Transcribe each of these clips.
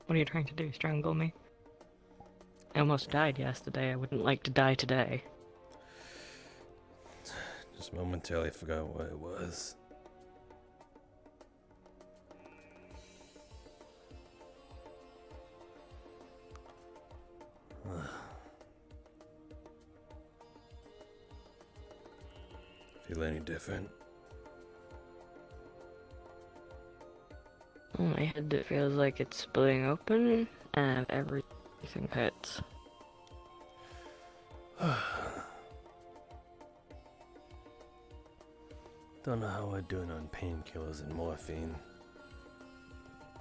What are you trying to do? Strangle me? I almost died yesterday. I wouldn't like to die today. Just momentarily forgot what it was. Feel any different? Oh, my head feels like it's splitting open, and everything hurts. Don't know how we're doing on painkillers and morphine.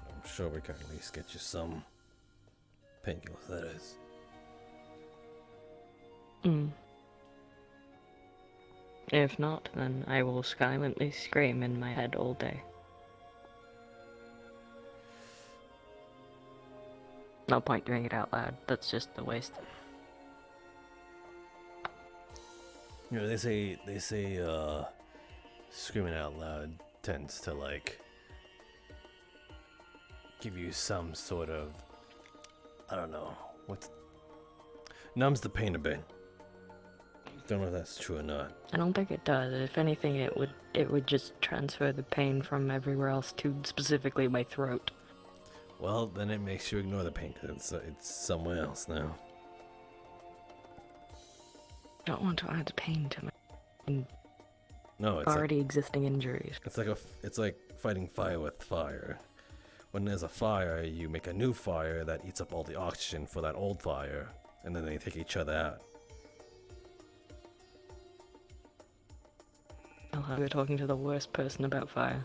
I'm sure we can at least get you some painkillers, that is. If not, then I will silently scream in my head all day. No point doing it out loud. That's just a waste. You know, they say, screaming out loud tends to, like, give you some sort of, I don't know, numbs the pain a bit. Don't know if that's true or not. I don't think it does. If anything, it would just transfer the pain from everywhere else to specifically my throat. Well, then it makes you ignore the pain because it's somewhere else now. I don't want to add pain to my No, it's already existing injuries. It's like fighting fire with fire. When there's a fire, you make a new fire that eats up all the oxygen for that old fire, and then they take each other out. Oh, we're talking to the worst person about fire.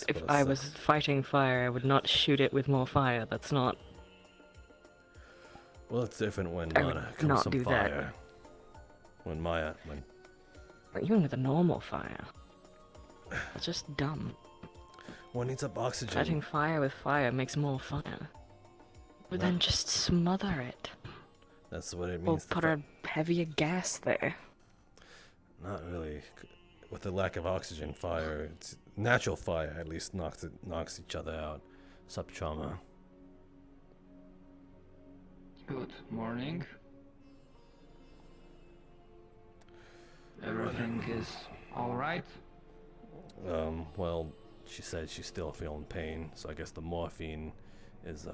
If I was fighting fire, I would not shoot it with more fire. That's not... Well, it's different when I would Mana comes not from do fire. that. When But even with a normal fire, that's just dumb. one eats up oxygen. Fighting fire with fire makes more fire. But then just smother it. That's what it Or means. put a heavier gas there. Not really. With the lack of oxygen, fire, it's natural fire at least knocks each other out. Sup, trauma. Good morning. Everything is alright? Well, she said she's still feeling pain, so I guess the morphine is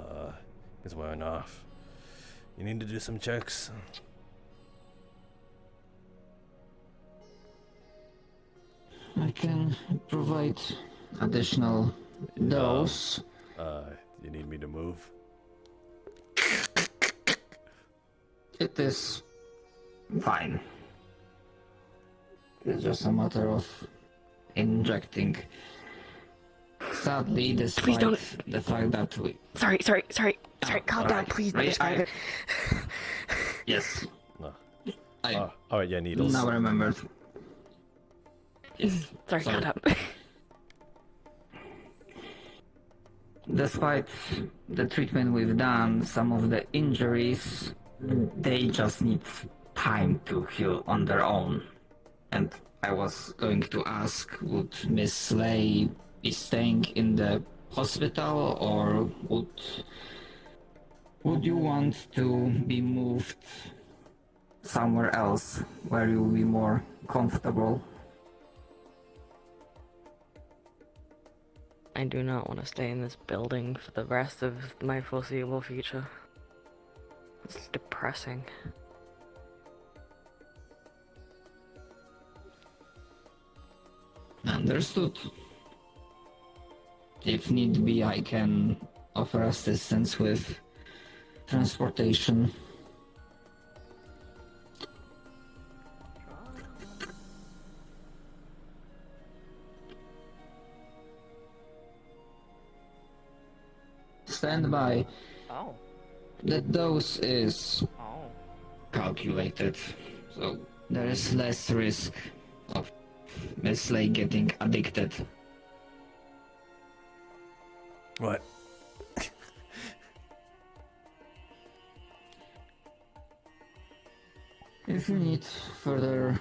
wearing off. You need to do some checks. I can provide additional dose. You need me to move? It is fine. It's just a matter of injecting. Sadly, despite the fact that we... Sorry, calm down, please describe it. Yes. No. I Alright, yeah, needles. now remembered. Yes. Sorry, shut up. Despite the treatment we've done, some of the injuries, they just need time to heal on their own. And I was going to ask, would Miss Slay be staying in the hospital, or would you want to be moved somewhere else where you'll be more comfortable? I do not want to stay in this building for the rest of my foreseeable future. It's depressing. Understood. If need be, I can offer assistance with transportation. Stand by. Oh. The dose is Oh. calculated, so there is less risk of Miss Slay getting addicted. What? If you need further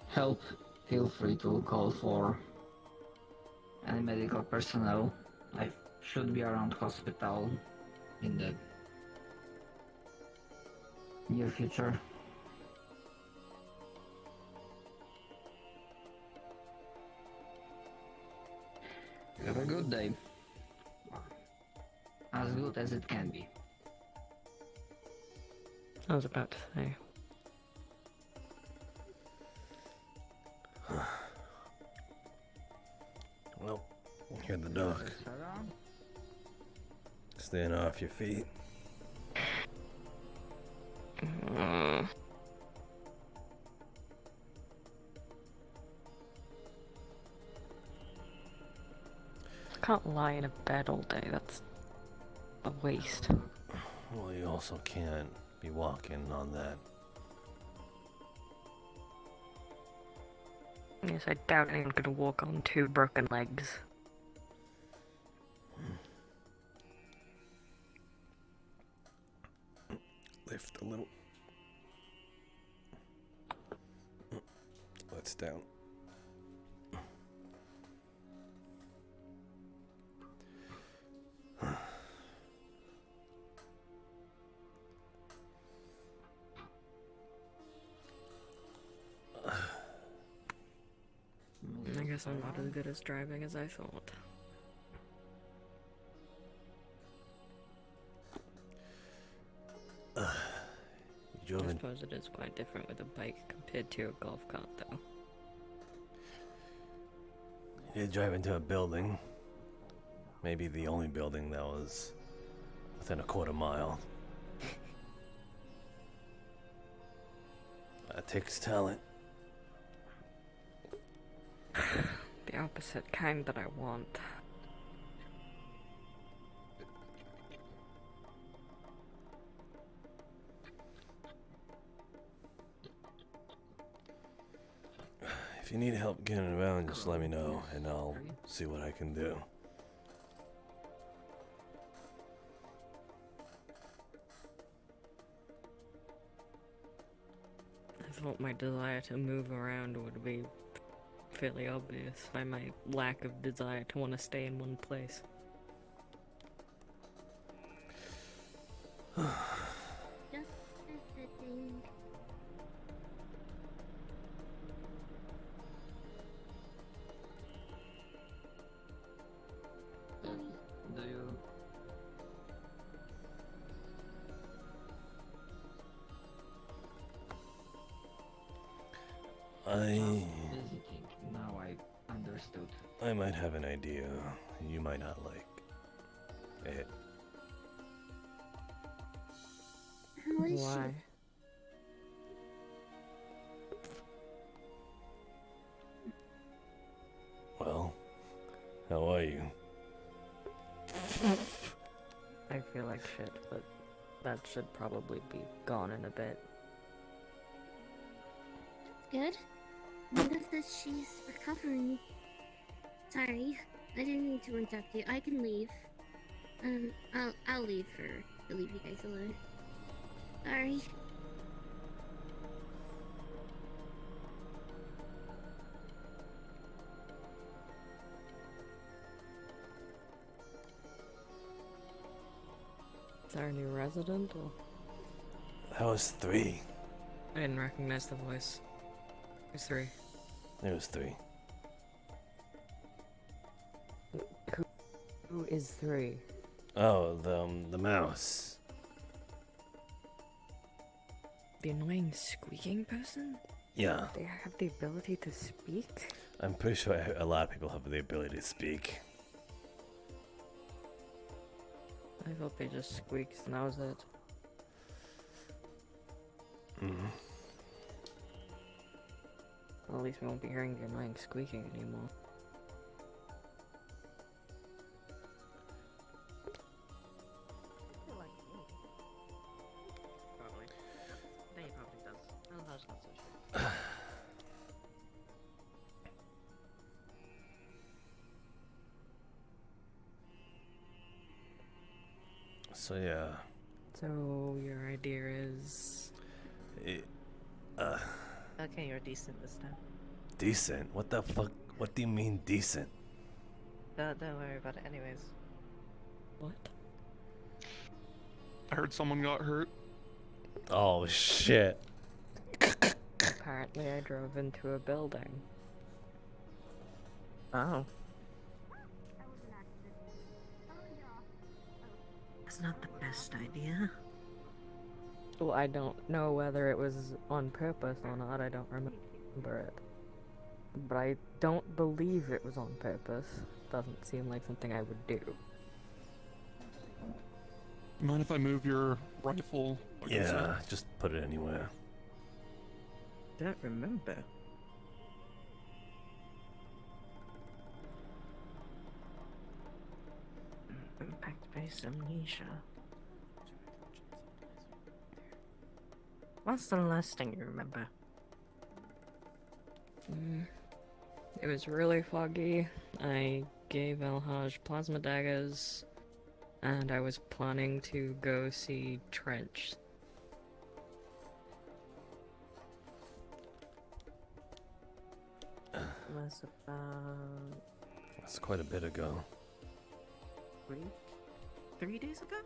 help, feel free to call for any medical personnel. I should be around hospital in the near future. Have a good day. As good as it can be. I was about to say. Well, you're the doc. Staying off your feet. I can't lie in a bed all day, that's a waste. Well, you also can't be walking on that. Yes, I doubt anyone's gonna walk on 2 broken legs. Lift a little. Let's down. I guess I'm not as good as driving as I thought. You I drove in, suppose it is quite different with a bike compared to a golf cart, though. you did drive into a building. Maybe the only building that was within a quarter mile. That takes talent. The opposite kind that I want. If you need help getting around, just let me know, and I'll see what I can do. I thought my desire to move around would be fairly obvious by my lack of desire to want to stay in one place. Just visiting. Do you? Visiting. Now I understood. I might have an idea. You might not like it. Who is Why? Well, how are you? I feel like shit, but that should probably be gone in a bit. she? Good. Notice that she's recovering. Sorry, I didn't mean to interrupt you. I can leave. I'll leave to leave you guys alone. Sorry. Is our new resident, or? That was 3. I didn't recognize the voice. Who's 3? It was 3. Who is 3? Oh, the mouse. The annoying squeaking person? Yeah, They have the ability to speak? I'm pretty sure a lot of people have the ability to speak. I thought they just squeaked and that was it. Mm. Well, at least we won't be hearing the annoying squeaking anymore. Probably. I think he probably does. I don't know, it's not so sure. So yeah, So, your idea is... it, Okay, you're decent this time. decent. What the fuck? What do you mean decent? Don't worry about it anyways. What? I heard someone got hurt. Oh shit. Apparently I drove into a building. Oh. That was an accident. Oh, yeah. That's not the best idea. Well, I don't know whether it was on purpose or not. I don't remember it. But I don't believe it was on purpose. Doesn't seem like something I would do. Mind if I move your rifle? Yeah, just put it anywhere. Don't remember. Impact-based amnesia. What's the last thing you remember? It was really foggy. I gave Elhaj plasma daggers, and I was planning to go see Trench. Was about That's quite a bit ago. 3 days ago?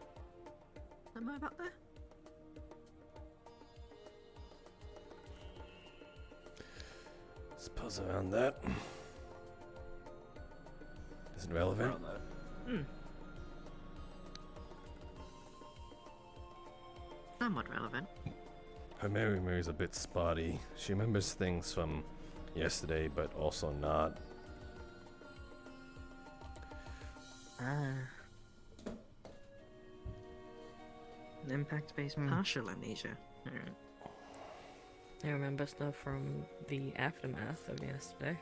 Am I about there? Suppose around that. Is it relevant? Somewhat relevant. Her memory is a bit spotty. She remembers things from yesterday, but also not. Impact-based partial amnesia. Alright. I remember stuff from the aftermath of yesterday.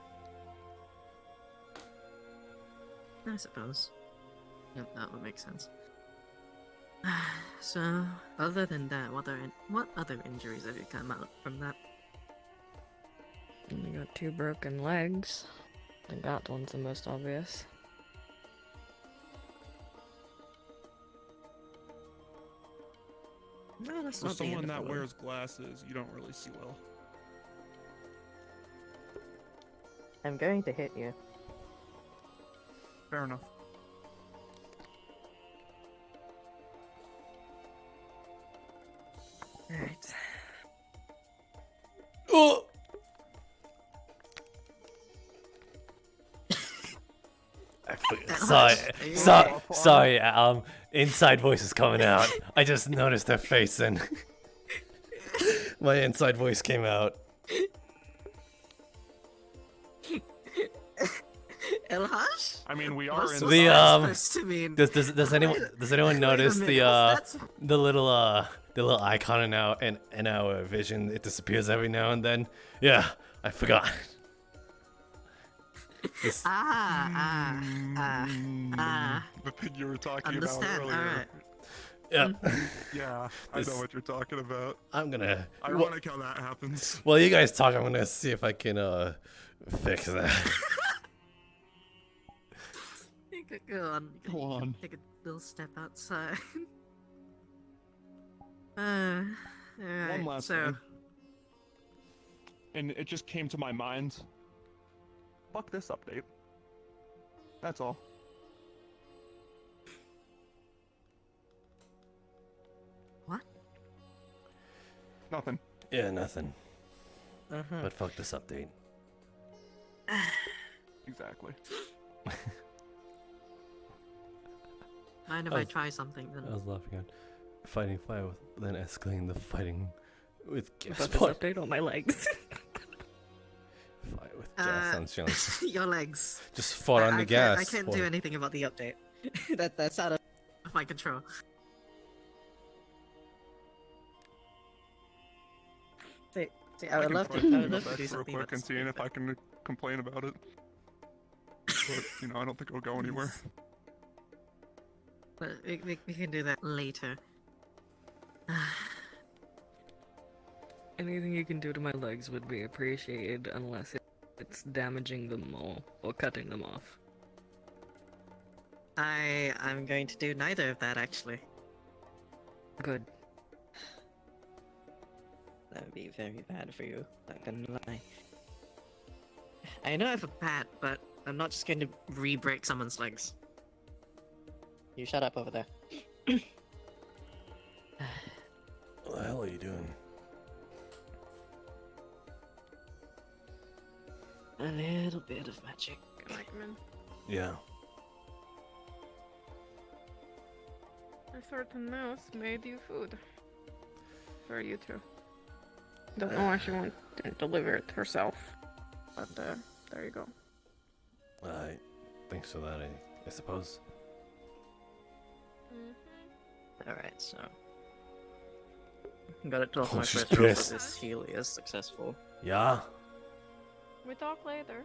I suppose. Yep, that would make sense. So, other than that, what other injuries have you come out from that? I got 2 broken legs. I think that one's the most obvious. No, that's For not the end someone of that the world. wears glasses, you don't really see well. I'm going to hit you. Fair enough. Alright. Oh! Sorry, inside voice is coming out. I just noticed her face and my inside voice came out. Elhaj? I mean, we are What's in The, supposed to mean? Does anyone notice Wait a minute, the little icon in our vision? It disappears every now and then. Yeah, I forgot. This- the thing you were talking Understand, about earlier. alright. yeah, Yeah, I This- know what you're talking about. I'm gonna. Ironic how that happens. Well, you guys talk. I'm gonna see if I can fix that. You could go on. Go on. Take a little step outside. Alright, One last so, thing. And it just came to my mind. Fuck this update. That's all. What? Nothing. Yeah, nothing. Uh-huh. But fuck this update. Exactly. Mind if I try something then? I was laughing at fighting fire with then escalating the fighting with gas. Put this update on my legs. Fight with gas on challenge. Your legs. Just fought on the gas. I can't do anything about the update. That's out of my control. See, I would can love try to. I looking would love up to do X real something quick about and this seeing if update, I can complain about it. But, you know, I don't think it'll go anywhere. but we can do that later. Anything you can do to my legs would be appreciated, unless it's damaging them or cutting them off. I'm going to do neither of that actually. Good. That would be very bad for you. Not gonna lie. I know I have a bat, but I'm not just going to re-break someone's legs. You shut up over there. What the hell are you doing? A little bit of magic. Yeah. A certain mouse made you food. For you two. Don't know why she won't deliver it herself. But there you go. Thanks for that, I suppose. Alright, so. Got it off Oh, my she's first roll, but pissed. this heal is successful. Yeah? We talk later.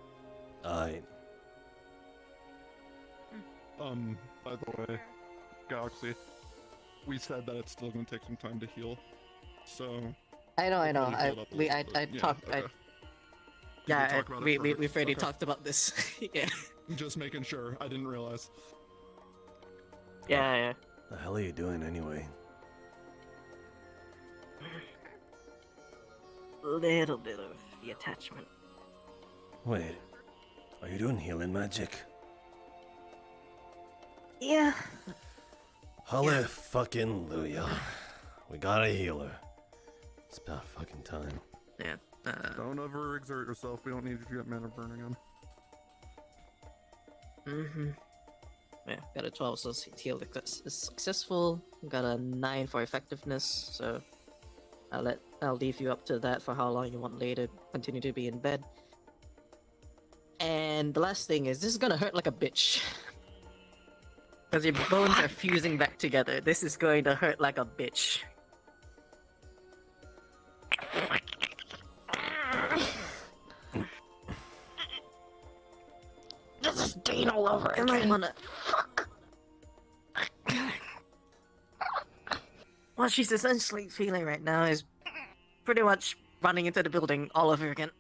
Aye. By the way, Galaxy, we said that it's still gonna take some time to heal, so... I know. Really I build up a little bit. Yeah, talked. okay. Yeah, talk about it we've first? already Okay. talked about this. Yeah. Just making sure, I didn't realize. Yeah. The hell are you doing anyway? Little bit of the attachment. Wait. Are you doing healing magic? Yeah. Holla fucking Luya. We got a healer. It's about fucking time. Yeah. Don't overexert yourself, we don't need you to get mana burn again. Yeah, got a 12, so heal is successful. Got a 9 for effectiveness, so I'll leave you up to that for how long you want later. Continue to be in bed. And the last thing is, this is gonna hurt like a bitch. Because your bones are fusing back together. This is going to hurt like a bitch. This is Dean all over I might wanna... What she's essentially feeling right now is pretty much running into the building all over again.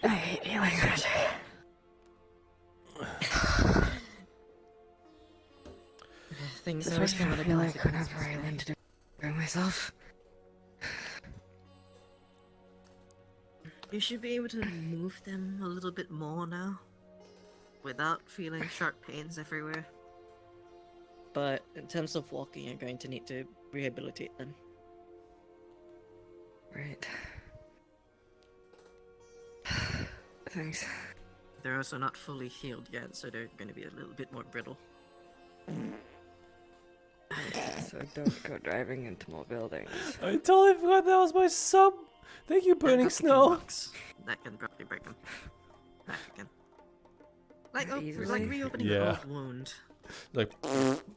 I hate healing magic. Things This are makes me gonna feel be like whenever I learn to do by myself. You should be able to move them a little bit more now, without feeling sharp pains everywhere. But in terms of walking, you're going to need to rehabilitate them. Right. Thanks. They're also not fully healed yet, so they're going to be a little bit more brittle. So don't go driving into more buildings. I totally forgot that was my sub. Thank you, Burning Got the Snow. box. That can probably break them back again. Like Easily? reopening Yeah. an old wound. Like,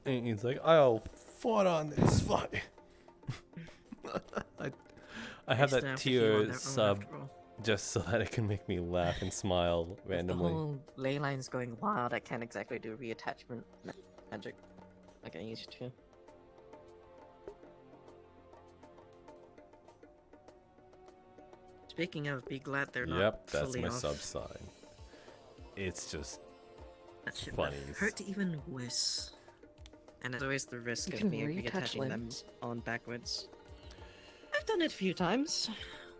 and he's like, I'll fought on this fight. I have They still that to heal on their tier own sub after all. just so that it can make me laugh and smile With randomly. the whole ley lines going wild, I can't exactly do reattachment magic like I used to. Speaking of, be glad they're not Yep, that's fully my off. sub sign. It's just That should funny. hurt even worse. And there's always the risk You of can me reattach reattaching them limbs. on backwards. I've done it a few times.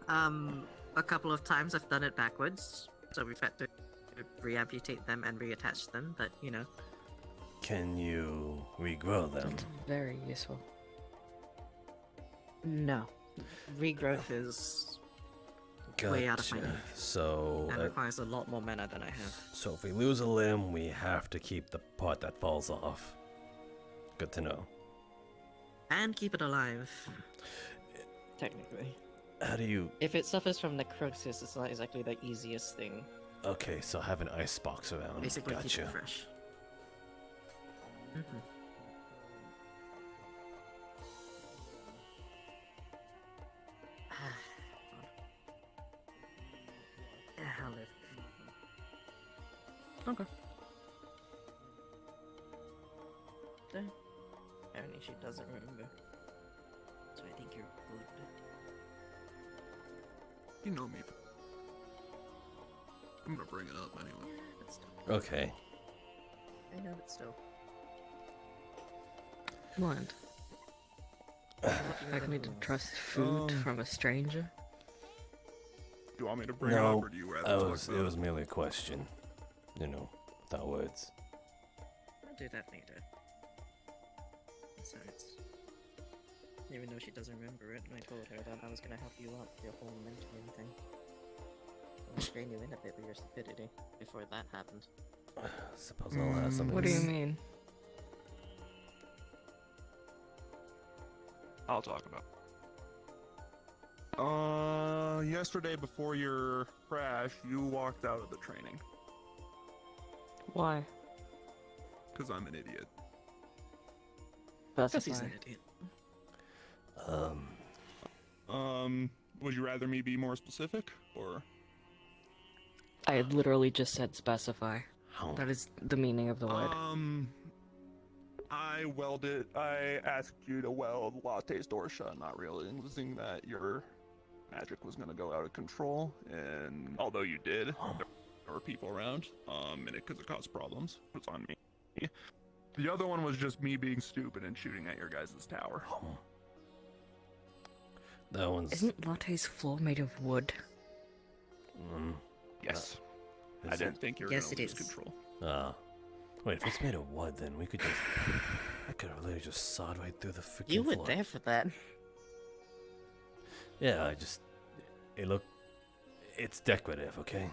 A couple of times I've done it backwards, so we've had to reamputate them and reattach them. But you know, Can you regrow them? That's very useful. no, regrowth is way out of my Gotcha. league. So, and requires a lot more mana than I have. so if we lose a limb, we have to keep the part that falls off. Good to know. And keep it alive. Technically. How do you? If it suffers from necrosis, it's not exactly the easiest thing. Okay, so have an ice box around. Basically, keep Gotcha. it fresh. Mm-hmm. Yeah, I'll live. Okay. There. Apparently she doesn't remember. So I think you're good. You know me. I'm gonna bring it up anyway. But still. Okay. I know, but still. What? Expect me to trust food from a stranger? Do you want me to bring it No, up, or do you rather talk it about was merely a question. You know, without words. I'll do that later. Besides, even though she doesn't remember it, I told her that I was gonna help you out with your whole mentoring thing. I was rein you in a bit with your stupidity before that happened. Suppose I'll have some. What do you mean? I'll talk about. Yesterday before your crash, you walked out of the training. Why? Because I'm an idiot. Because he's Specify. an idiot. Would you rather me be more specific, or? I had literally just said specify. How? That is the meaning of the word. I asked you to weld Latte's door shut, not realizing that your magic was gonna go out of control, and although you did, there were people around, and it could have caused problems. It was on me. The other one was just me being stupid and shooting at your guys' tower. That one's. Isn't Latte's floor made of wood? Yes. Is I it? didn't think you were Yes, gonna it lose is. control. Wait, if it's made of wood, then we could just. I could have literally just sawed right through the freaking You were floor. there for that. Yeah, it looked. It's decorative, okay?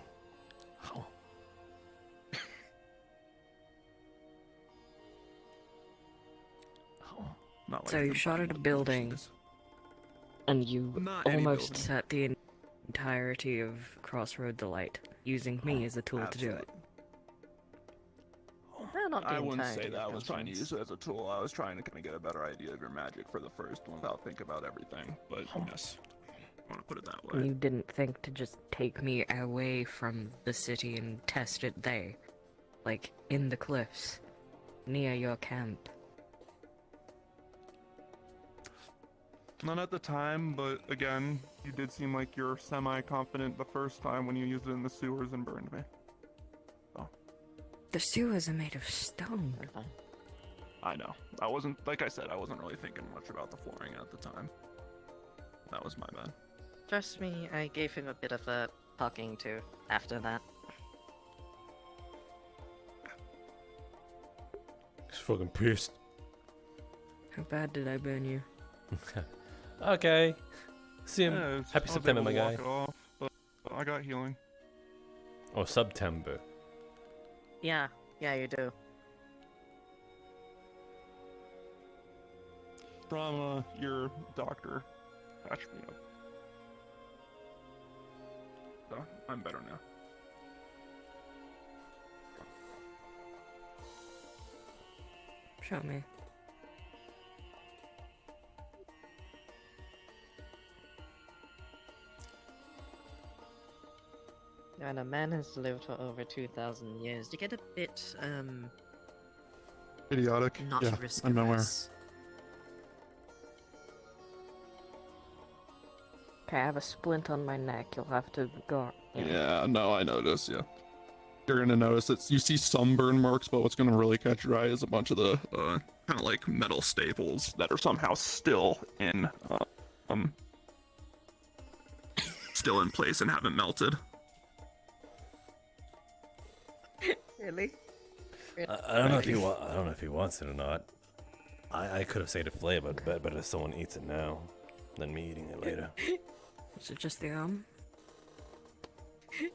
How? How? Not like So you the shot at a bottom of building. this. And you Not any almost building. set the entirety of Crossroads alight, using me as a tool to do it. No, not the I wouldn't entirety say of that. I was trying to Crossroads. use it as a tool. I was trying to kind of get a better idea of your magic for the first one without thinking about everything. But yes, I want to put it that way. You didn't think to just take me away from the city and test it there. Like, in the cliffs, near your camp. Not at the time, but again, you did seem like you're semi-confident the first time when you used it in the sewers and burned me. The sewers are made of stone. Okay. I know. I wasn't, like I said, I wasn't really thinking much about the flooring at the time. That was my bad. Trust me, I gave him a bit of a talking to after that. He's fucking pissed. How bad did I burn you? Okay. See him. Yeah, Happy I was September, able my to guy. walk it off, but I got healing. Or September. Yeah, you do. From your doctor patched me up. So, I'm better now. Show me. And a man has lived for over 2,000 years. You get a bit, Idiotic. not yeah, risk I'm aware. averse. Okay, I have a splint on my neck. You'll have to go. Yeah, no, I noticed, yeah. You're gonna notice that you see some burn marks, but what's gonna really catch your eye is a bunch of the, kind of like metal staples that are somehow still in place and haven't melted. Really? I don't know if I don't know if he wants it or not. I could have said a flavor, but better if someone eats it now than me eating it later. Is it just the arm?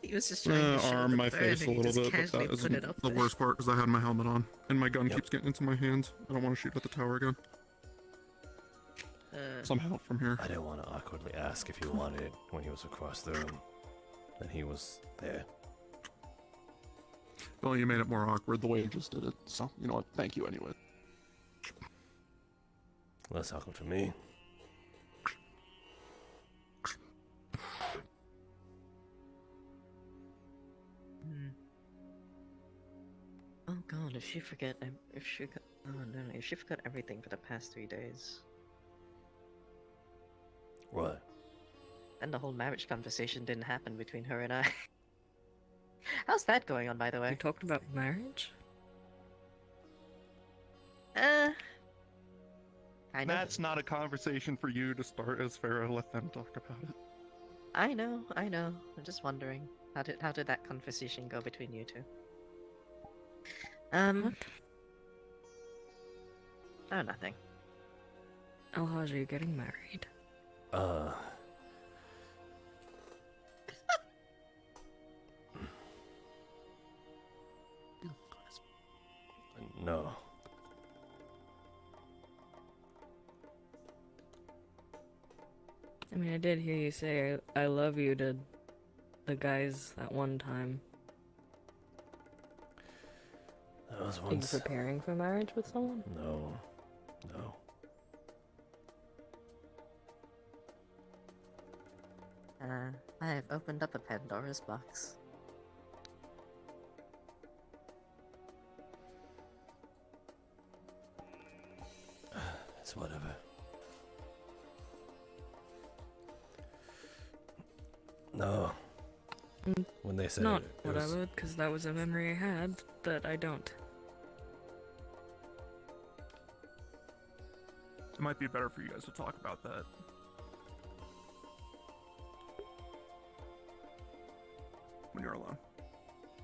He was just trying to show Arm the my burn, face a and he little just bit, but casually that put isn't it up the there. worst part because I had my helmet on and my gun Yep. keeps getting into my hands. I don't want to shoot at the tower again. Somehow from here. I didn't want to awkwardly ask if he wanted it when he was across the room. Then he was there. Well, you made it more awkward the way you just did it. So, you know what? Thank you anyway. Less awkward for me. Oh god, if she forgot everything for the past 3 days, What? then the whole marriage conversation didn't happen between her and I. How's that going on, by the You way? talked about marriage? Kind of. That's not a conversation for you to start, as Farah. Let them talk about it. I know. I'm just wondering, how did that conversation go between you two? What? Oh, nothing. Alhaj, are you getting married? No. I mean, I did hear you say I love you to the guys that one time. That was Are you once. preparing for marriage with someone? No. No. I have opened up a Pandora's box. It's whatever. No. When they said Not it was- whatever, because that was a memory I had that I don't. It might be better for you guys to talk about that. When you're alone.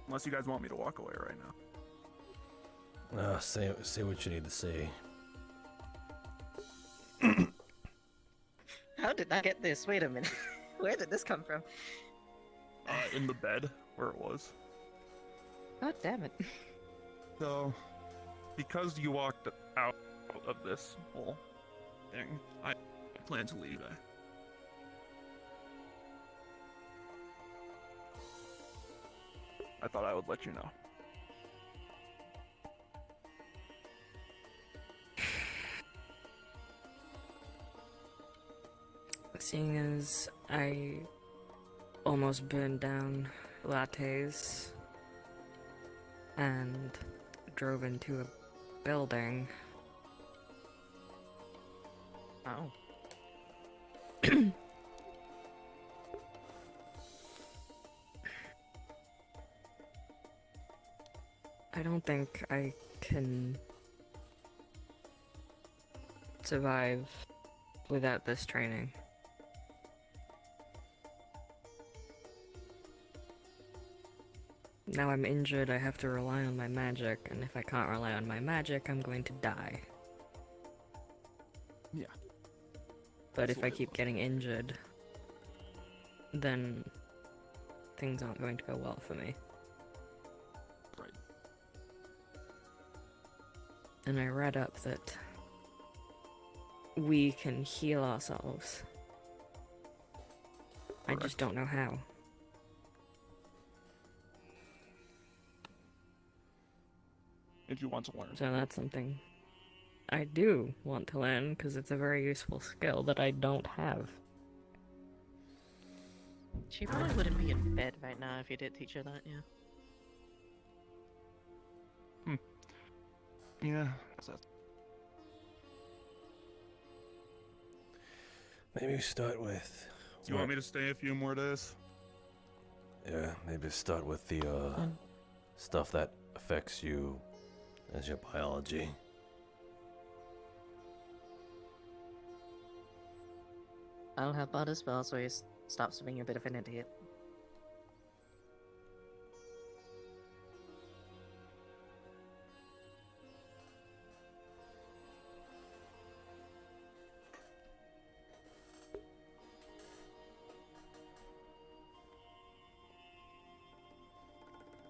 Unless you guys want me to walk away right now. say what you need to say. How did I get this? Wait a minute. Where did this come from? In the bed, where it was. God damn it. So, because you walked out of this whole thing, I plan to leave. I thought I would let you know. Seeing as I almost burned down lattes and drove into a building. Oh. I don't think I can survive without this training. Now I'm injured, I have to rely on my magic, and if I can't rely on my magic, I'm going to die. Yeah. But That's if what I it keep was. getting injured, then things aren't going to go well for me. Right. And I read up that we can heal ourselves. I just don't know how. If you want to learn. So that's something I do want to learn because it's a very useful skill that I don't have. She probably wouldn't be in bed right now if you did teach her that, yeah. Yeah. So, Maybe start with. you want me to stay a few more days? Yeah, maybe start with the stuff that affects you as your biology. I'll help out as well so he stops being a bit of an idiot.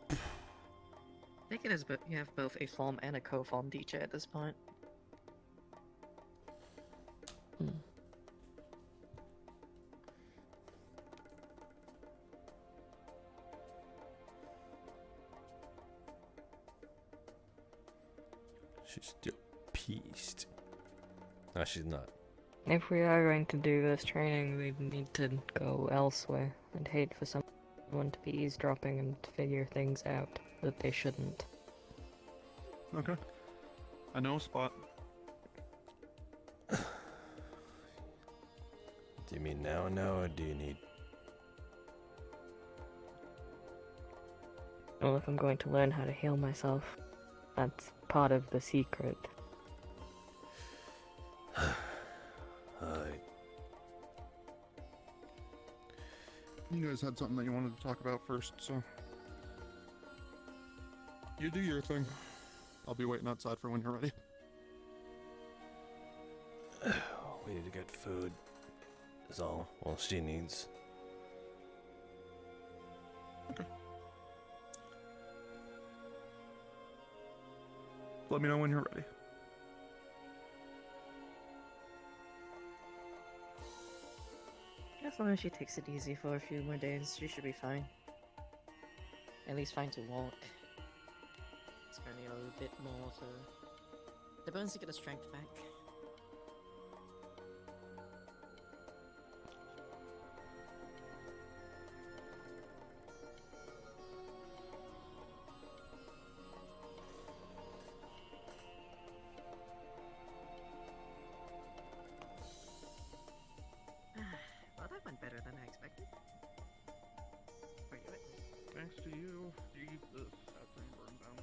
I think it is, but you have both a form and a co-form teacher at this point. She's still pissed. No, she's not. If we are going to do this training, we need to go elsewhere. I'd hate for someone to be eavesdropping and figure things out that they shouldn't. Okay. I know a spot. Do you mean now, or do you need? Well, if I'm going to learn how to heal myself, that's part of the secret. You guys had something that you wanted to talk about first, so you do your thing. I'll be waiting outside for when you're ready. We need to get food. Is all she needs. Okay. Let me know when you're ready. As long as she takes it easy for a few more days, she should be fine. At least fine to walk. It's gonna need a little bit more for the bones to get the strength back. Well, that went better than I expected. Where you at? Thanks to you. Jesus, that thing burned down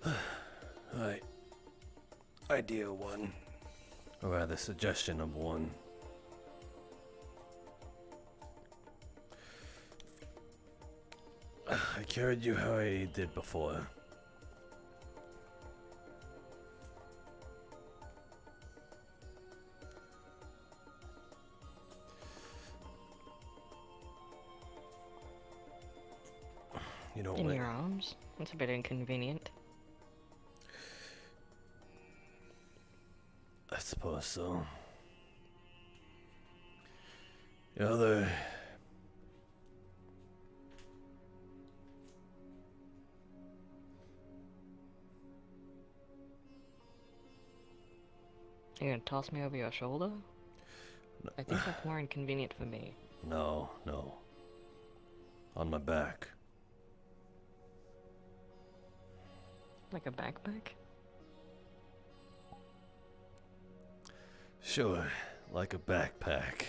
quick. Alright. Idea one. Or rather, suggestion number one. I cured you how I did before. You know In what? your arms? That's a bit inconvenient. I suppose so. The other... You're gonna toss me over your shoulder? I think that's more inconvenient for me. No. On my back. Like a backpack? Sure, like a backpack.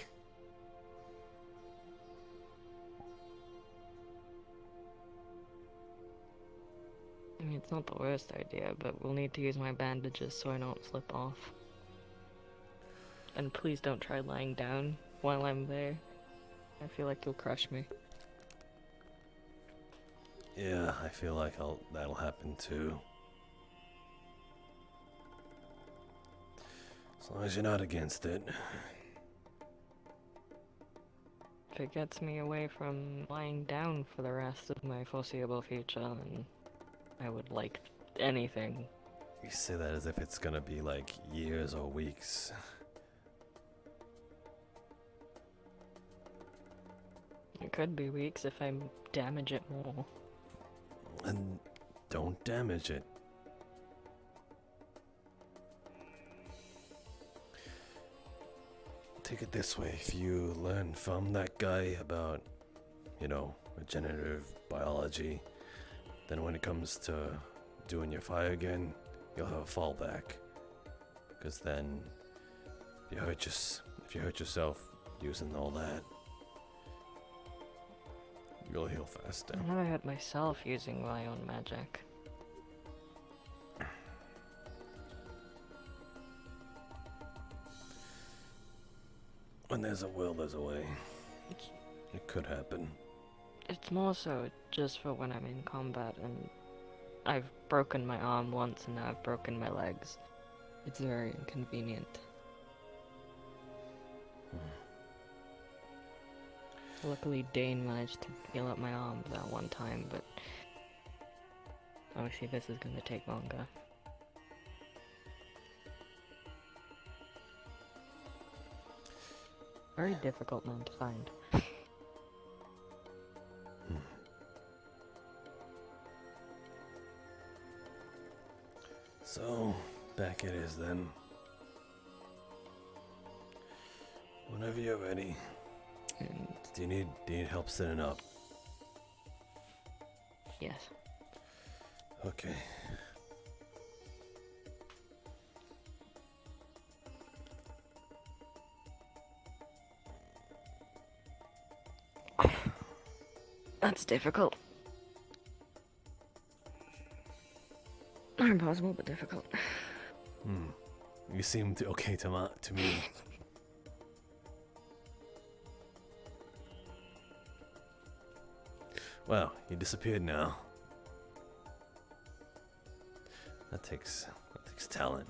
I mean, it's not the worst idea, but we'll need to use my bandages so I don't slip off. And please don't try lying down while I'm there. I feel like you'll crush me. Yeah, I feel like that'll happen too. As long as you're not against it. If it gets me away from lying down for the rest of my foreseeable future, then I would like anything. You say that as if it's gonna be like years or weeks. It could be weeks if I damage it more. And don't damage it. Take it this way, if you learn from that guy about, regenerative biology, then when it comes to doing your fire again, you'll have a fallback. Because then, if you hurt yourself using all that, you'll heal faster. I never hurt myself using my own magic. When there's a will, there's a way. It could happen. It's more so just for when I'm in combat, and I've broken my arm once and now I've broken my legs. It's very inconvenient. Luckily, Dane managed to heal up my arm that one time, but obviously this is gonna take longer. Very difficult man to find. So, back it is then. Whenever you're ready. And Do you need help sitting up? yes. Okay. That's difficult. Not impossible, but difficult. You seemed okay to me. Wow, you disappeared now. That takes talent.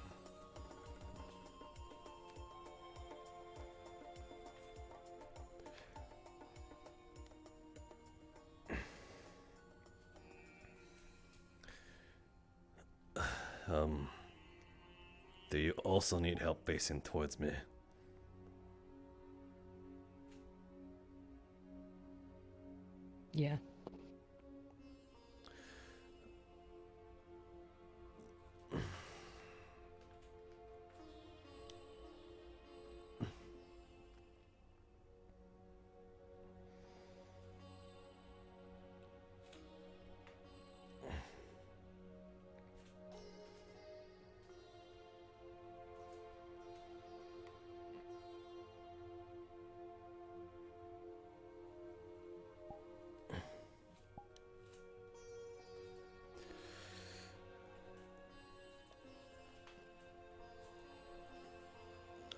Do you also need help facing towards me? Yeah.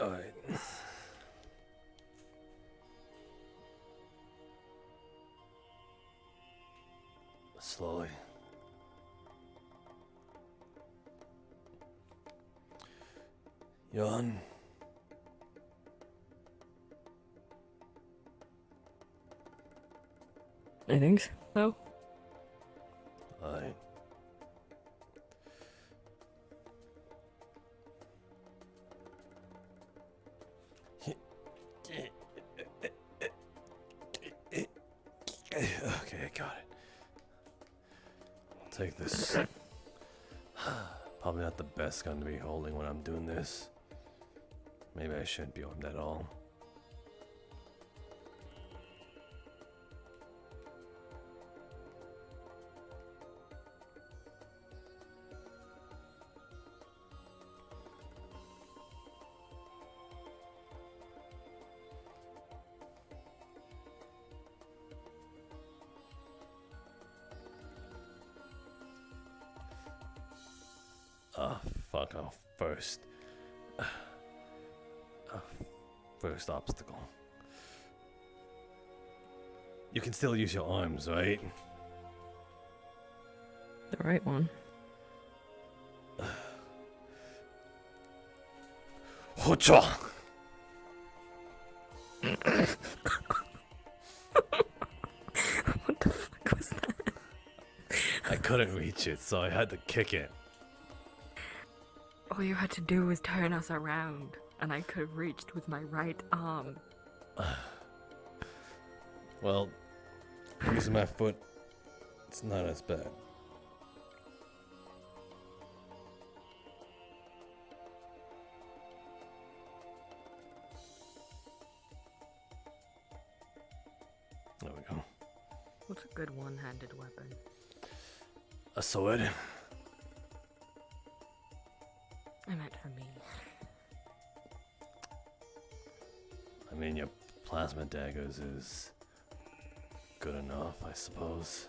Alright. Slowly. Yawn. I think so. Alright. Okay, I got it. I'll take this. Probably not the best gun to be holding when I'm doing this. Maybe I shouldn't be armed at all. Fuck off first. First obstacle. You can still use your arms, right? The right one. Hocha! What the fuck was that? I couldn't reach it, so I had to kick it. All you had to do was turn us around, and I could have reached with my right arm. Well, using my foot, it's not as bad. There we go. What's a good one-handed weapon? A sword. I meant for me. I mean, your plasma daggers is good enough, I suppose.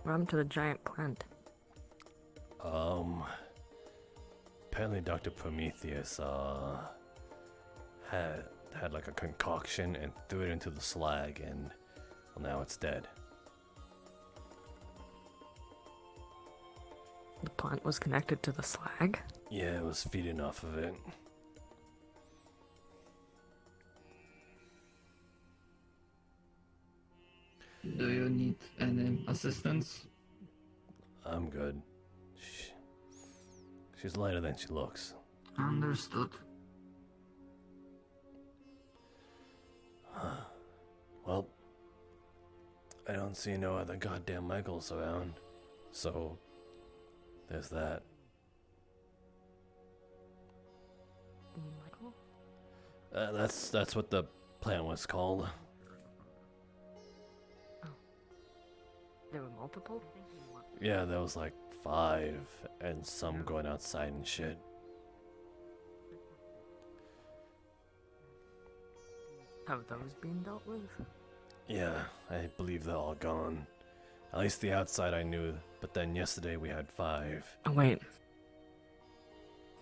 What happened to the giant plant? Apparently Dr. Prometheus, had like a concoction and threw it into the slag, and well, now it's dead. The plant was connected to the slag? Yeah, it was feeding off of it. Do you need any assistance? I'm good. She's lighter than she looks. Understood. Well, I don't see no other goddamn Michaels around, so there's that. Michael? That's what the plant was called. There were multiple? Yeah, there was like 5, and some going outside and shit. Have those been dealt with? Yeah, I believe they're all gone. At least the outside I knew, but then yesterday we had 5. Oh, wait.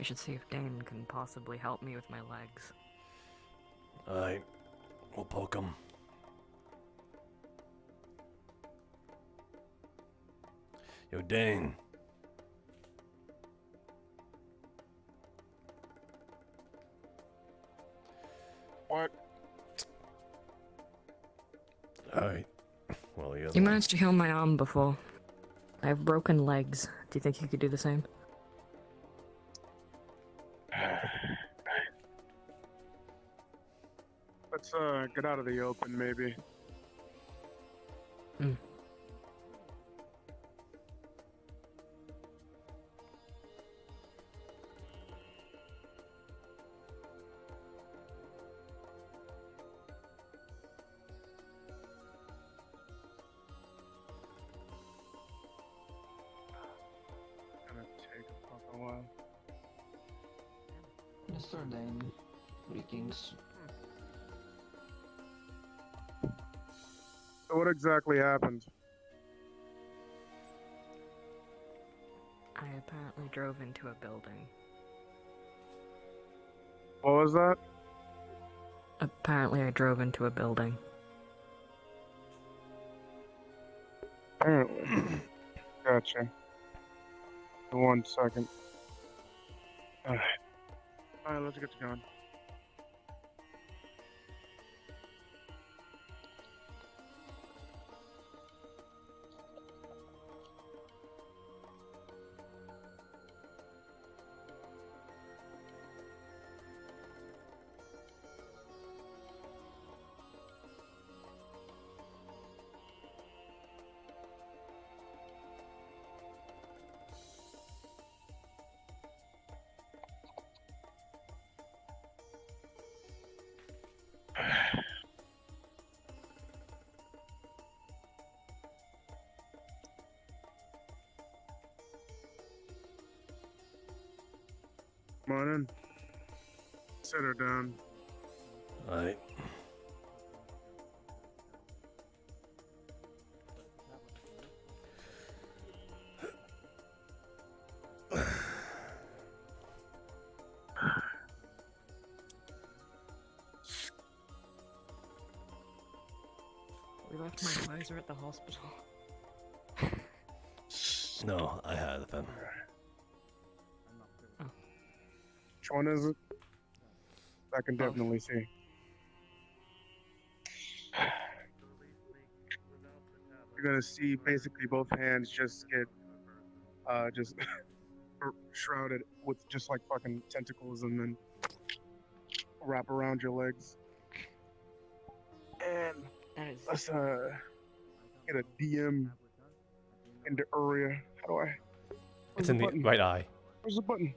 We should see if Dane can possibly help me with my legs. Alright, we'll poke him. Yo, Dane. What? Alright. Well, you're the You one. managed to heal my arm before. I have broken legs. Do you think you could do the same? Let's get out of the open, maybe. Hmm. Gonna take a fucking while. Mr. Dane, greetings. So what exactly happened? I apparently drove into a building. What was that? Apparently I drove into a building. Apparently. Gotcha. 1 second. Alright, let's get going. Come on in. Sit her down. Alright. We left my visor at the hospital. No, I had them. Which one is it? I can Both. definitely see. You're gonna see basically both hands just get just shrouded with just like fucking tentacles and then wrap around your legs. And That is. let's get a DM in the area. How do I? It's in the button? right eye. Where's the button?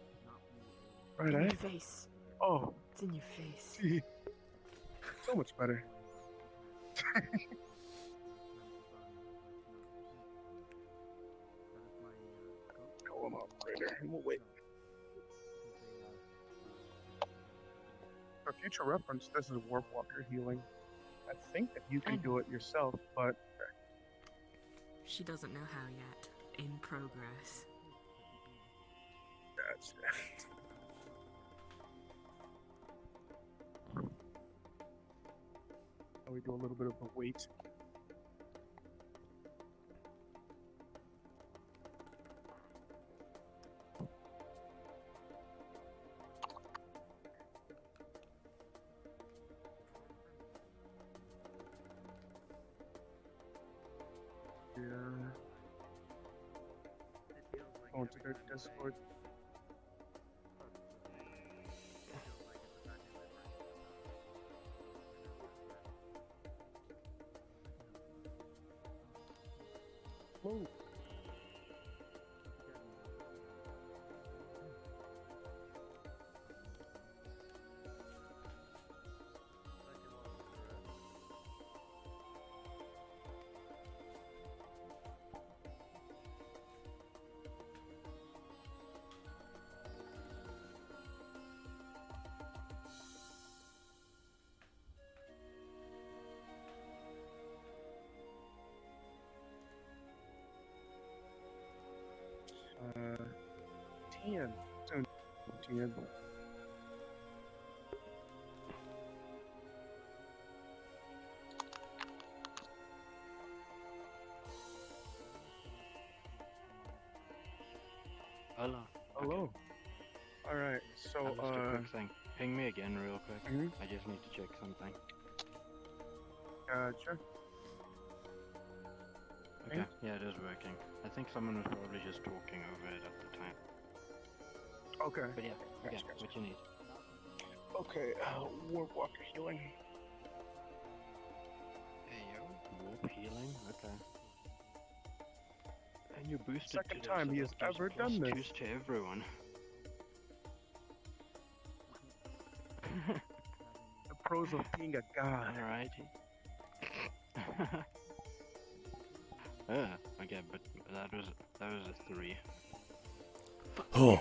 Right in eye? your face. Oh, It's in your face. see. So much better. Call him up right there, and we'll wait. For future reference, this is Warp Walker healing. I think that you can do it yourself, but She doesn't know how yet. In progress. that's we do a little bit of a wait. Yeah. Going to their Discord. Whoa. to you. Hello. Hello. All right. So, Just a quick thing. Ping me again real quick. Mhm. I just need to check something. Gotcha. Okay. Ping? Yeah, it is working. I think someone was probably just talking over it at the time. Okay. But yeah, okay, Gotcha, gotcha. what you need. Okay. Warp walker healing. Hey yo. Warp healing? Okay. And you boosted Second today, time so he has that gives ever done this. +2s to everyone. The pros of being a god. Alrighty. Okay, but that was a 3. Oh,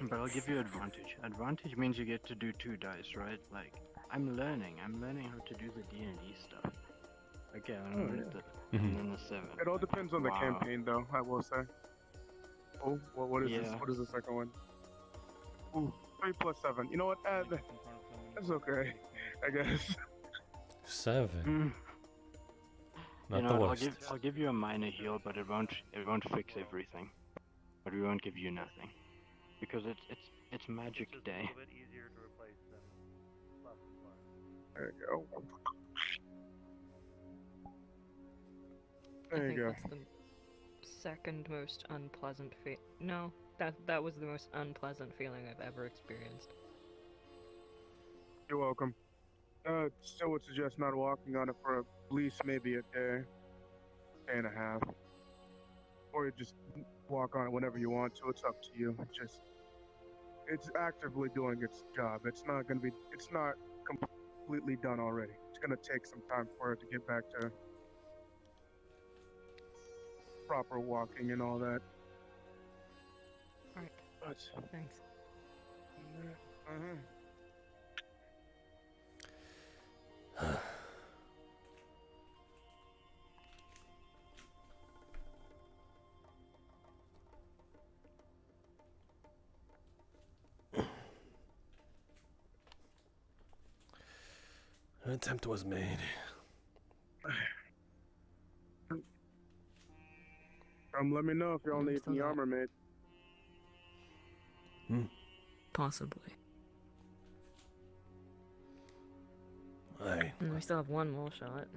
But I'll give you advantage. Advantage means you get to do 2 dice, right? Like, I'm learning how to do the D&D stuff. Okay, I'm gonna do and then the 7. It all depends on the Wow. campaign, though. I will say. Oh, well, what is this? Yeah. What is the second one? Ooh, 3 plus 7. You know what? That's okay. I guess. 7. Not You the know, worst. I'll give you a minor heal, but it won't fix everything. But we won't give you nothing. Because it's magic day. There you go. I There think you go. that's the second most unpleasant No, that was the most unpleasant feeling I've ever experienced. You're welcome. Still would suggest not walking on it for at least maybe a day and a half. Or you just walk on it whenever you want to. It's up to you. It's actively doing its job. It's not completely done already. It's gonna take some time for it to get back to proper walking and all that. Alright, But, thanks. An attempt was made. Let me know if y'all I'm need still any not- armor made. Possibly. Aye. And we still have one more shot.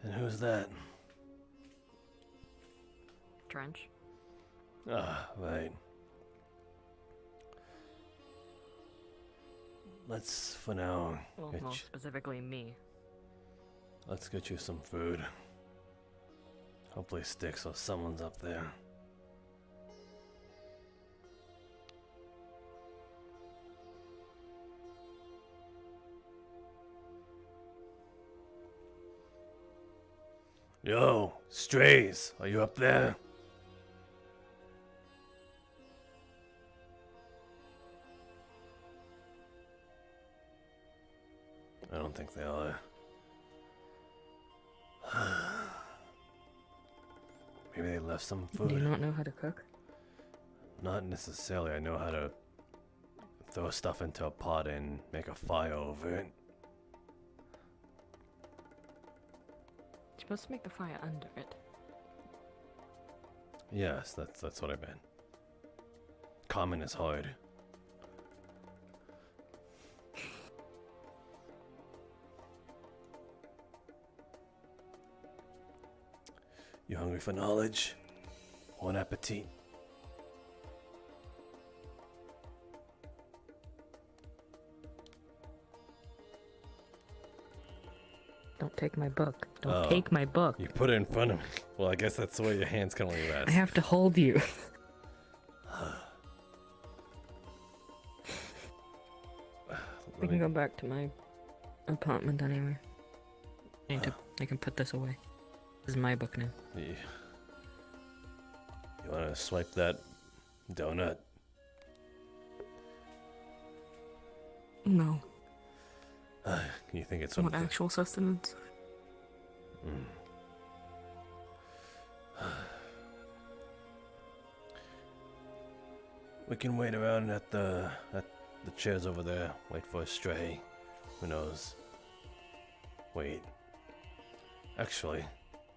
And who's that? Trench. Ah, right. Let's, for now, Well, get more you- specifically me. let's get you some food. Hopefully Sticks or someone's up there. Yo, Strays, are you up there? I don't think they are. Maybe they left some food. Do you not know how to cook? Not necessarily. I know how to throw stuff into a pot and make a fire over it. You're supposed to make the fire under it. Yes, that's what I meant. Common is hard. You hungry for knowledge? Bon appetit. Don't take my book. Don't Oh. take my book. You put it in front of me. Well, I guess that's the way your hands can only rest. I have to hold you. We can go back to my apartment anyway. I can put this away. This is my book now. You wanna swipe that donut? No. You think it's I want something? actual sustenance. Mm. We can wait around at the chairs over there. Wait for a stray. Who knows? Wait. Actually,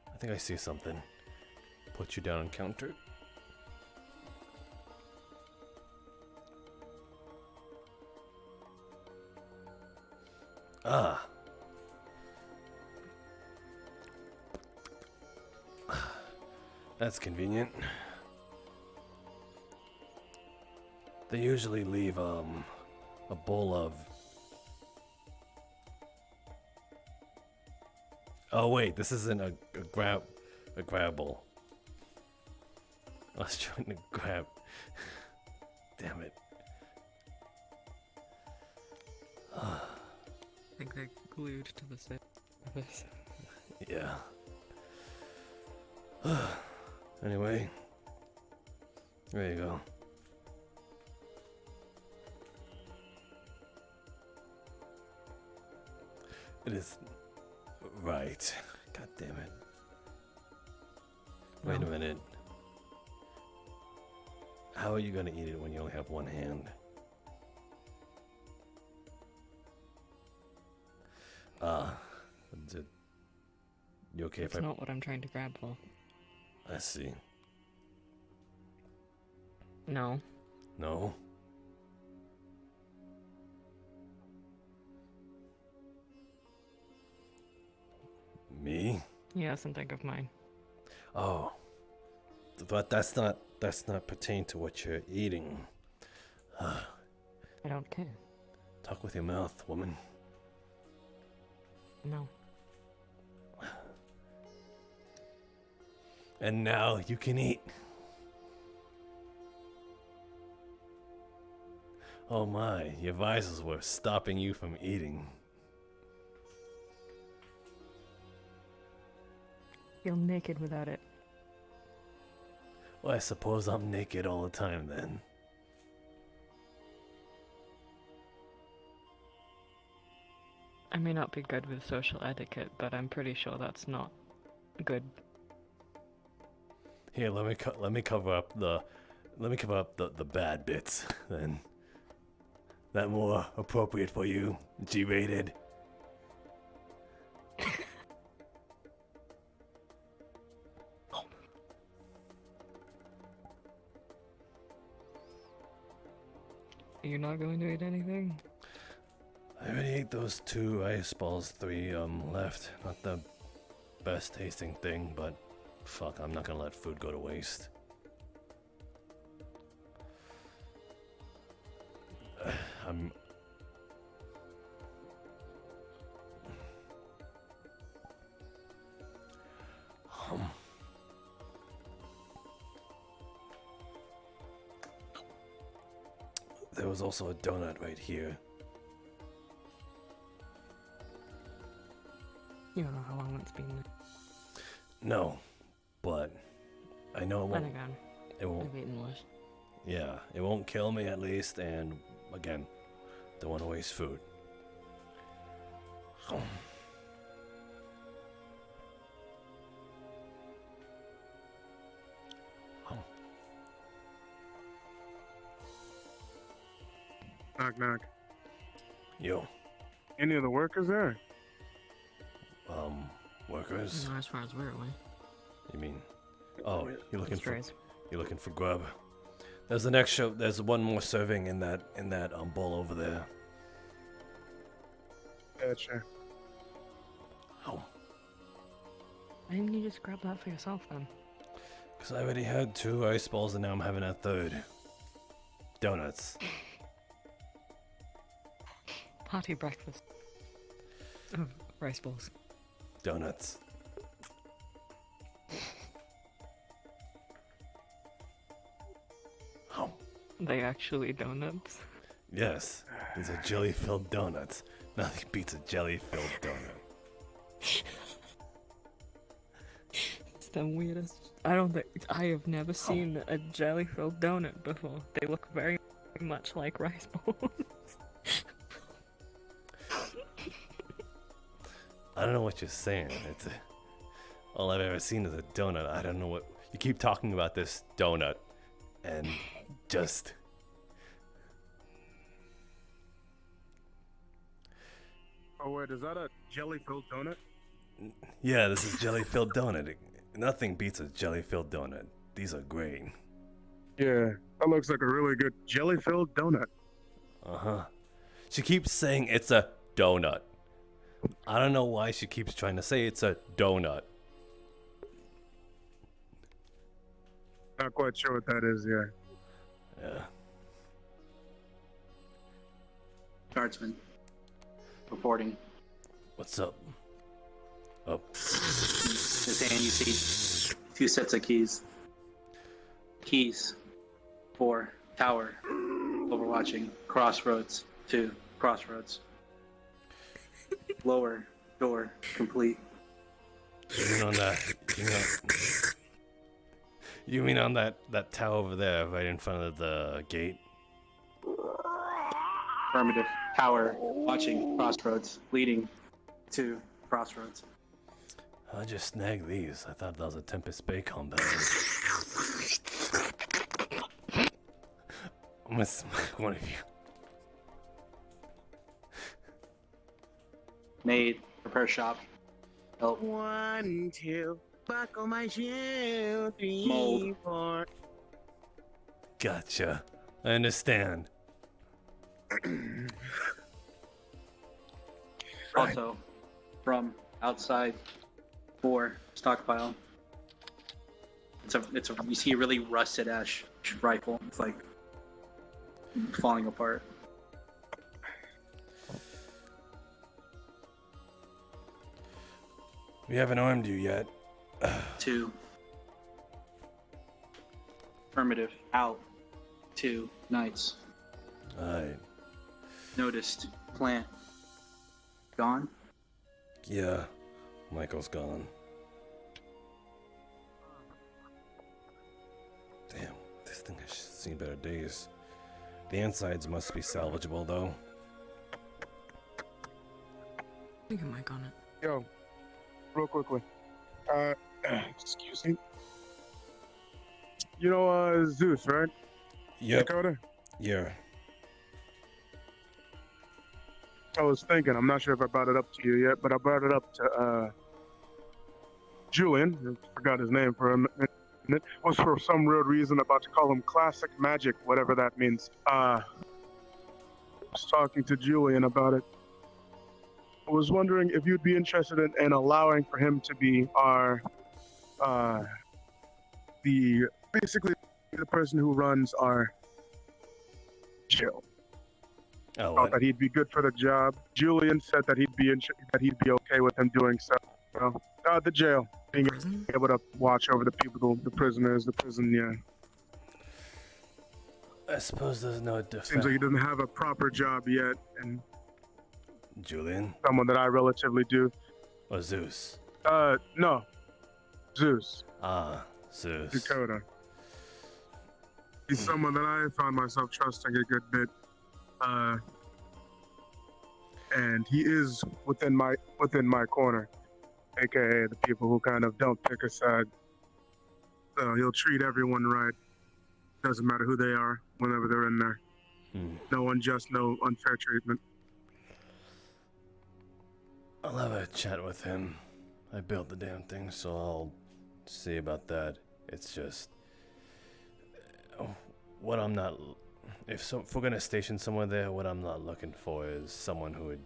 I think I see something. Put you down and counter. Ah. That's convenient. They usually leave a bowl of. Oh wait, this isn't a grabble. I was trying to grab. Damn it. I think they're glued to the surface. Yeah. Anyway, there you go. It is right. God damn it. Wait a minute. How are you gonna eat it when you only have one hand? You okay That's if I... not what I'm trying to grab for. I see. No. No? Me? Yes, and think of mine. Oh. But that's not pertain to what you're eating. I don't care. Talk with your mouth, woman. No. And now you can eat. Oh my, your visors were stopping you from eating. Feel naked without it. Well, I suppose I'm naked all the time then. I may not be good with social etiquette, but I'm pretty sure that's not good. Here, let me cover up the bad bits then. That more appropriate for you, G-rated. Are you not going to eat anything? I already ate those 2 ice balls, 3 left. Not the best tasting thing, but fuck, I'm not gonna let food go to waste. I'm... There was also a donut right here. You don't know how long it's been there. No, but I know it Then won't. again, It won't. I've eaten worse. Yeah, it won't kill me at least, and again, don't want to waste food. Knock, knock. Yo, Any of the workers there? workers? As far as we're away. You mean? Oh, you're looking for Strays. you're looking for grub. There's an extra. There's one more serving in that bowl over there. Gotcha. Oh, Why didn't you just grab that for yourself then? because I already had 2 ice balls and now I'm having a 3rd. Donuts. Party breakfast. Of rice balls. Donuts. Oh, They actually donuts. yes. These are jelly-filled donuts. Nothing beats a jelly-filled donut. It's the weirdest. I have never seen a jelly-filled donut before. They look very much like rice balls. I don't know what you're saying. All I've ever seen is a donut. I don't know what you keep talking about this donut, and just Oh wait, is that a jelly-filled donut? Yeah, this is jelly-filled donut. Nothing beats a jelly-filled donut. These are great. Yeah, that looks like a really good jelly-filled donut. Uh-huh. She keeps saying it's a donut. I don't know why she keeps trying to say it's a donut. Not quite sure what that is, yeah. Yeah. Guardsman. Reporting. What's up? Oh. This hand you see 2 sets of keys. Keys for tower, overwatching, crossroads, 2, crossroads. Lower door complete. You mean on that? You mean on that tower over there, right in front of the gate? Affirmative. Tower, watching, crossroads, leading to crossroads. I just snagged these. I thought that was a Tempest Bay combat. I'm gonna smack one of you. Made, repair shop. Help. 1, 2, buckle my shoe. 3, Mold. 4. Gotcha. I understand. Also, from outside for stockpile. It's a you see a really rusted ash rifle. It's like falling apart. We haven't armed you yet. 2. Affirmative. Out. 2 nights. Alright. Noticed. Plant. Gone. Yeah. Michael's gone. Damn, this thing has seen better days. The insides must be salvageable, though. You can mic on it. Yo, real quickly. Excuse me. You know, Zeus, right? Yep. Dakota? Yeah. I was thinking, I'm not sure if I brought it up to you yet, but I brought it up to, Julian. I forgot his name for a minute. Was for some weird reason about to call him Classic Magic, whatever that means. I was talking to Julian about it. I was wondering if you'd be interested in allowing for him to be our, basically the person who runs our jail. Oh, Thought that he'd be good for the job. Julian said that he'd be okay with him doing so. The jail, being Prison? able to watch over the people, the prisoners, the prison. Yeah, I suppose there's no defense. seems like he doesn't have a proper job yet, and Julian? someone that I relatively do. Or Zeus? No, Zeus. Ah, Zeus. Dakota. He's someone that I found myself trusting a good bit. And he is within my corner, aka the people who kind of don't pick a side. So he'll treat everyone right. Doesn't matter who they are, whenever they're in there. No unjust, no unfair treatment. I'll have a chat with him. I built the damn thing, so I'll see about that. It's just what I'm not. If we're gonna station someone there, what I'm not looking for is someone who would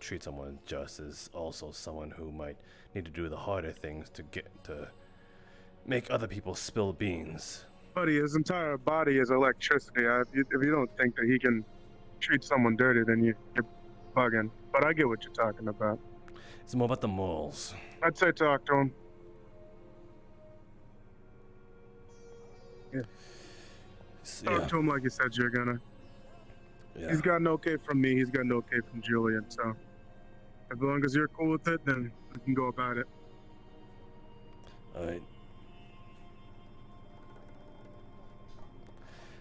treat someone just as also someone who might need to do the harder things to make other people spill beans. Buddy, his entire body is electricity. If you don't think that he can treat someone dirty, then you're bugging. But I get what you're talking about. It's more about the morals. I'd say talk to him. Yeah. Talk to him like you said you're gonna. Yeah. He's got an okay from me. He's got an okay from Julian. So, as long as you're cool with it, then we can go about it. All right.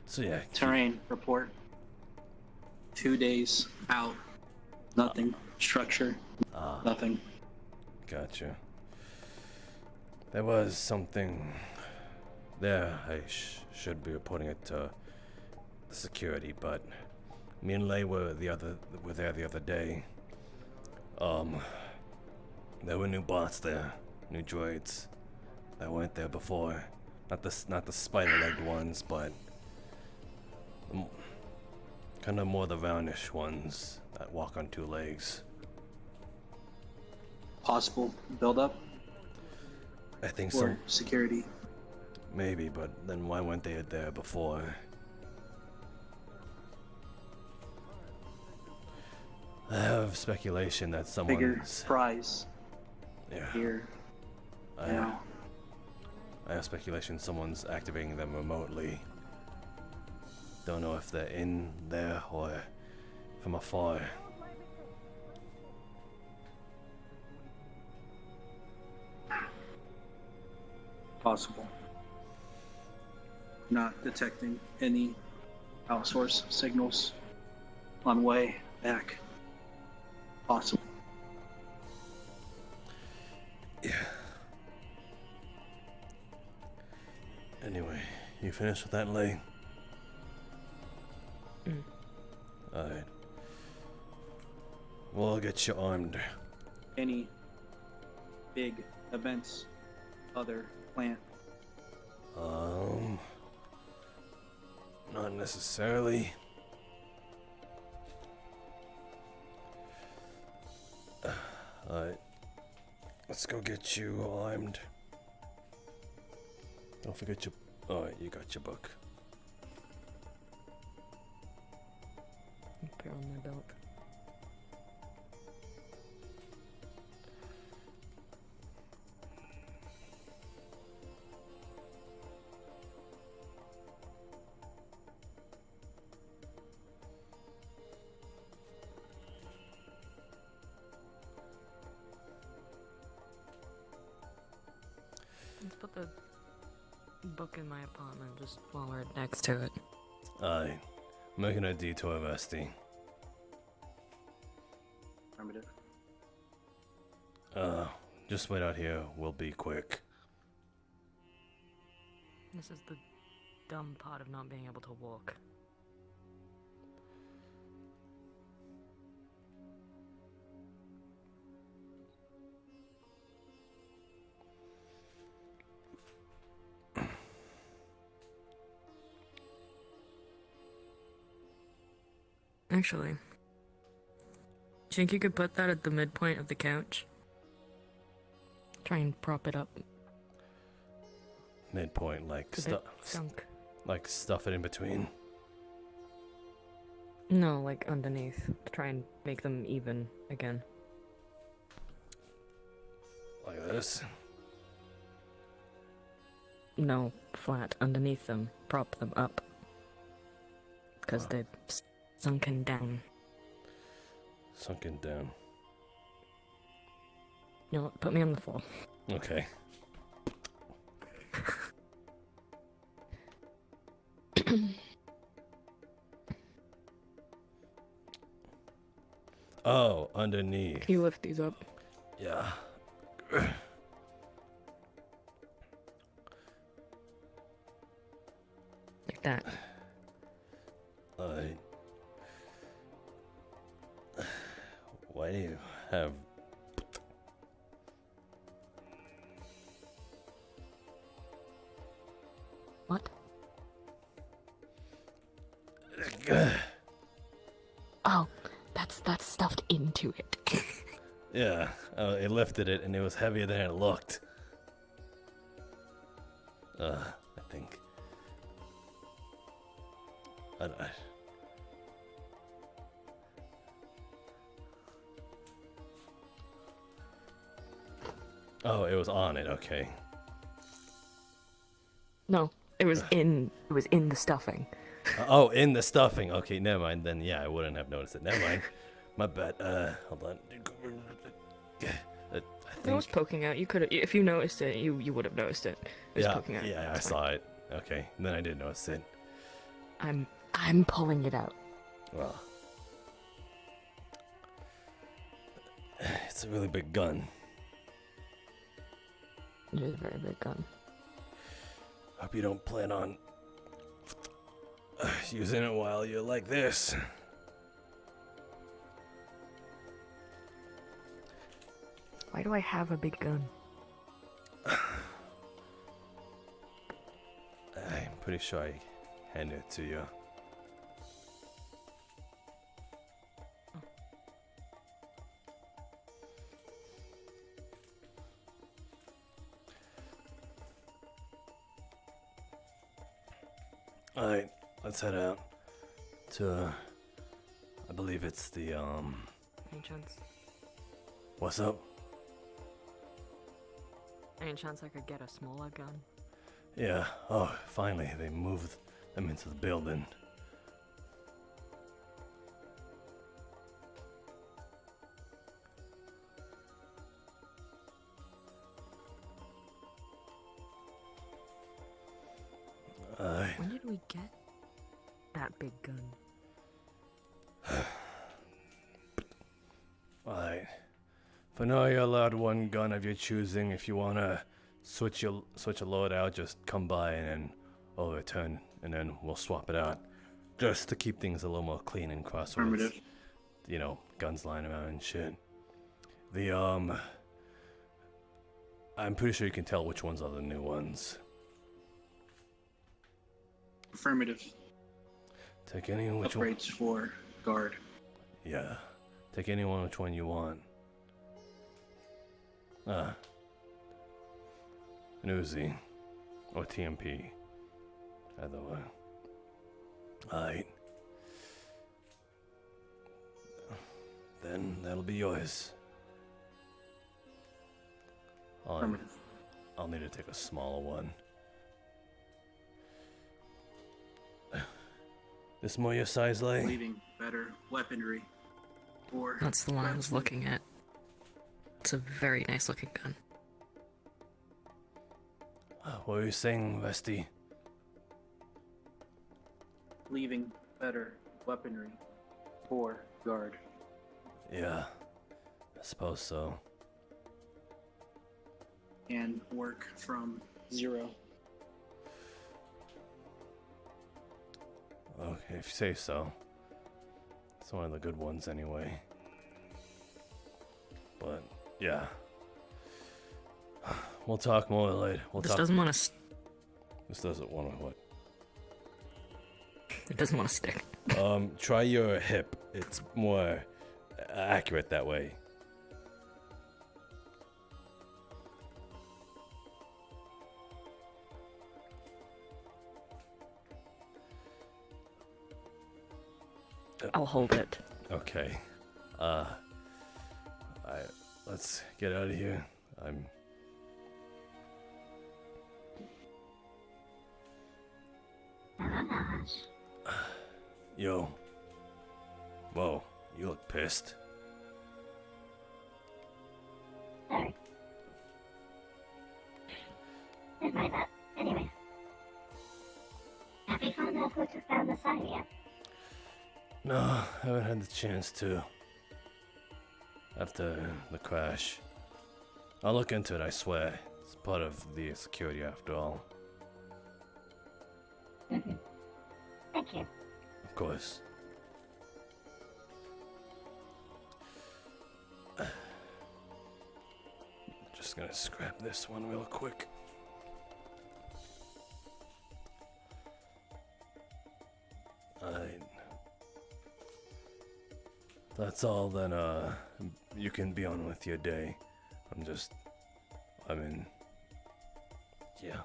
So yeah. Terrain report. 2 days out. Nothing. Structure. Nothing. Gotcha. There was something there. I should be reporting it to the security, but me and Lei were there the other day. There were new bots there, new droids that weren't there before. Not the spider-legged ones, but kind of more the roundish ones that walk on two legs. Possible build-up I think or security. Maybe, but then why weren't they there before? I have speculation that Bigger someone's prize yeah. here I now. I have speculation someone's activating them remotely. Don't know if they're in there or from afar. Possible. Not detecting any outsource signals on way back. Possible. Yeah. Anyway, you finished with that, Lay? Alright. We'll get you armed. Any big events, other plant? Not necessarily. Alright. Let's go get you armed. Don't forget your... Alright, you got your book. Pair on my belt. Let's put the book in my apartment just while we're next to it. Aye. Making a detour, Rusty. Affirmative. Just wait out here. We'll be quick. This is the dumb part of not being able to walk. Actually, think you could put that at the midpoint of the couch? Try and prop it up. Midpoint, like It's a bit sunk. like stuff it in between. No, like underneath. To try and make them even again. Like this. No, flat underneath them. Prop them up. Because they've sunken down. Sunken down. You know what? Put me on the floor. Okay. Oh, underneath. Can you lift these up? Yeah. Like that. Why do you have... What? Oh, that's stuffed into it. Yeah, it lifted it and it was heavier than it looked. I think. Oh, it was on it, okay. No, it was in the stuffing. Oh, in the stuffing. Okay, never mind. Then yeah, I wouldn't have noticed it. Never mind. My bad. Hold on. It was poking out. You could have, if you noticed it, you would have noticed it. It was Yeah, poking out. yeah, I It's saw it. Okay, then I did notice it. fine. I'm pulling it out. Well, it's a really big gun. It is a very big gun. Hope you don't plan on using it while you're like this. Why do I have a big gun? I'm pretty sure I handed it to you. Alright, let's head out to, I believe it's the, Any chance? what's up? Any chance I could get a smaller gun? Yeah, oh, finally, they moved them into the building. When did we get that big gun? Alright. For now, you're allowed one gun of your choosing. If you wanna switch a load out, just come by and then I'll return, and then we'll swap it out, just to keep things a little more clean and crossroads. Affirmative. You know, guns lying around and shit. I'm pretty sure you can tell which ones are the new ones. Affirmative. Take any which one. Upgrades for guard. Yeah. Take any one which one you want. An Uzi. Or TMP. Either way. Alright. Then that'll be yours. Affirmative. I'll need to take a smaller one. This more your size, Lay? Leaving better weaponry. Or That's the one I was looking at. It's a very nice looking gun. What were you saying, Vesty? leaving better weaponry for guard. Yeah, I suppose so. And work from 0. Okay, if you say so. It's one of the good ones anyway. But, yeah. We'll talk more later. This doesn't want to. This doesn't want to what? It doesn't want to stick. Try your hip. It's more accurate that way. I'll hold it. Okay. Let's get out of here. Yo. Whoa, you look pissed. Sorry. It might not. Anyways. Have you found out who took down the sign yet? No, I haven't had the chance to. After the crash. I'll look into it, I swear. It's part of the security after all. Thank you. Of course. Just gonna scrap this one real quick. That's all, then you can be on with your day. Yeah.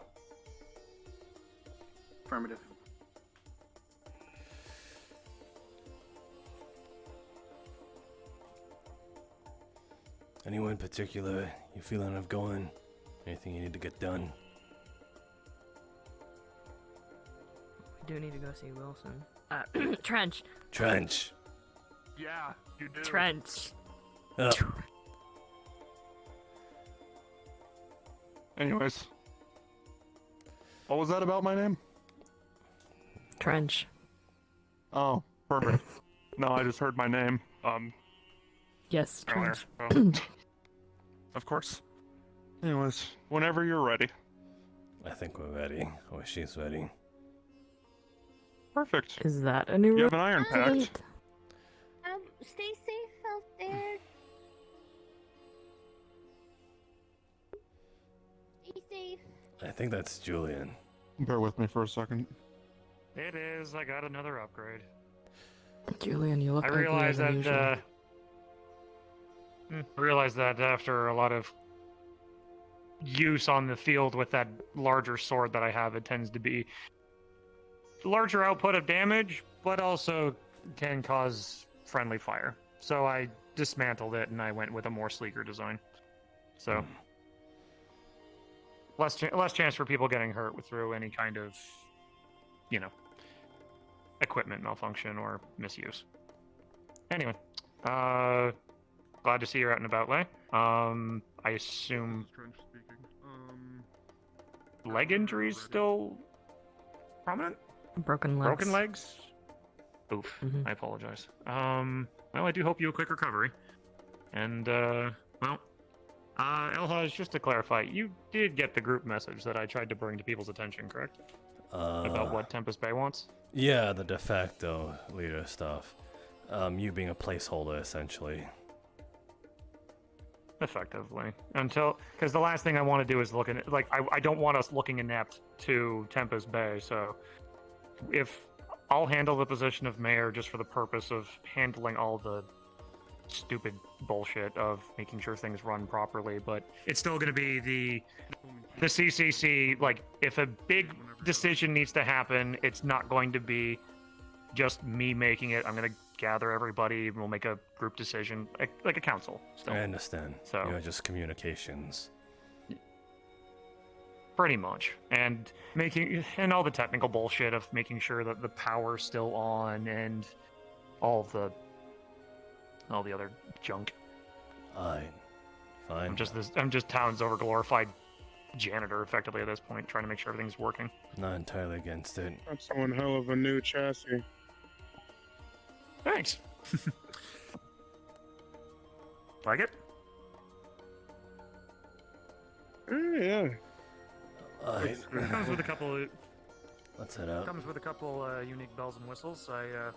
Affirmative. Anyone in particular you feeling of going? Anything you need to get done? We do need to go see Wilson. Trench. Trench. Yeah, you do. Trench. Oh. Anyways. What was that about my name? Trench. Oh, perfect. No, I just heard my name. Yes, Earlier. Trench. So. Of course. Anyways, whenever you're ready. I think we're ready. Or she's ready. Perfect. Is that a new You have an iron pact. Stay safe out there. I think that's Julian. Bear with me for a second. It is. I got another upgrade. Julian, you look I uglier realized than that. usual. I realized that after a lot of use on the field with that larger sword that I have, it tends to be larger output of damage, but also can cause friendly fire. So I dismantled it and I went with a more sleeker design. So less chance for people getting hurt through any kind of, you know, equipment malfunction or misuse. Anyway, glad to see you're out and about, Lay. I assume leg injuries still prominent? Broken legs. Broken legs? Oof. I apologize. Well, I do hope you a quick recovery. And, well, Elhaj, just to clarify, you did get the group message that I tried to bring to people's attention, correct? About what Tempest Bay wants? Yeah, the de facto leader stuff. You being a placeholder, essentially. Effectively. Because the last thing I want to do is look in, like, I don't want us looking inept to Tempest Bay, so if I'll handle the position of mayor just for the purpose of handling all the stupid bullshit of making sure things run properly, but it's still going to be the CCC, like, if a big decision needs to happen, it's not going to be just me making it. I'm going to gather everybody, and we'll make a group decision, like a council. Still. I understand. So, you know, just communications. Pretty much. And all the technical bullshit of making sure that the power's still on and all the other junk. Fine. I'm just town's over glorified janitor effectively at this point, trying to make sure everything's working. Not entirely against it. That's one hell of a new chassis. Thanks. Like it? Yeah. It comes with a couple. Let's head out. Comes with a couple unique bells and whistles. I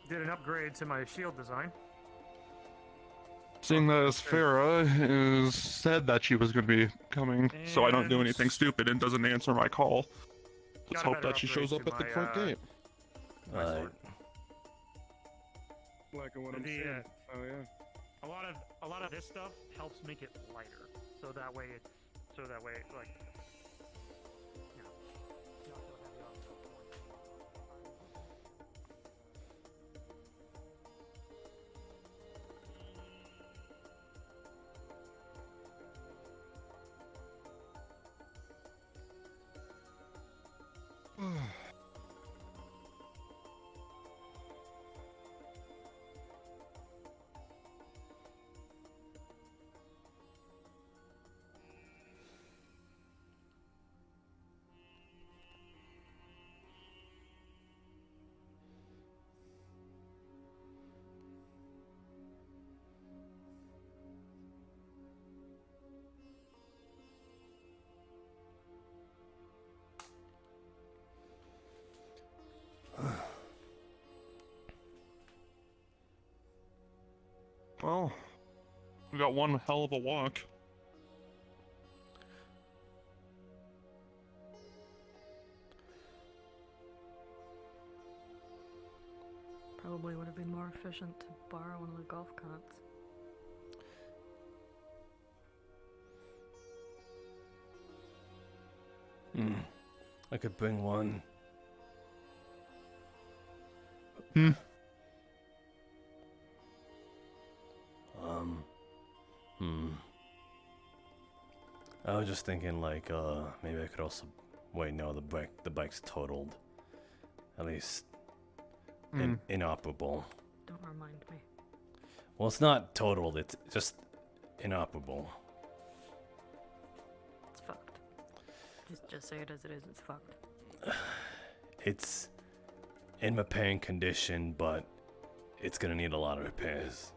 did an upgrade to my shield design. Seeing that as Farah is said that she was going to be coming, so I don't do anything stupid and doesn't answer my call. Let's hope that she shows up at the front gate. Right. Like what I'm saying. Oh yeah. A lot of this stuff helps make it lighter, so that way like. You know, not so heavy on the points. Well, we got one hell of a walk. Probably would have been more efficient to borrow one of the golf carts. I could bring one. I was just thinking, like, maybe I could also. Wait, no, the bike's totaled. At least inoperable. Don't remind me. Well, it's not totaled. It's just inoperable. It's fucked. Just say it as it is. It's fucked. It's in repairing condition, but it's gonna need a lot of repairs.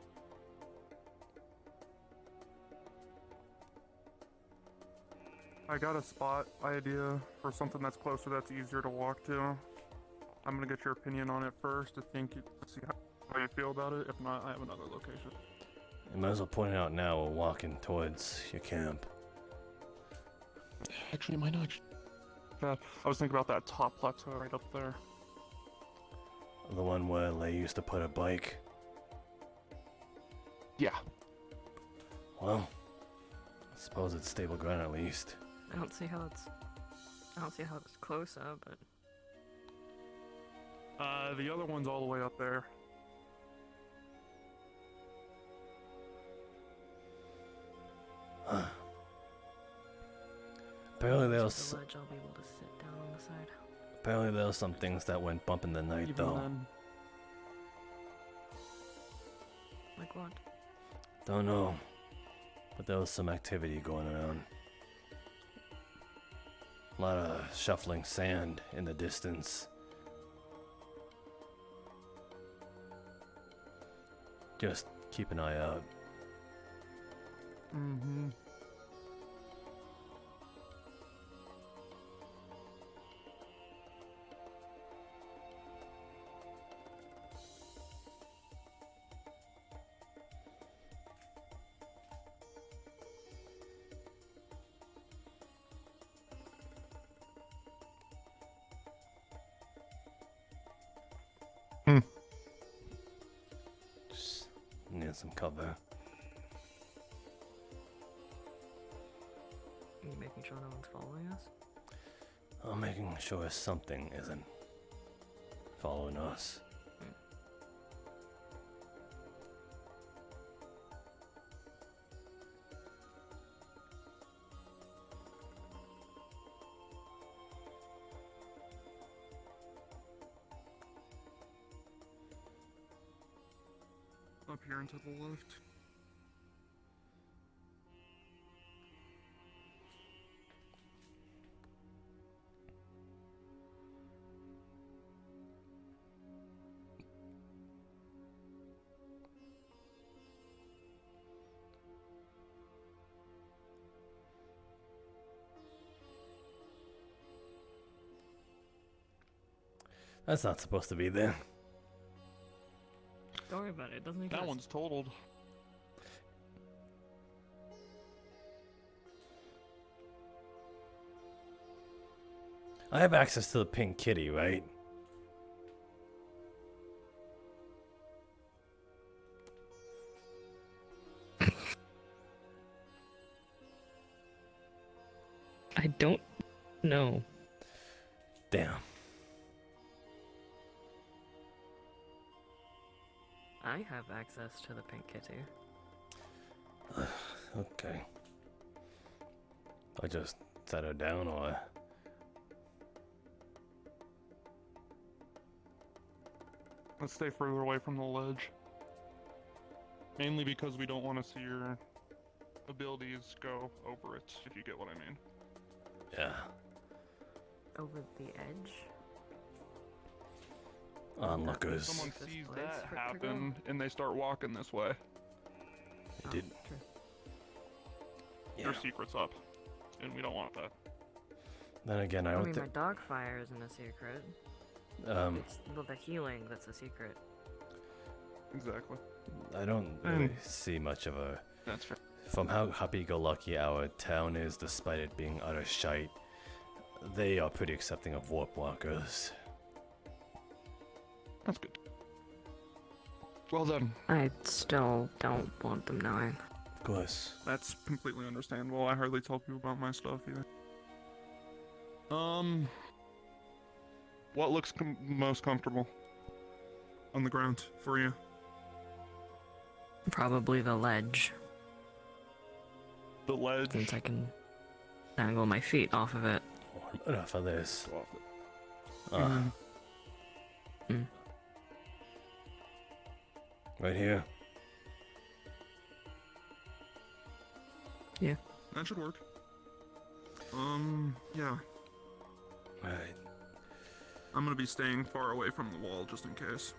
I got a spot idea for something that's closer, that's easier to walk to. I'm gonna get your opinion on it first to see how you feel about it. If not, I have another location. You might as well point it out now. We're walking towards your camp. Actually, it might not. I was thinking about that top plateau right up there. The one where they used to put a bike. Yeah. Well, I suppose it's stable ground at least. I don't see how it's closer, but The other one's all the way up there. Apparently the there's ledge I'll be able to sit down on the side. apparently there's some things that went bump in the night Even though. then. Like what? Don't know, but there was some activity going around. A lot of shuffling sand in the distance. Just keep an eye out. Mm-hmm. Just need some cover. You making sure no one's following us? I'm making sure something isn't following us. Up here and to the left. That's not supposed to be there. Don't worry about it. It doesn't exist. That one's totaled. I have access to the pink kitty, right? I don't know. Damn. I have access to the pink kitty. Okay. I just set her down or... Let's stay further away from the ledge. Mainly because we don't want to see your abilities go over it, if you get what I mean. Yeah. Over the edge? Onlookers. Someone This sees place that for it to happen, and they start walking this way. It did. True. Yeah. Your secret's up, and we don't want that. Then again, I I don't mean, my think... dog fire isn't a secret. It's the healing that's a secret. Exactly. I don't really see much of a... That's fair. From how happy-go-lucky our town is, despite it being utter shite, they are pretty accepting of warp walkers. That's good. Well then. I still don't want them knowing. Of course. That's completely understandable. I hardly tell people about my stuff either. What looks most comfortable on the ground for you? Probably the ledge, The ledge. since I can dangle my feet off of it. Enough of this. Go off it. Mm. Right here. Yeah. That should work. Yeah. Right. I'm gonna be staying far away from the wall just in case.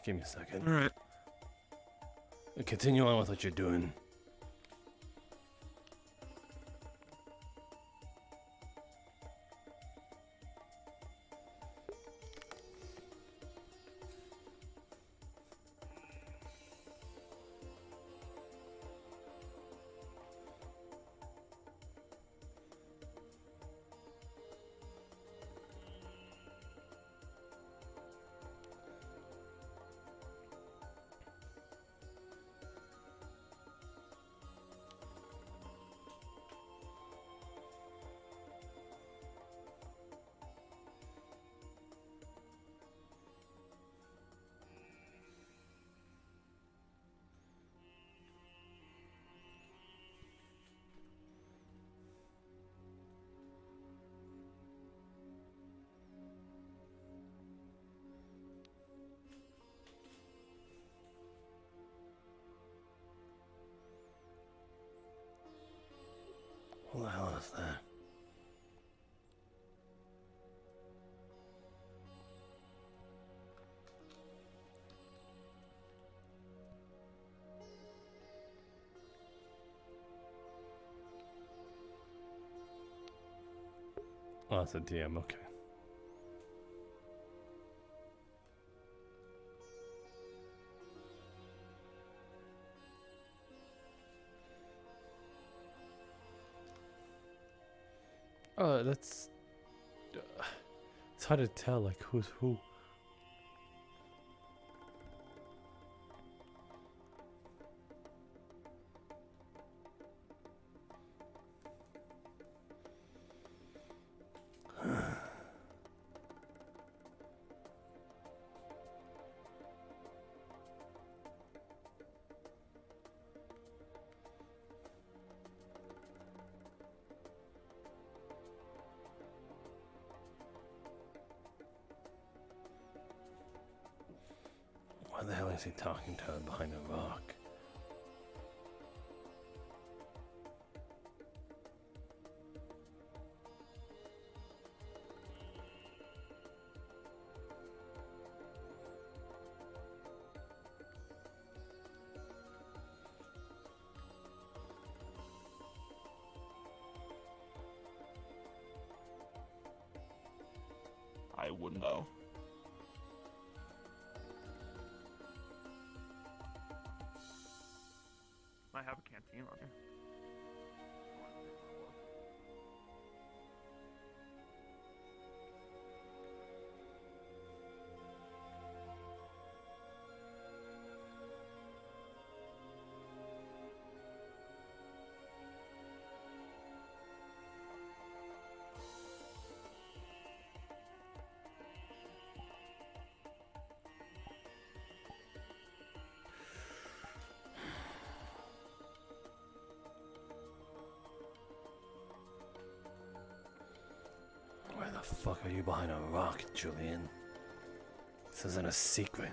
Give me a second. Alright. Continue on with what you're doing. Oh, that's a DM, okay. Oh, that's... it's hard to tell, like, who's who. Why the hell is he talking to her behind a rock? I wouldn't know. I have a canteen on here. Why the fuck are you behind a rock, Julian? This isn't a secret.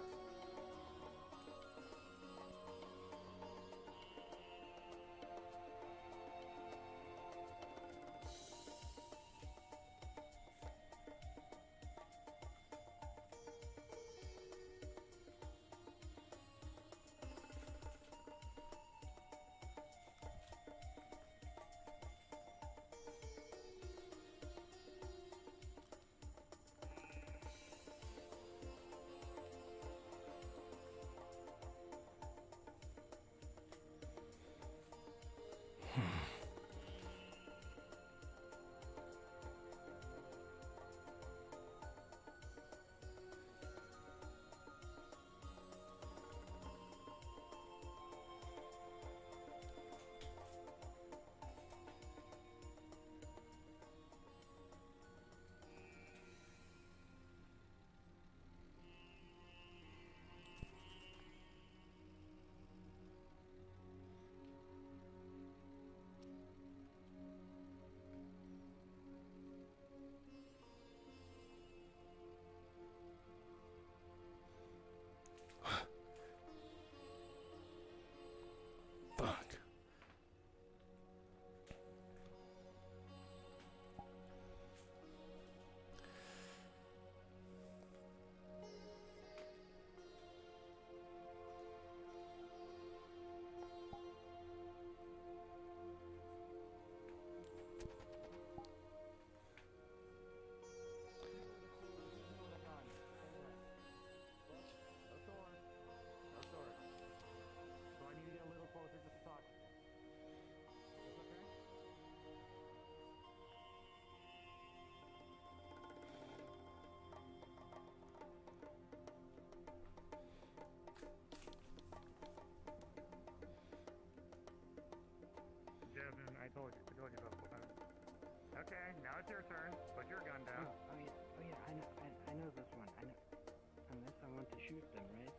Fuck. Devin, I told you before. Okay, now it's your turn. Put your gun down. Oh yeah, I know this one. I know. Unless I want to shoot them, right?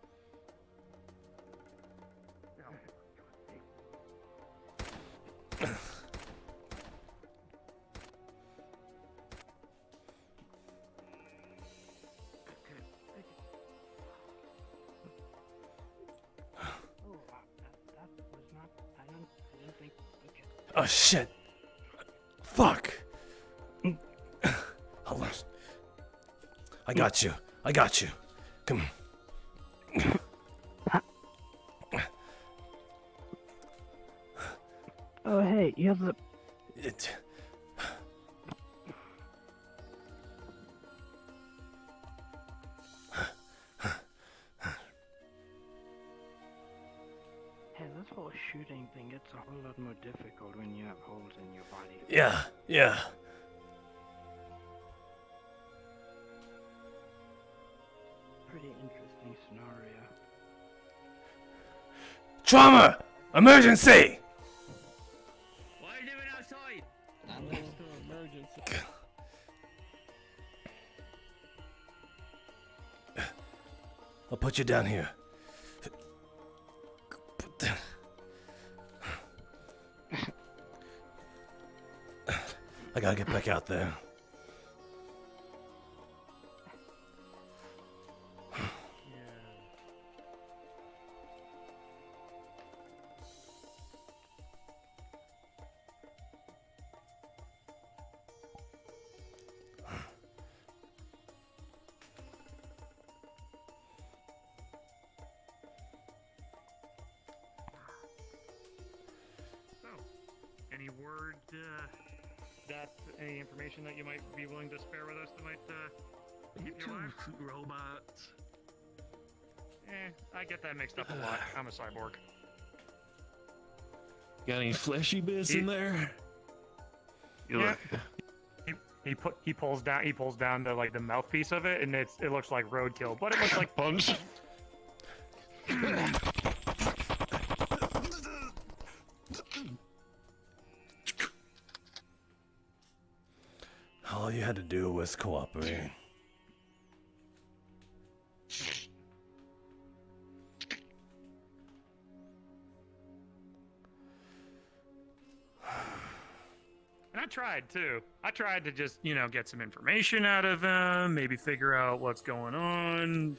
Oh shit! Fuck! Hold on. I got you. I got you. Come on. Oh hey, you have the. whole shooting thing gets a whole lot more difficult when you have holes in your body. Yeah, yeah. Pretty interesting scenario. Trauma! Emergency! Why are you doing outside? Emergency. I'll put you down here. I gotta get back out there. Any word, any information that you might be willing to spare with us that might keep you alive? Robots. I get that mixed up a lot. I'm a cyborg. Got any fleshy bits in there? Yeah. He pulls down the like the mouthpiece of it, and it looks like roadkill, but it looks like punch. All you had to do was cooperate. And I tried too. I tried to just, get some information out of them, maybe figure out what's going on.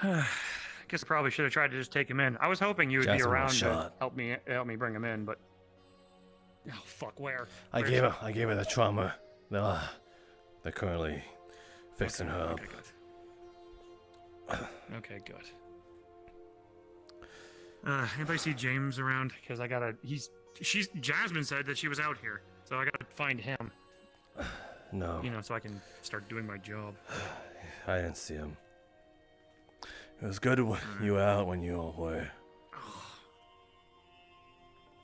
Guess I probably should have tried to just take him in. I was hoping you would be Jasmine around was to shot. help me bring him in, but oh fuck, where? I gave her the trauma. They're currently fixing her up. Okay, good. Anybody see James around? Because Jasmine said that she was out here, so I gotta find him. No. So I can start doing my job. I didn't see him. It was good when you were out when you all were.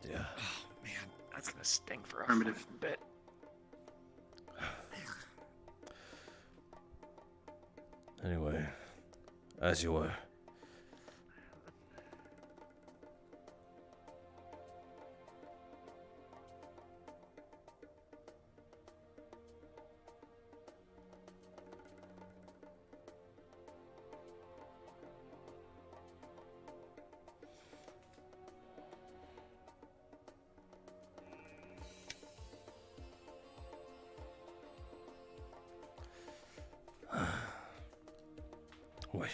Yeah. Oh man, that's gonna sting for a Affirmative. bit. Anyway, as you were. Wait.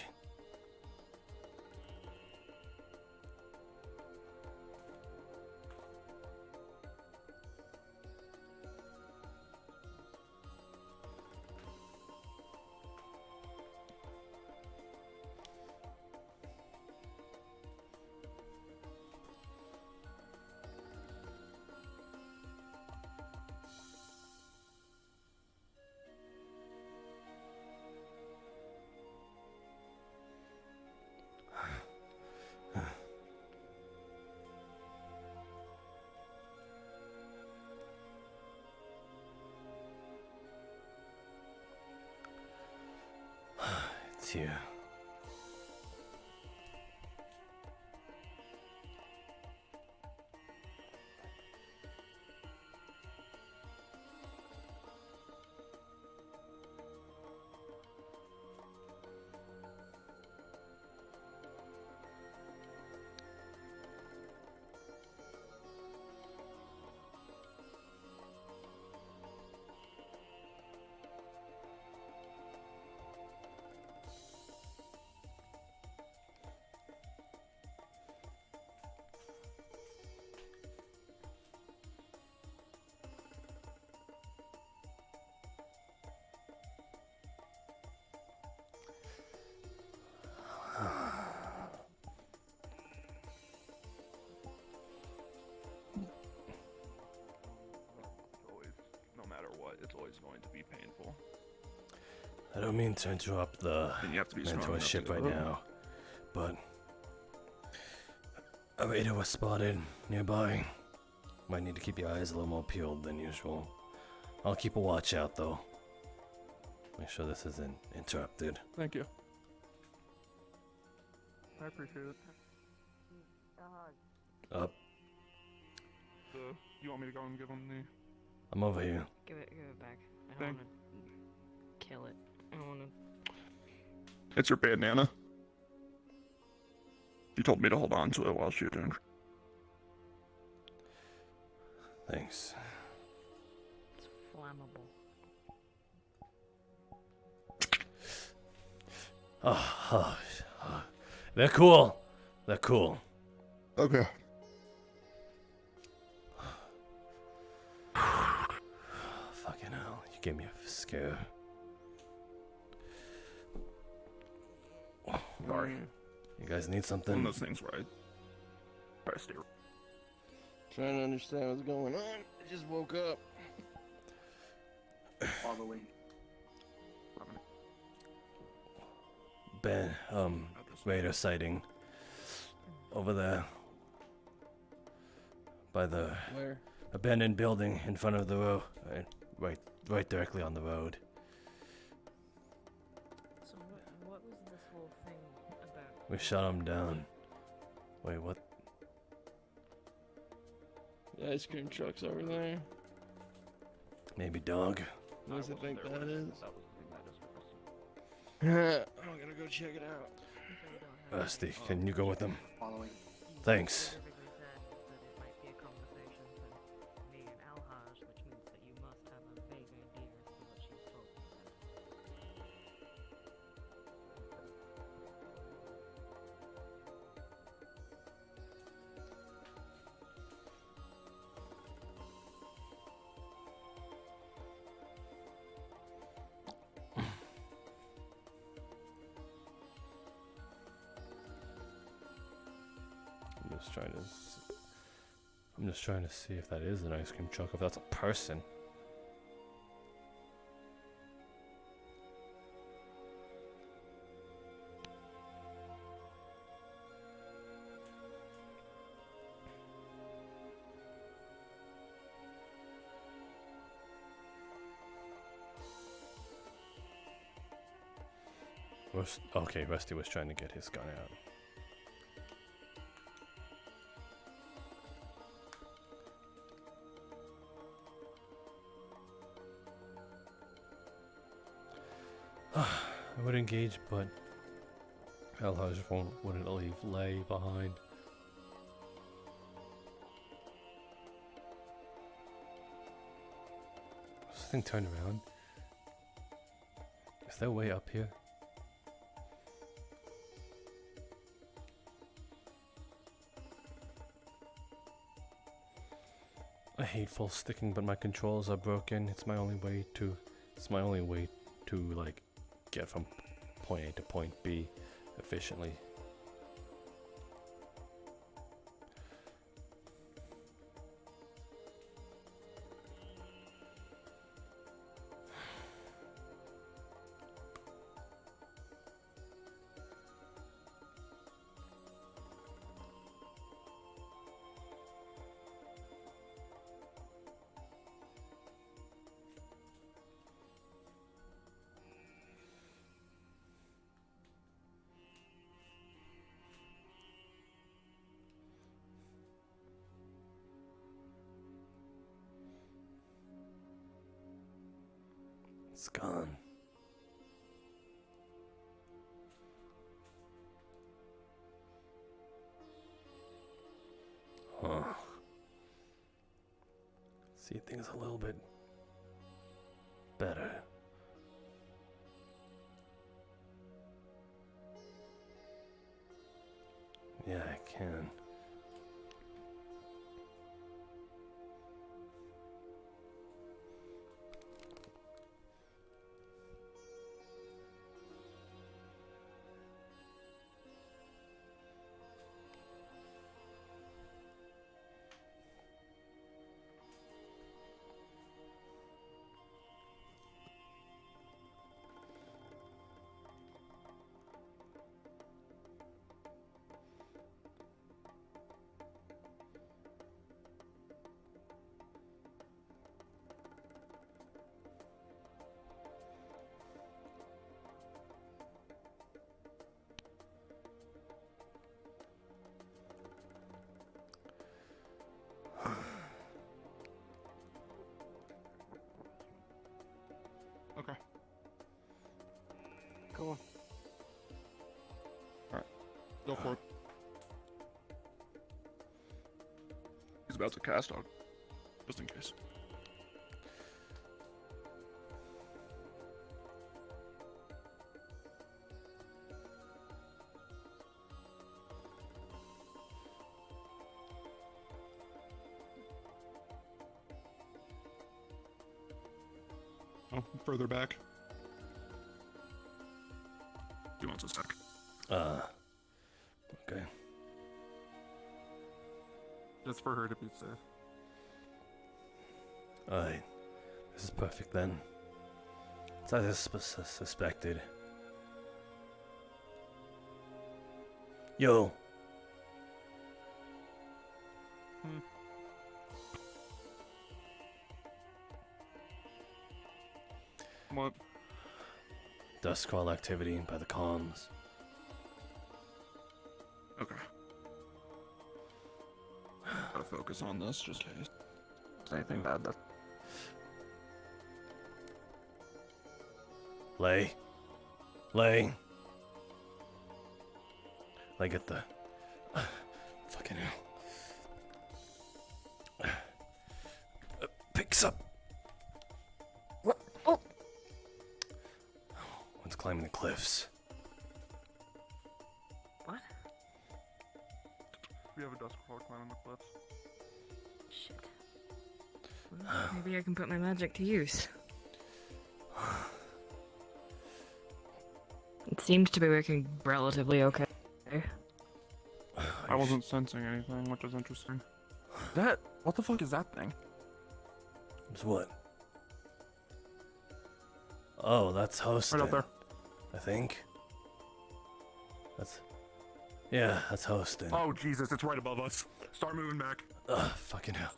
It's here. No matter what, it's always going to be painful. I don't mean to interrupt the And you have to be strong enough mentorship to right go. now, but A raider was spotted nearby. Might need to keep your eyes a little more peeled than usual. I'll keep a watch out though. Make sure this isn't interrupted. Thank you. I appreciate it. Up. You want me to go and give him the... I'm over here. Give it back. I don't Thank- want to kill it. I don't want to. It's your bandana. She told me to hold on to it while she was doing... Thanks. It's flammable. Oh, they're cool. They're cool. Okay. Fucking hell, you gave me a scare. Sorry. You guys need One something? of those things where I try to stay... Trying to understand what's going on. I just woke up. Following. Ben, raider sighting. Over there. By the Where? abandoned building in front of the road. Right directly on the road. So what was this whole thing about? We shot him down. Wait, what? The ice cream truck's over there. Maybe dog? What does it think that is? I'm gonna go check it out. Rusty, can you go with them? Following. Thanks. I'm just trying to see if that is an ice cream truck, if that's a person. Okay, Rusty was trying to get his gun out. I would engage, but Alhaj wouldn't leave Lay behind. Does this thing turn around? Is there a way up here? I hate full sticking, but my controls are broken. It's my only way to like get from point A to point B efficiently. It's gone. Huh. See things a little bit better. Yeah, I can. Go for it. He's about to cast out, just in case. Oh, further back. He wants a sec. Okay. Just for her to be safe. Alright. This is perfect then. As I suspected. Yo. What? Dust crawl activity by the comms. Okay. Gotta focus on this just in case. Anything bad that. Lay, get the fucking hell. Picks up. What? Oh. One's climbing the cliffs. What? We have a dust crawl climbing the cliffs. Shit. Well, maybe I can put my magic to use. It seems to be working relatively okay. I wasn't sensing anything, which is interesting. What the fuck is that thing? It's what? Oh, that's hosting. Right up there. I think. That's hosting. Oh Jesus, it's right above us. Start moving back. Ugh, fucking hell.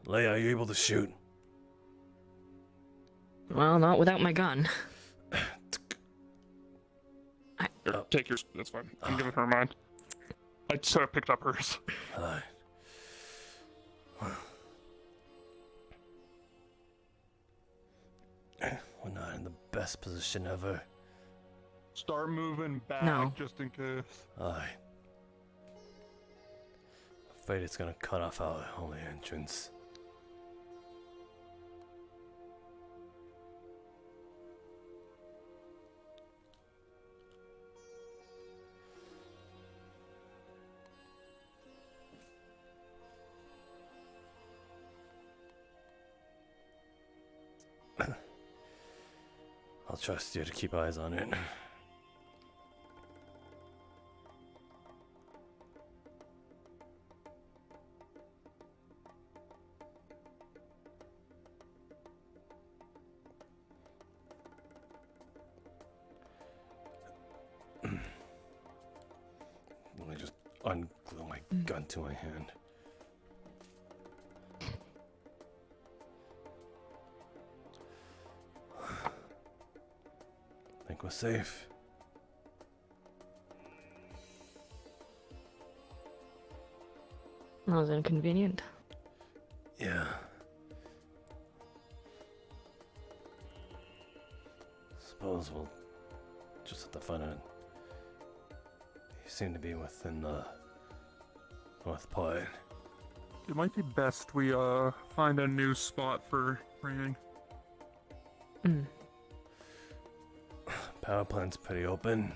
Leia, are you able to shoot? Well, not without my gun. Here, take yours. That's fine. I'm giving her mine. I just picked up hers. Alright. We're not in the best position ever. Start moving back No. just in case. Alright. Afraid it's gonna cut off our only entrance. I'll trust you to keep eyes on it. Let me just unglue my gun to my hand. Think we're safe. That was inconvenient. Yeah. Suppose we'll just have to find it. You seem to be within the north part. It might be best we find a new spot for training. Power plant's pretty open.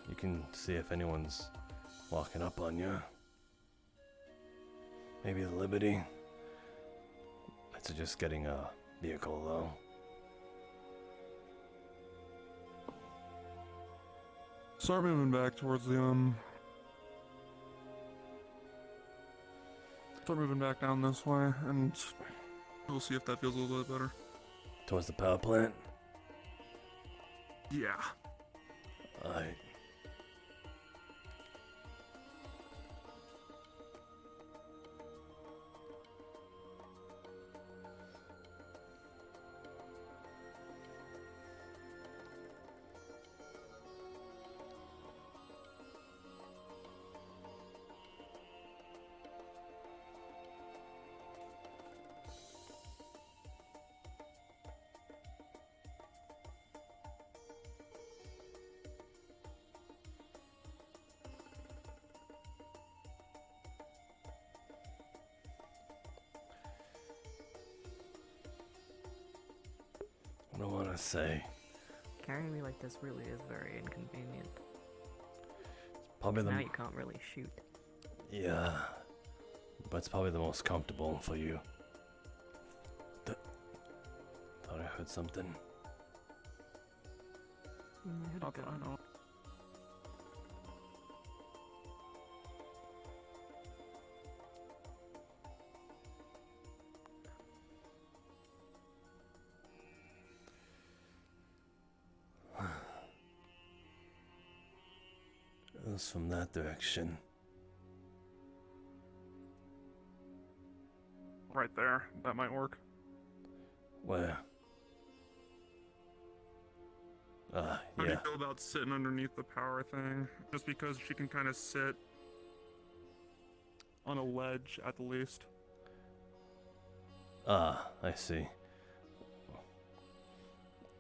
You can see if anyone's walking up on you. Maybe the Liberty. I'd suggest getting a vehicle though. Start moving back towards the Start moving back down this way, and we'll see if that feels a little bit better. Towards the power plant? Yeah. Alright. I want to say. Carrying me like this really is very inconvenient. Probably Now the you can't really shoot. yeah, but it's probably the most comfortable for you. Thought I heard something. Not that I know. It was from that direction. Right there. That might work. Where? How do you Yeah. feel about sitting underneath the power thing? Just because she can kind of sit on a ledge at the least. I see.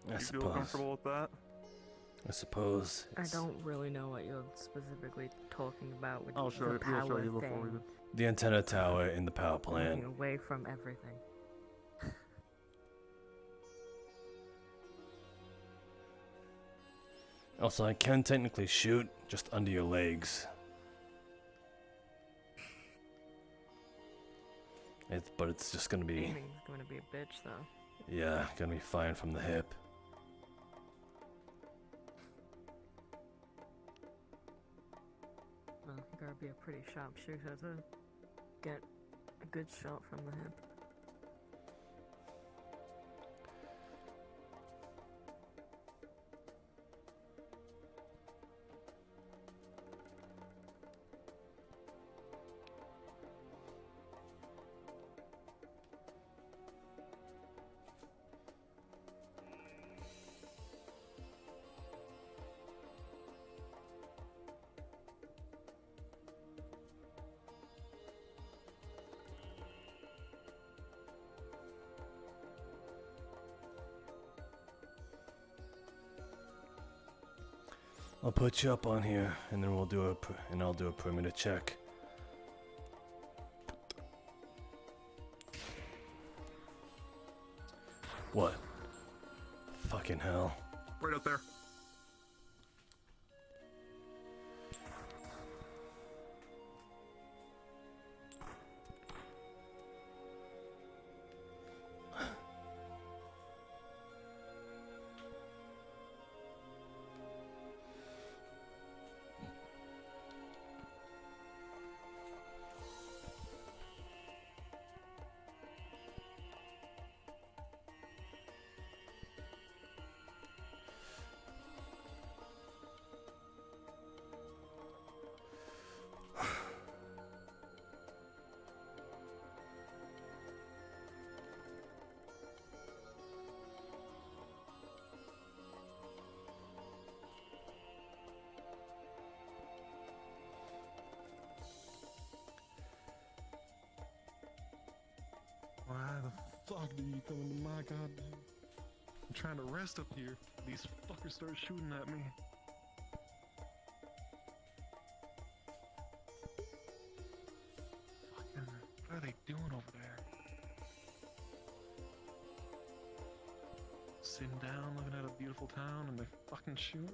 I You feel suppose. comfortable with that? I suppose. I don't really know what you're specifically talking about with I'll the show you. We'll power show you before we thing. do. The antenna tower in the power plant. Moving away from everything. Also, I can technically shoot just under your legs. But it's just gonna be, Aiming's gonna be a bitch, though. yeah, gonna be fine from the hip. Well, you gotta be a pretty sharp shooter to get a good shot from the hip. I'll put you up on here, and then I'll do a perimeter check. What? Fucking hell. Right up there. Why the fuck do you come into my goddamn? I'm trying to rest up here. These fuckers start shooting at me. Fucking, what are they doing over there? Sitting down, looking at a beautiful town, and they fucking shoot?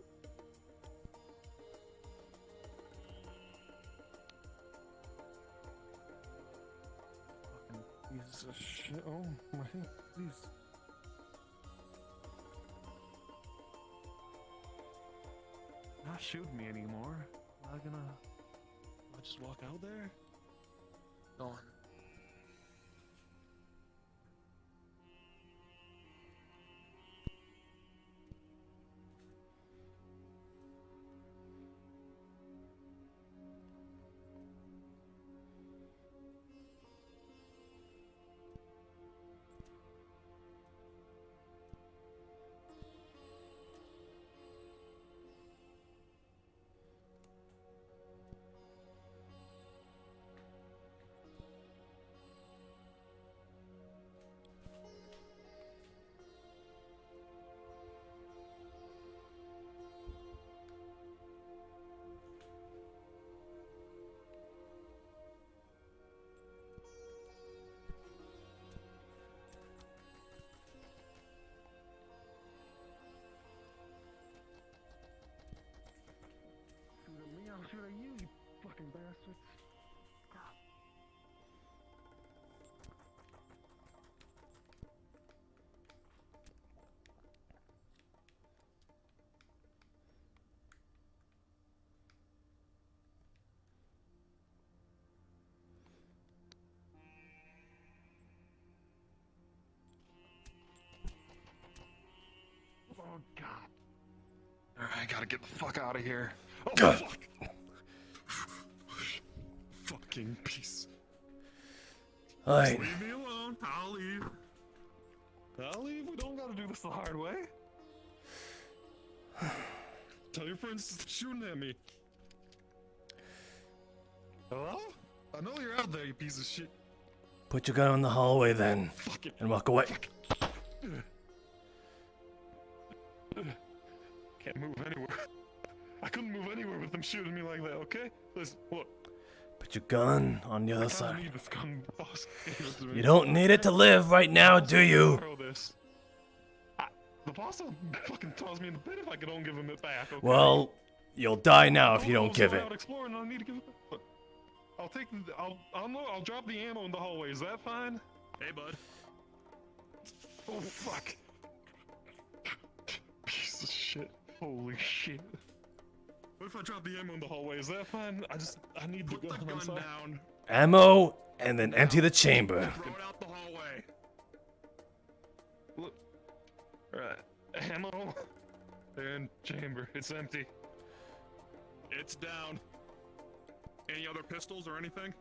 Piece of shit. Oh my, please. Not shooting me anymore. Not gonna. I just walk out there? Gone. bastards. Oh god. Alright, gotta get the fuck out of here. Oh fuck! Fucking piece. Alright. Leave me alone. I'll leave. I'll leave. We don't gotta do this the hard way. Tell your friends to stop shooting at me. Hello? I know you're out there, you piece of shit. Put your gun in the hallway then, and walk away. Can't move anywhere. I couldn't move anywhere with them shooting me like that, okay? Listen, look. Put your gun on the other I side. need this gun, boss. Give it to me. You don't need it to live right now, do you? Borrow this. The boss will fucking toss me in the pit if I don't give him it back, okay? Well, you'll die now if you don't give it. Out exploring, I need to give it back. I'll take the, I'll drop the ammo in the hallway. Is that fine? Hey, bud. Oh fuck. Piece of shit. Holy shit. What if I drop the ammo in the hallway? Is that fine? I need to go. Put the gun down. Ammo, and then empty the chamber. Throw it out the hallway. Look. Alright. Ammo. And chamber. It's empty. It's down. Any other pistols or anything?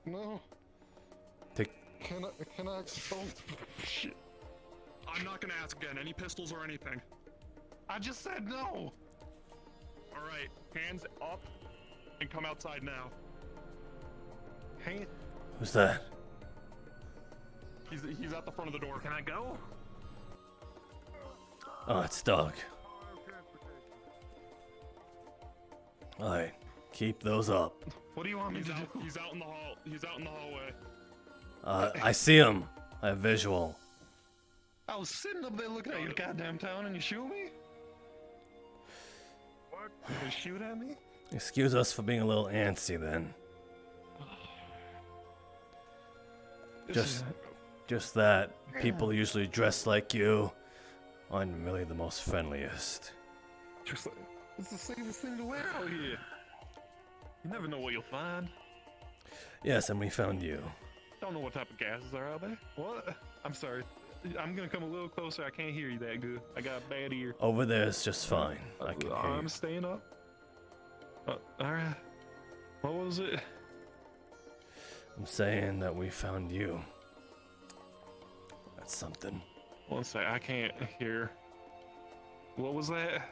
No. Take. Can I? Oh, shit. I'm not gonna ask again. Any pistols or anything? I just said no. All right, hands up, and come outside now. Hand. Who's that? He's at the front of the door. Can I go? Oh, it's Doug. Alright, keep those up. What do you want me to do? He's out in the hall. He's out in the hallway. I see him. I have visual. I was sitting up there looking at your goddamn town, and you shoot me? What? You shoot at me? Excuse us for being a little antsy then. Just that people usually dressed like you aren't really the most friendliest. Just like, it's the safest thing to wear out here. You never know what you'll find. Yes, and we found you. Don't know what type of gases are out there. What? I'm sorry. I'm gonna come a little closer. I can't hear you that good. I got a bad ear. Over there is just fine. I can hear I'm you. staying up. Alright. What was it? I'm saying that we found you. That's something. One sec, I can't hear. What was that?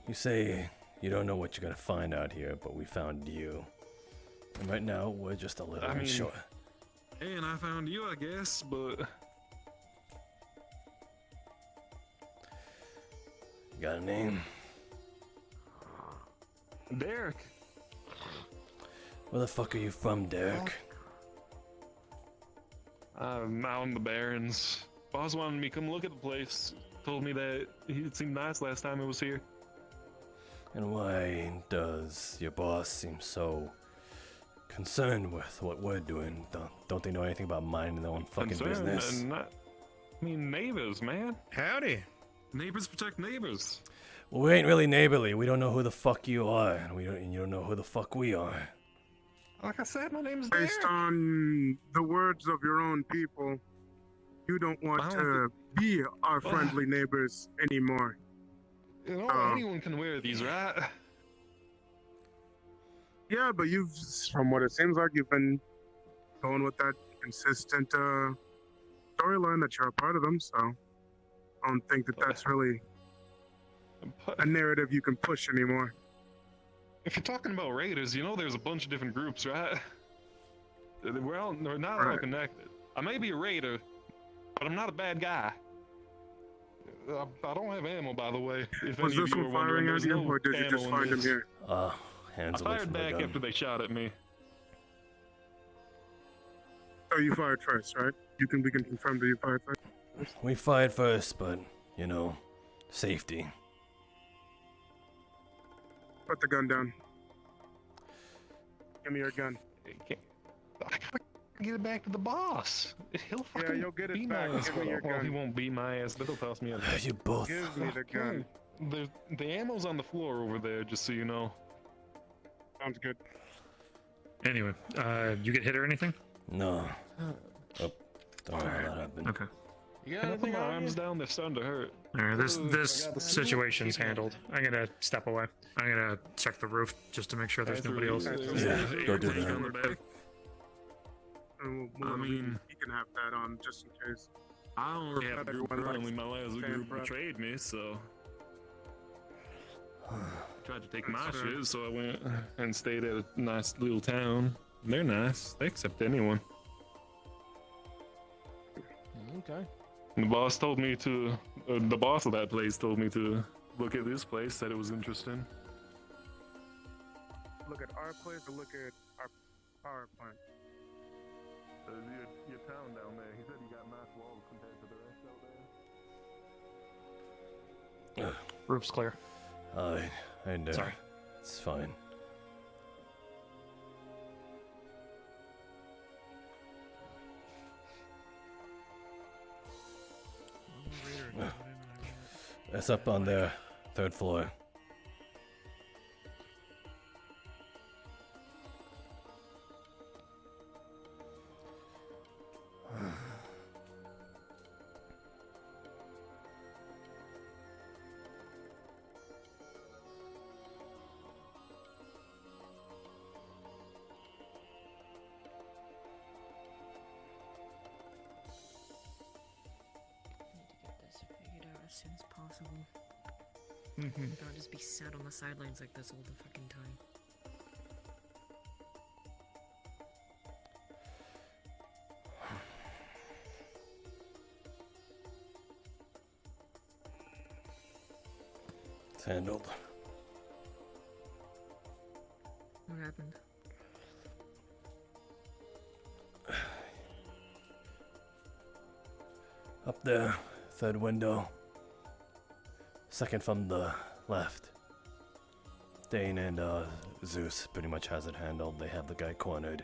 You say you don't know what you're gonna find out here, but we found you. And right now, we're just a little unsure. And I found you, I guess, but... You got a name? Derek. Where the fuck are you from, Derek? I'm out in the Barrens. Boss wanted me to come look at the place. Told me that it seemed nice last time it was here. And why does your boss seem so concerned with what we're doing? Don't they know anything about minding their own fucking business? I mean, neighbors, man. Howdy. Neighbors protect neighbors. Well, we ain't really neighborly. We don't know who the fuck you are, and you don't know who the fuck we are. Like I said, my name's Derek. Based on the words of your own people, you don't want to be our friendly neighbors anymore. You know, anyone can wear these, right? Yeah, but from what it seems like, you've been going with that consistent storyline that you're a part of them, so I don't think that that's really a narrative you can push anymore. If you're talking about raiders, you know there's a bunch of different groups, right? They're not all connected. I may be a raider, but I'm not a bad guy. I don't have ammo, by the way. If Was any of this you one were wondering, firing at there's you, no or did you just ammo in find him this. here? Hands I away fired from the back gun. after they shot at me. Oh, you fired first, right? We can confirm that you fired first. We fired first, but, you know, safety. Put the gun down. Give me your gun. I gotta get it back to the boss. He'll fucking you'll get it beat back. my ass. Give me your Well, he gun. won't beat my ass, but he'll toss me out. You both. Give me the gun. The ammo's on the floor over there, just so you know. Sounds good. Anyway, you get hit or anything? No. Oh, don't know how that happened. Okay. You got anything? My arms down, they're starting to hurt. Alright, this Ooh, this I got the situation's keep handled. I'm gonna step away. I'm gonna check the roof just to make sure there's nobody else. Yeah, go do that. I mean, he can have that on just in case. I don't really have a group Everyone currently. My last stand group prep. betrayed me, so tried to take my That's fair. shit, so I went and stayed at a nice little town. They're nice. They accept anyone. Okay. The boss told me to. The boss of that place told me to look at this place. Said it was interesting. Look at our place or look at our power plant. Your town down there. He said you got nice walls compared to the rest out there. Roof's clear. And Sorry. It's fine. It's up on the 3rd floor. As soon as possible. Don't just be sat on the sidelines like this all the fucking time. It's handled. What happened? Up there, 3rd window. 2nd from the left. Dane and Zeus pretty much has it handled. They have the guy cornered.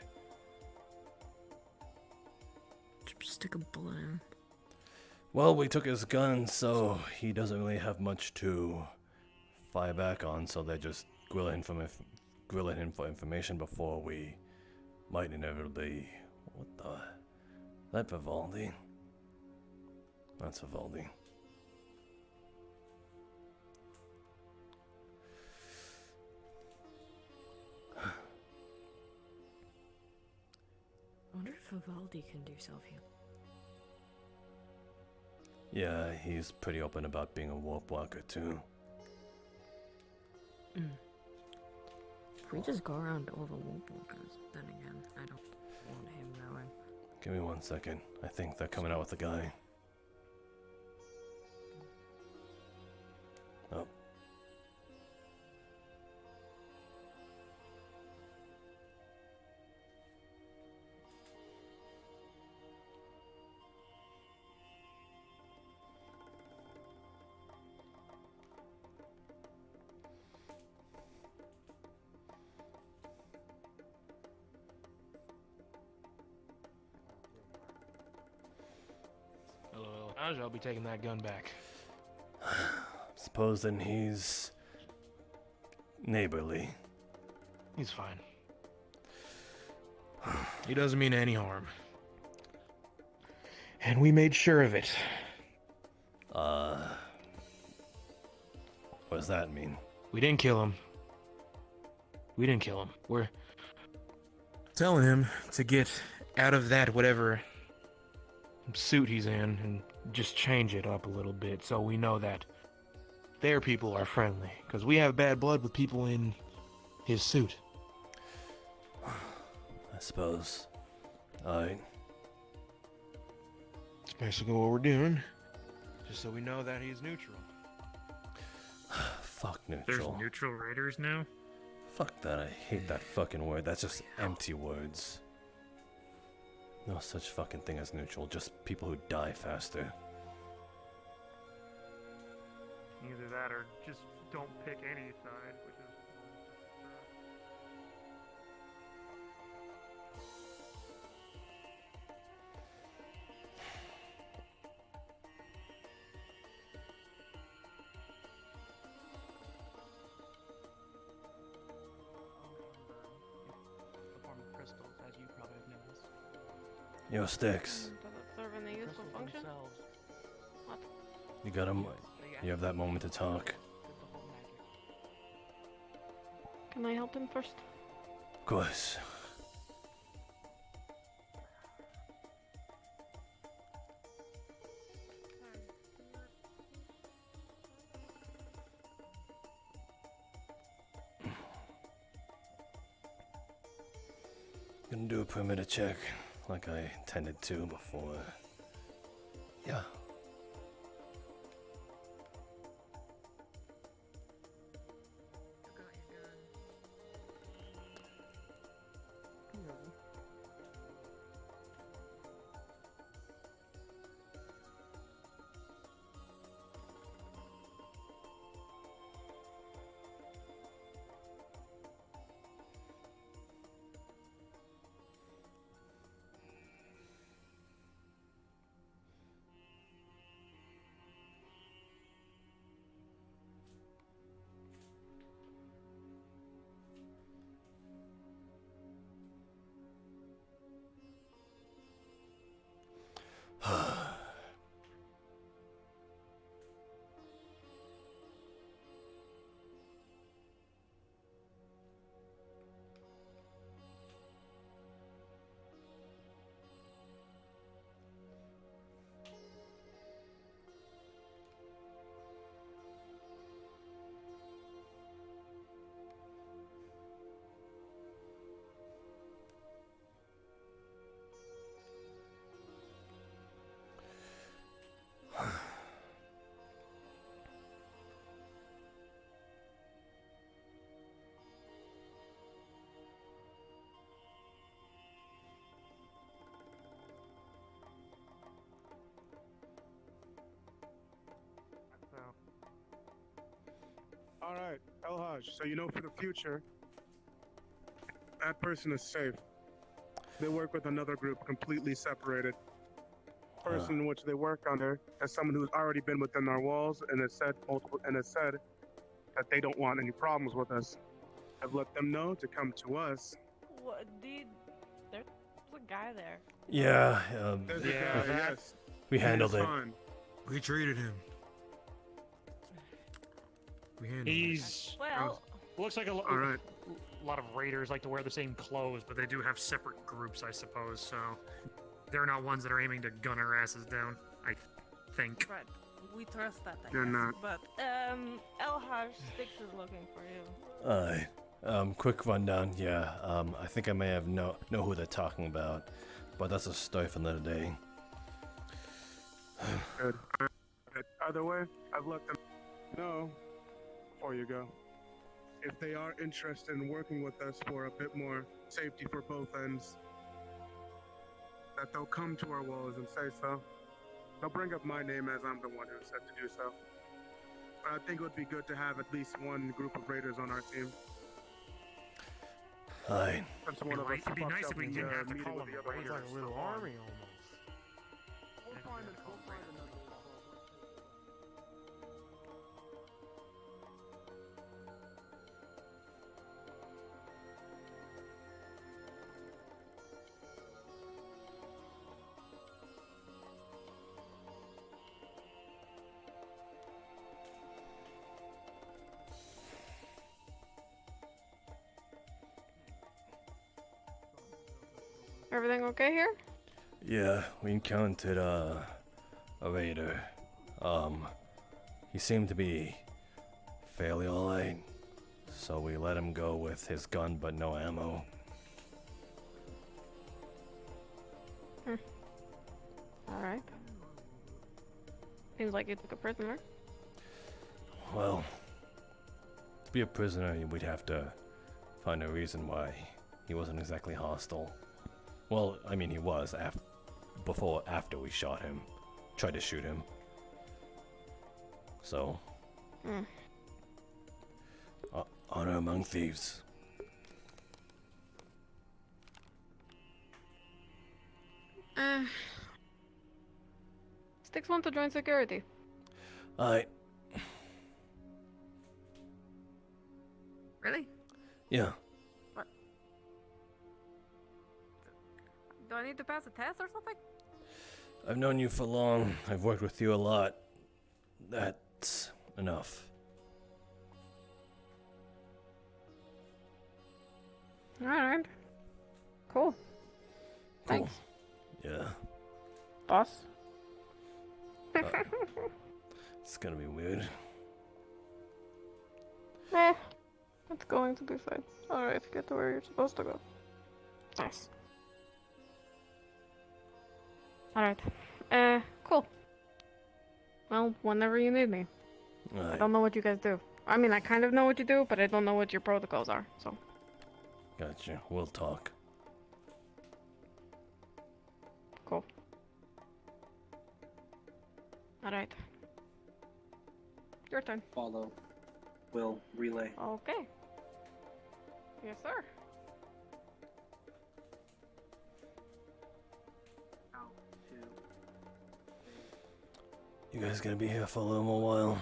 Just stick a bullet in him. Well, we took his gun, so he doesn't really have much to fire back on, so they're just grilling him for information before we might inevitably... What the... Is that Vivaldi? That's Vivaldi. I wonder if Vivaldi can do self-heal. Yeah, he's pretty open about being a warp walker too. If we just go around all the warp walkers, then again, I don't want him knowing. Give me 1 second. I think they're coming out with the guy. Oh. Hello, I'll be taking that gun back. Supposing he's neighborly. He's fine. He doesn't mean any harm. And we made sure of it. What does that mean? We didn't kill him. We're telling him to get out of that whatever suit he's in and just change it up a little bit so we know that their people are friendly. Because we have bad blood with people in his suit. I suppose. Alright. That's basically what we're doing. Just so we know that he's neutral. Fuck There's neutral. neutral raiders now? Fuck that, I hate that fucking word. That's just empty words. No such fucking thing as neutral, just people who die faster. Either that or just don't pick any side, which is Yo, Sticks. Does it serve any useful function? What? You got him. You have that moment to talk. Can I help him first? Of course. Gonna do a perimeter check like I intended to before. Yeah. All right, El Haj. So you know for the future, that person is safe. They work with another group, completely separated. Person in which they work under is someone who's already been within our walls, and has said that they don't want any problems with us. I've let them know to come to us. What, dude? There's a guy there. Yeah. There's a guy, yes. We handled He is it. fine. We treated him. We handled He's Well, looks like a Alright. lot of raiders like to wear the same clothes, but they do have separate groups, I suppose. So they're not ones that are aiming to gun our asses down. I think. right. We trust that, I They're guess. not. But El Haj Sticks is looking for you. Alright. Quick rundown. Yeah. I think I may have know who they're talking about, but that's a story for another day. Good. Either way, I've let them know before you go. If they are interested in working with us for a bit more safety for both ends, that they'll come to our walls and say so. They'll bring up my name as I'm the one who said to do so. But I think it would be good to have at least one group of raiders on our team. Alright. Since one of us It'd be fucked nice up if we in didn't the have to meeting call with them the other raiders. one. Like a little army Everything okay here? Yeah, we encountered a raider. He seemed to be fairly alright, so we let him go with his gun but no ammo. Alright. Seems like you took a prisoner. Well, to be a prisoner, we'd have to find a reason why he wasn't exactly hostile. Well, I mean, he was after we shot him, tried to shoot him. So, honor among thieves. Sticks want to join security. Really? Yeah. What? Do I need to pass a test or something? I've known you for long. I've worked with you a lot. That's enough. Alright. Cool. Thanks. Yeah. Boss. It's gonna be weird. It's going to be fine. Alright, get to where you're supposed to go. Nice. Alright. Cool. Well, whenever you need me. I don't know what you guys do. I mean, I kind of know what you do, but I don't know what your protocols are, so. Gotcha. We'll talk. Cool. Alright. Your turn. Follow. Will relay. Okay. Yes, sir. You guys gonna be here for a little more while?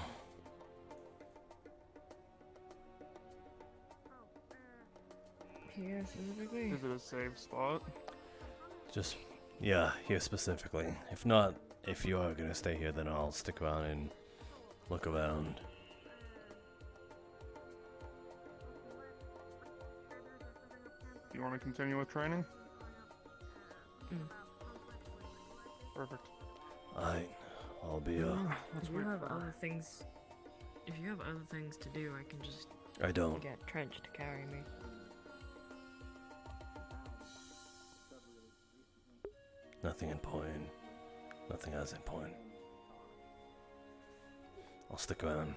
Here specifically. Is it a safe spot? Just, yeah, here specifically. If not, if you are gonna stay here, then I'll stick around and look around. You want to continue with training? Perfect. Alright, I'll be, If you have other things, to do, I can just. I don't. Get Trench to carry me. Nothing important. Nothing as important. I'll stick around.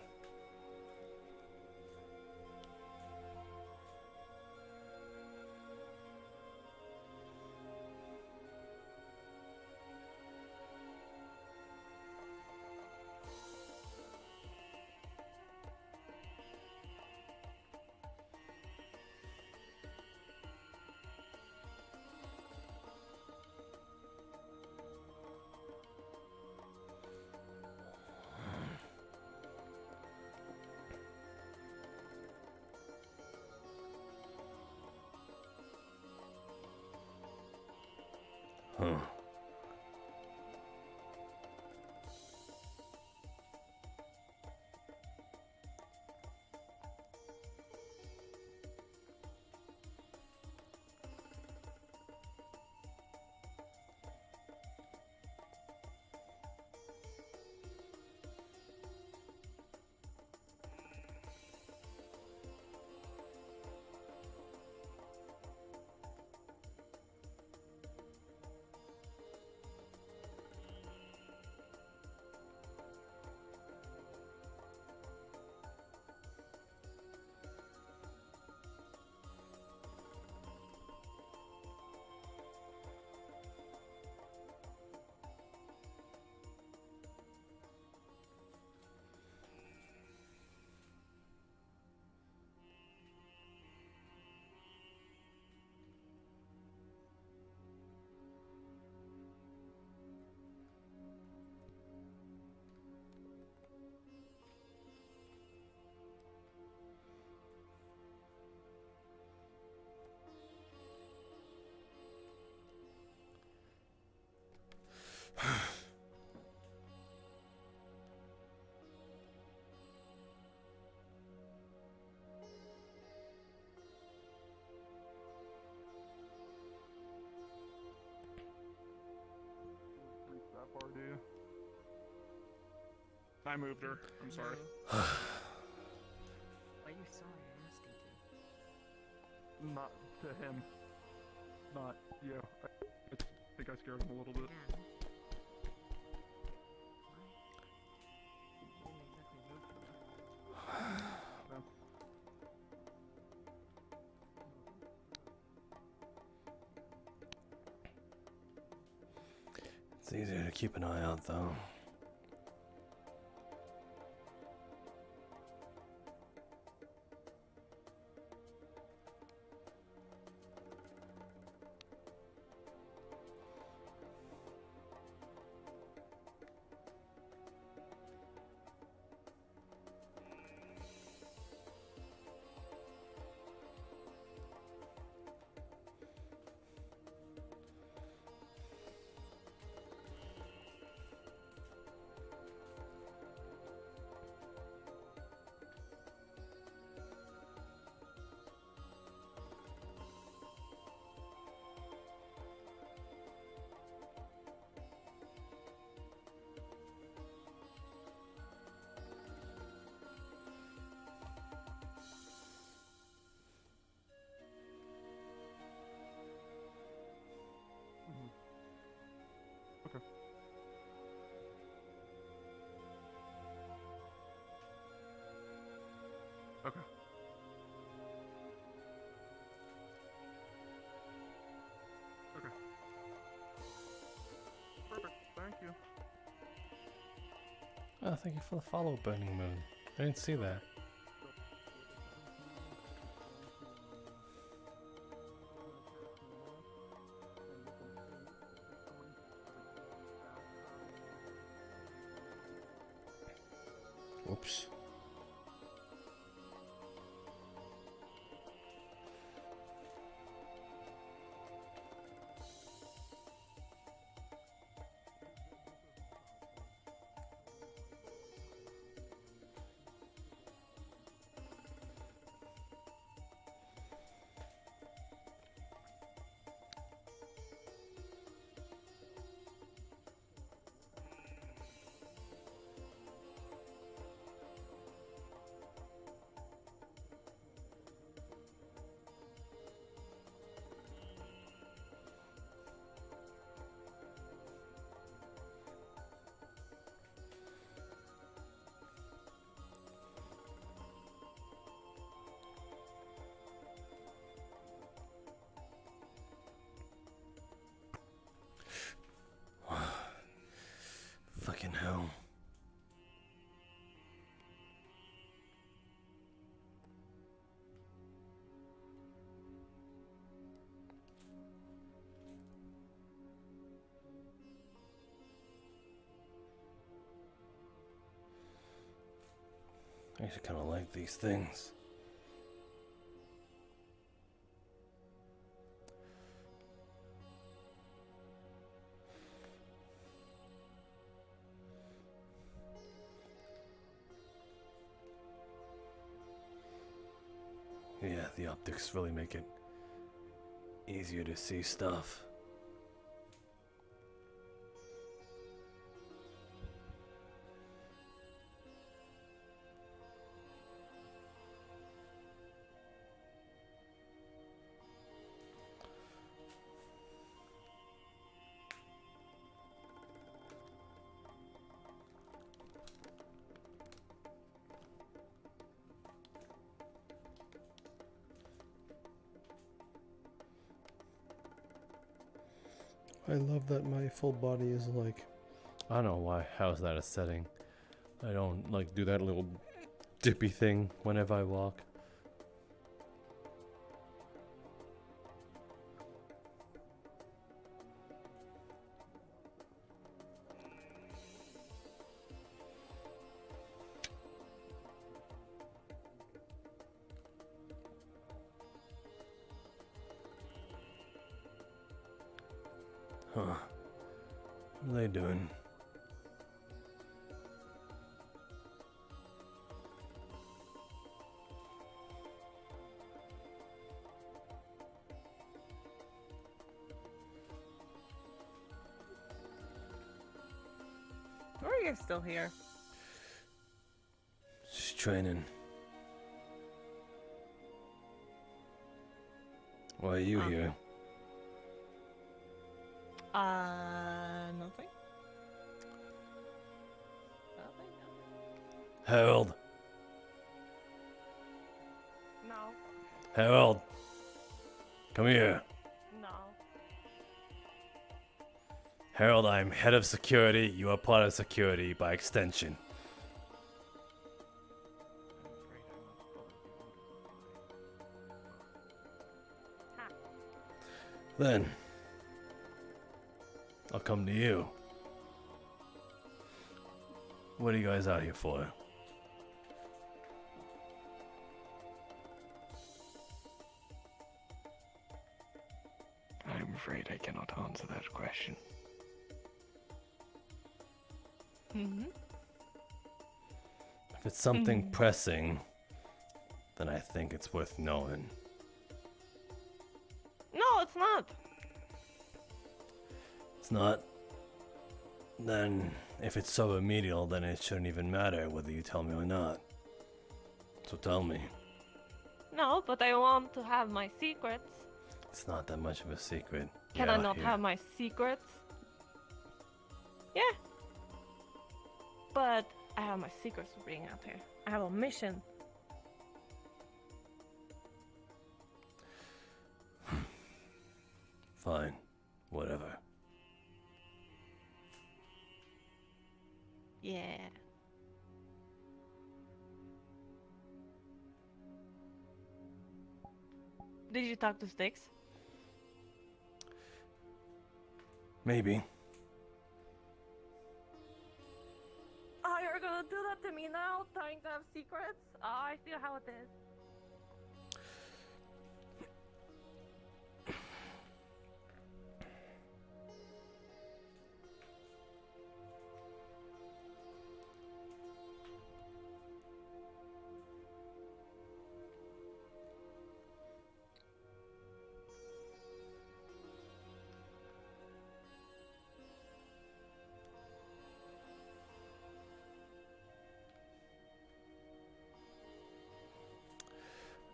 Huh. That far, do you? I moved her. I'm sorry. Why you sorry? I asked you to. Not to him. Not you. I think I scared him a little bit. It's easier to keep an eye out, though. Okay. Okay. Okay. Perfect. Thank you. Oh, thank you for the follow, Burning Moon. I didn't see that. Oops. Fucking hell. I actually kind of like these things. Yeah, the optics really make it easier to see stuff. I love that my full body is like, I don't know why, how is that a setting? I don't like do that little dippy thing whenever I walk. Huh. What are they doing? Why are you still here? She's training. Why are you here? Nothing. Harold. No. Harold. Come here. No. Harold, I'm head of security. You are part of security by extension. Then, I'll come to you. What are you guys out here for? I'm afraid I cannot answer that question. Mm-hmm. If it's something pressing, then I think it's worth knowing. No, it's not. It's not? Then, if it's so remedial, then it shouldn't even matter whether you tell me or not. So tell me. No, but I want to have my secrets. It's not that much of a secret. Can You're I out not here. have my secrets? all my secrets are being out there. I have a mission. Fine. Whatever. Yeah. Did you talk to Styx? Maybe. Oh, you're gonna do that to me now? Trying to have secrets? Oh, I feel how it is.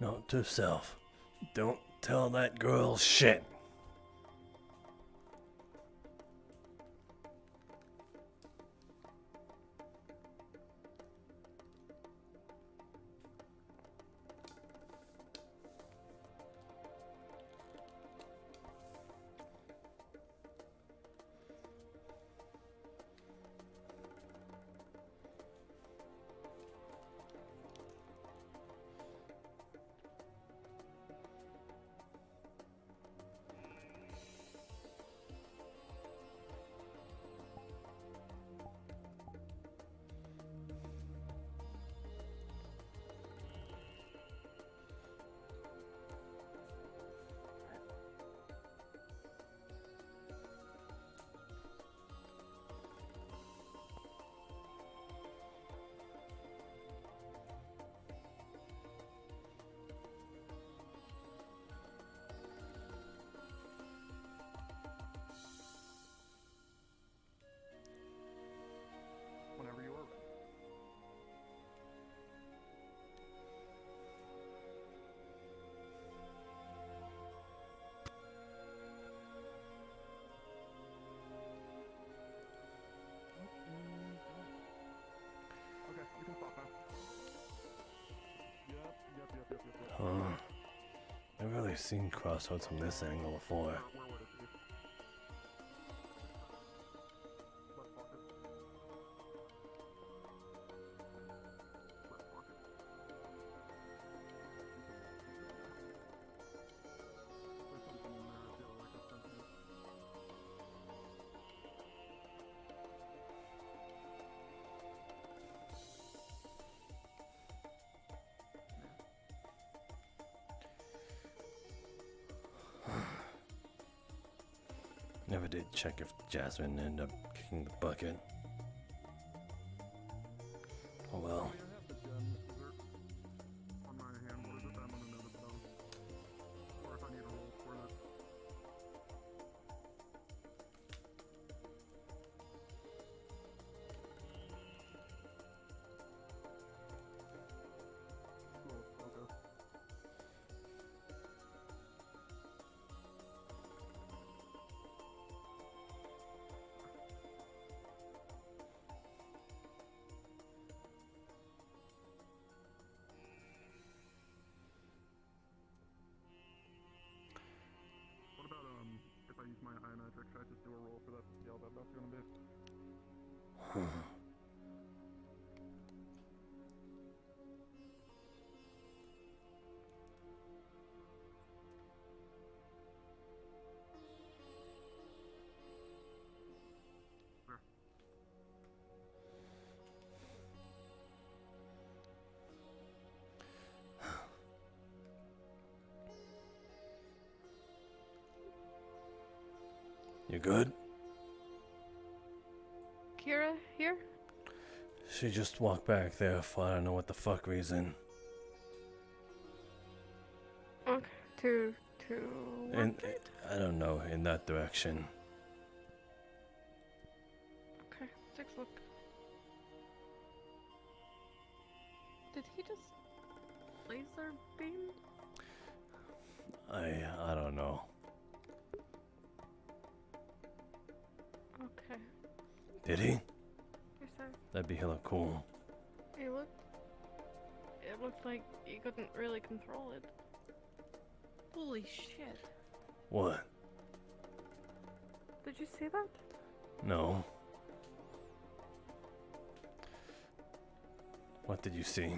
Note to self. Don't tell that girl shit. Whenever you are ready. Okay, you can stop now. Yep. I've really seen Crossroads from this angle before. Where would it be? Left pocket. Left pocket. There's something in there, I feel like it's something. Never did check if Jasmine ended up kicking the bucket. Oh well. I have the gem dessert on my hand. What is it that I'm gonna know about? Or if I need a roll for that. Cool, okay. What about if I use my eye magic, should I just do a roll for that to see how bad that's gonna be? There. You good? Kira here? She just walked back there for I don't know what the fuck reason. Okay, to And I don't know, in that direction. Okay, let's look. Did he just laser beam? I don't know. Okay. Did he? Yes, sir. That'd be hella cool. it looked like you couldn't really control it. Holy shit. What? Did you see that? No. What did you see?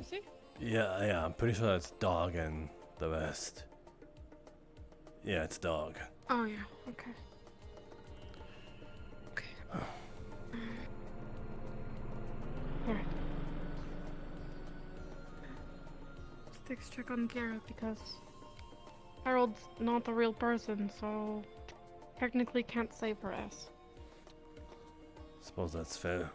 See? Yeah, I'm pretty sure that's dog and the rest. Yeah, it's dog. Oh yeah, okay. Alright. Sticks check on Garrett because Harold's not a real person, so technically can't save her ass. Suppose that's fair.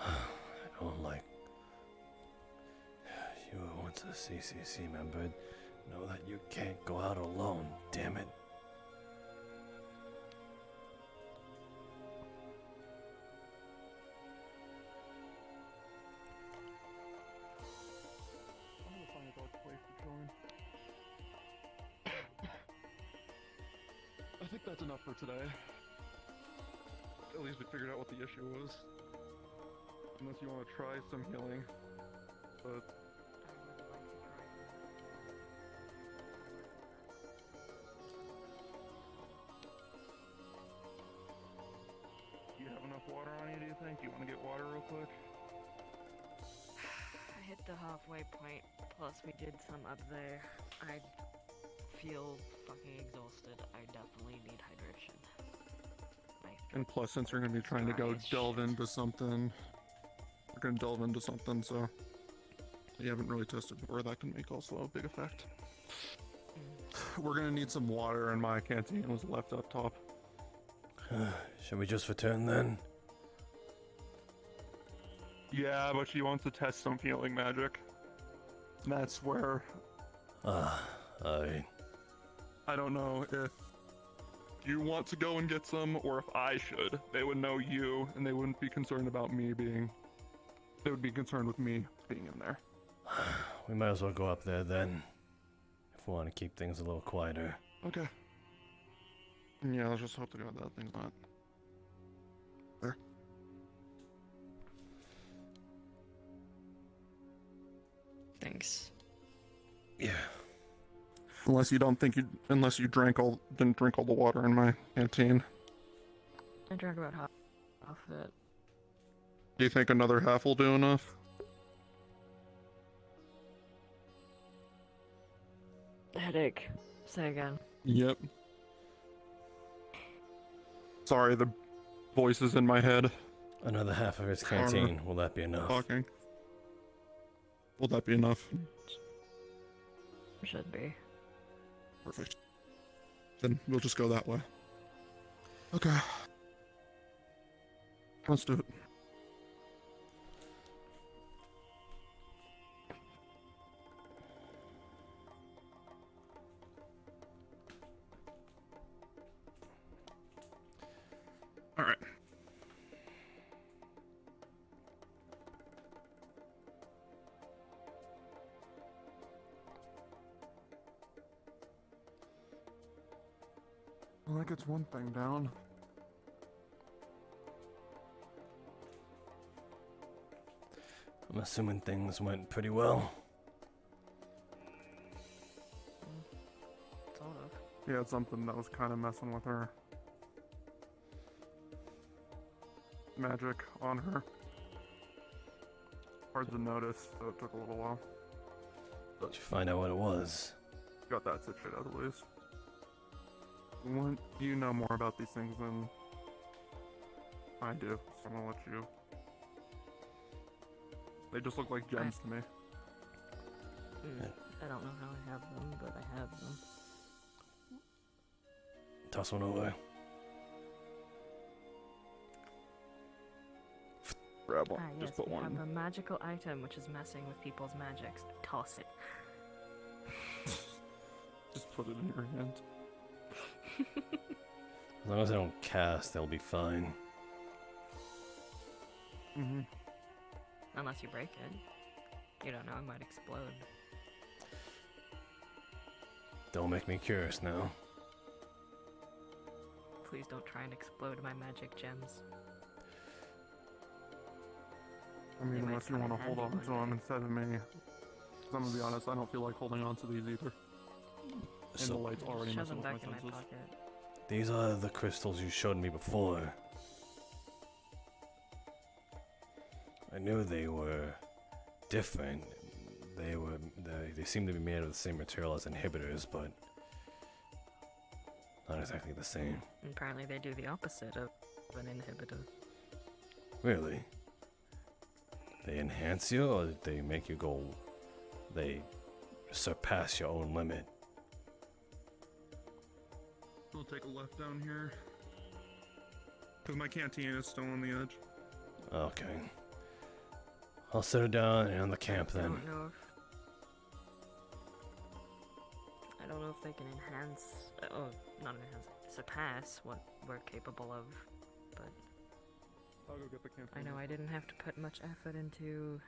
I don't like. You were once a CCC member. Know that you can't go out alone, damn it. I'm gonna find a dark place to join. I think that's enough for today. At least we figured out what the issue was. Unless you want to try some healing. But do you have enough water on you, do you think? Do you want to get water real quick? I hit the halfway point, plus we did some up there. I feel fucking exhausted. I definitely need hydration. And plus, since you're going to be trying to go delve into something, we're going to delve into something, so you haven't really tested before. That can make also a big effect. We're going to need some water, and my canteen was left up top. Should we just return then? Yeah, but she wants to test some healing magic. And that's where I don't know if you want to go and get some, or if I should. They would know you, and they wouldn't be concerned about me being... They would be concerned with me being in there. We might as well go up there then. If we want to keep things a little quieter. Okay. Yeah, let's just hope to God that thing's not there. Thanks. Yeah. Unless you don't think you... Unless you didn't drink all the water in my canteen. I drank about half of it. Do you think another half will do enough? Headache. Say again. Yep. Sorry, the voices in my head. Another half of his canteen. Will that be enough? Talking. Will that be enough? Should be. Perfect. Then we'll just go that way. Okay. Let's do it. All right. Well, that gets one thing down. I'm assuming things went pretty well. Sort of. Yeah, it's something that was kind of messing with her. Magic on her. Hard to notice, so it took a little while. Did you find out what it was? Got that situated out at least. You know more about these things than I do, so I'm gonna let you. They just look like gems to me. I don't know how I have them, but I have them. Toss one over. Grab one. Yes, Just put we one. have a magical item which is messing with people's magics. Toss it. Just put it in your hand. As long as I don't cast, they'll be fine. Mm-hmm. Unless you break it. You don't know, it might explode. Don't make me curious now. Please don't try and explode my magic gems. I mean, They might unless you come in want to hold handy on to one them day. instead of me. 'Cause I'm gonna be honest, I don't feel like holding on to these either. And the light's already Shove messing them with my back in my senses. pocket. These are the crystals you showed me before. I knew they were different. They seem to be made of the same material as inhibitors, but not exactly the same. Apparently they do the opposite of an inhibitor. Really? They enhance you, or they make you go? They surpass your own limit. I'll take a left down here. Because my canteen is still on the edge. Okay. I'll set it down and on the camp I then. don't know if they can enhance, not enhance, surpass what we're capable of, but I'll go get the canteen. I know I didn't have to put much effort into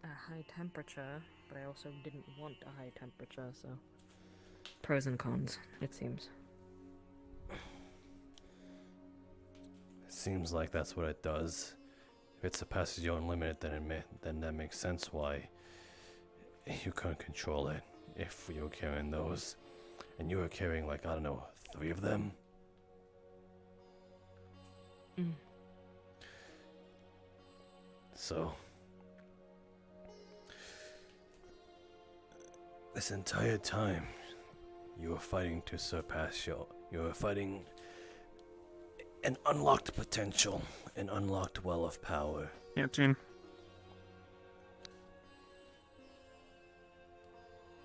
a high temperature, but I also didn't want a high temperature, so pros and cons, it seems. It seems like that's what it does. If it surpasses your own limit, then that makes sense why you couldn't control it. If you were carrying those, and you were carrying like, I don't know, 3 of them. So this entire time you were fighting to surpass you were fighting an unlocked potential, an unlocked well of power. Canteen.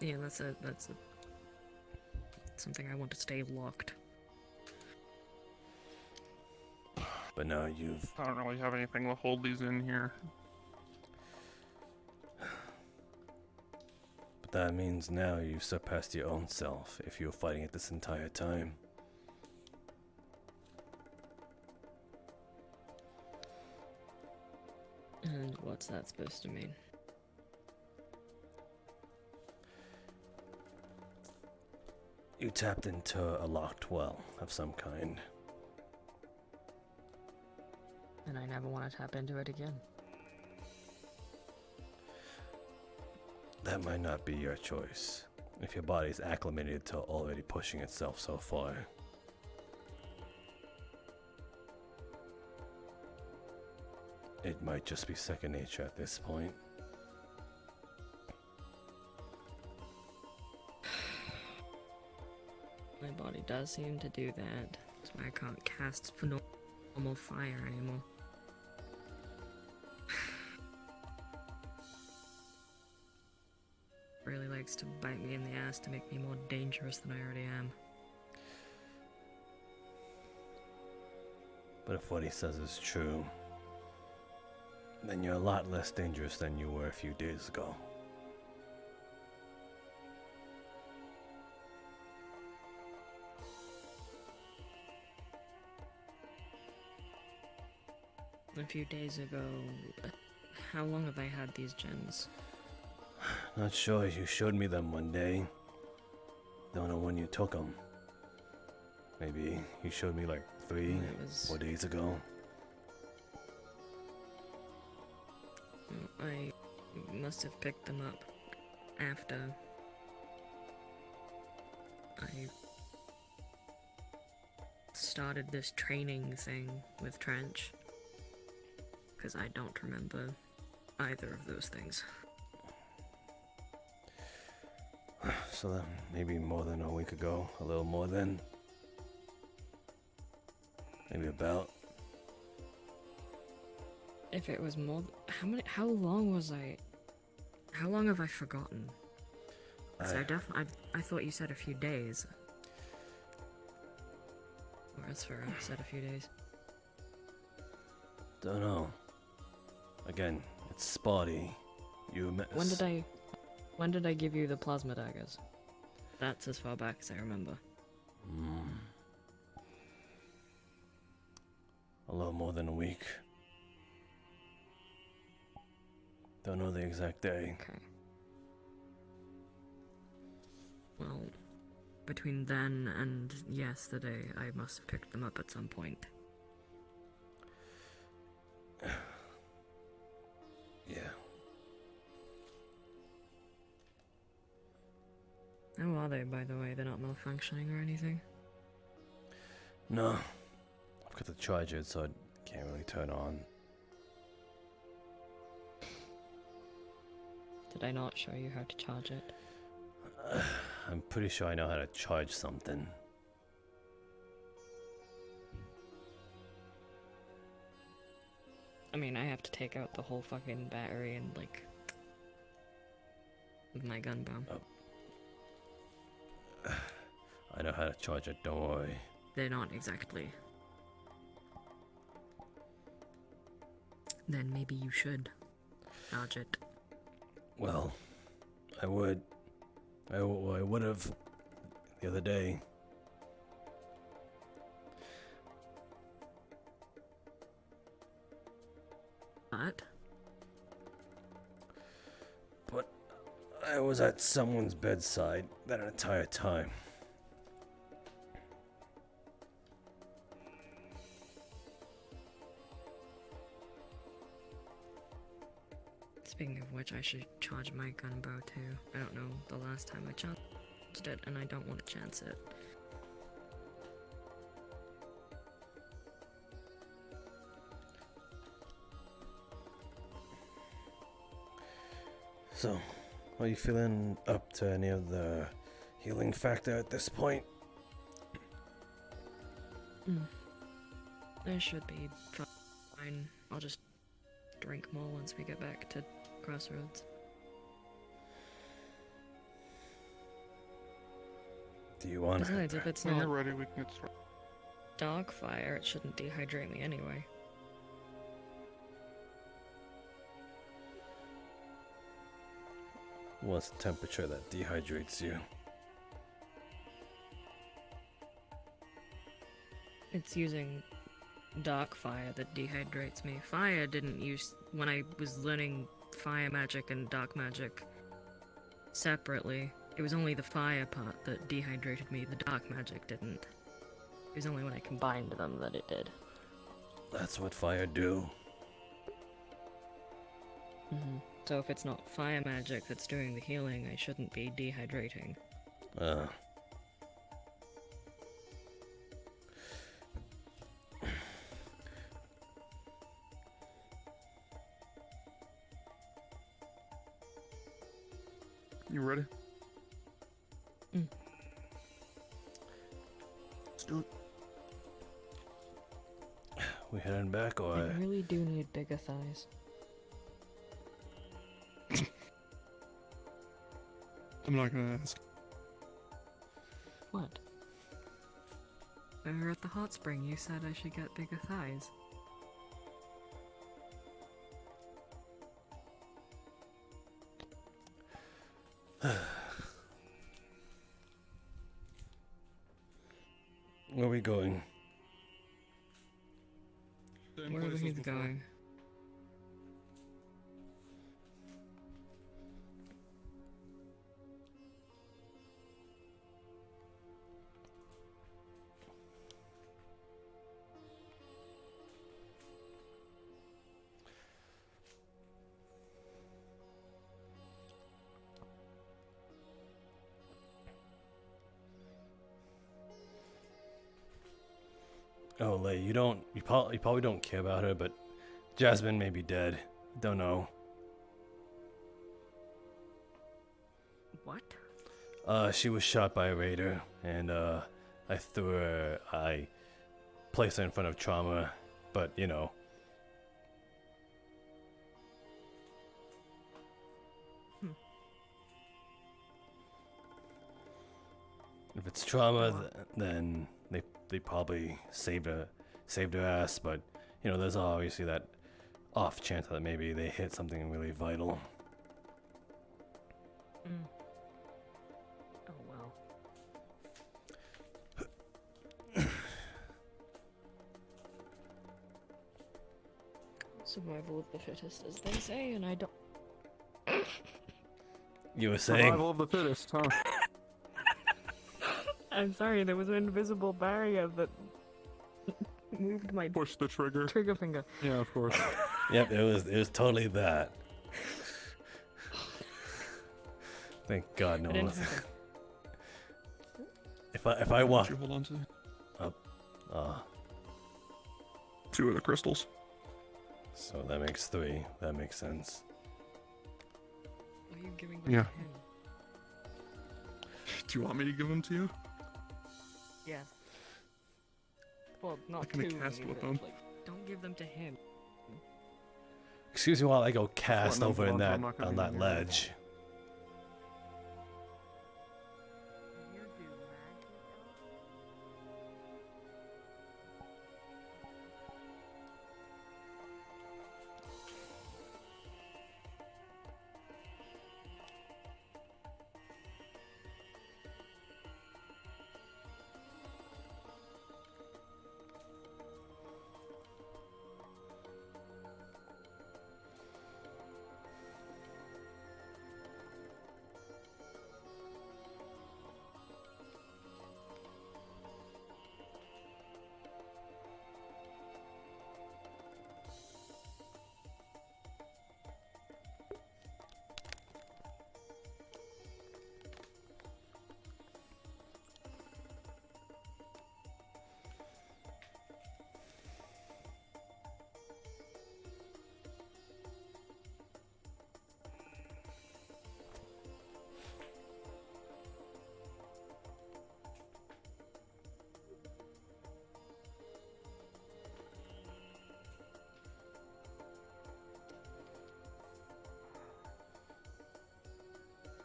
Yeah, that's something I want to stay locked. But now you've... I don't really have anything to hold these in here. But that means now you've surpassed your own self if you were fighting it this entire time. And what's that supposed to mean? You tapped into a locked well of some kind. And I never want to tap into it again. That might not be your choice, if your body's acclimated to already pushing itself so far. It might just be second nature at this point. My body does seem to do that. That's why I can't cast for normal fire anymore. Really likes to bite me in the ass to make me more dangerous than I already am. But if what he says is true, then you're a lot less dangerous than you were a few days ago. A few days ago, how long have I had these gems? Not sure, you showed me them one day. Don't know when you took them. Maybe you showed me like 4 days ago. I must have picked them up after I started this training thing with Trench, because I don't remember either of those things. So that maybe more than a week ago, a little more than. Maybe about. If it was more, how long was I? How long have I forgotten? 'Cause I thought you said a few days. Or as for I said a few days. Don't know. Again, it's spotty. When did I give you the plasma daggers? That's as far back as I remember. A little more than a week. Don't know the exact day. Okay. Well, between then and yesterday, I must have picked them up at some point. Yeah. How are they, by the way? They're not malfunctioning or anything? No. I've got to charge it, so it can't really turn on. Did I not show you how to charge it? I'm pretty sure I know how to charge something. I mean, I have to take out the whole fucking battery and, like, with my gun bomb. I know how to charge it, don't worry. They're not exactly. Then maybe you should charge it. Well, I would. I would have the other day. But I was at someone's bedside that entire time. Speaking of which, I should charge my gun bow too. I don't know the last time I charged it, and I don't want to chance it. So, are you feeling up to any of the healing factor at this point? I should be fine. I'll just drink more once we get back to Crossroads. Do you want Besides, if it's When not you're ready, we can get started. dog fire, it shouldn't dehydrate me anyway. What's the temperature that dehydrates you? It's using dark fire that dehydrates me. Fire didn't use... When I was learning fire magic and dark magic separately, it was only the fire part that dehydrated me. The dark magic didn't. It was only when I combined them that it did. That's what fire do. So if it's not fire magic that's doing the healing, I shouldn't be dehydrating. You ready? Let's do it. We heading back or? I really do need bigger thighs. I'm not gonna ask. What? When we were at the hot spring, you said I should get bigger thighs. Where are we going? Wherever he's going. Oh, Lei, you probably don't care about her, but Jasmine may be dead. Don't know. What? She was shot by a raider, and I placed her in front of trauma, but you know. If it's trauma, then they probably saved her ass, but you know, there's obviously that off chance that maybe they hit something really vital. Oh well. Survival of the fittest, as they say, and I don't. You were saying? Survival of the fittest, huh? I'm sorry, there was an invisible barrier that moved my Push the trigger. trigger finger. Yeah, of course. Yep, it was totally that. Thank God no I one didn't was. have If I walk You hold on to up, 2 of the crystals. so that makes 3. That makes sense. Why are you giving them Yeah. to him? Do you want me to give them to you? Yes. Well, not gonna to cast me, with but, them. like, don't give them to him. Excuse me while I go cast no, over in hold on, that I'm not gonna on be that near. ledge.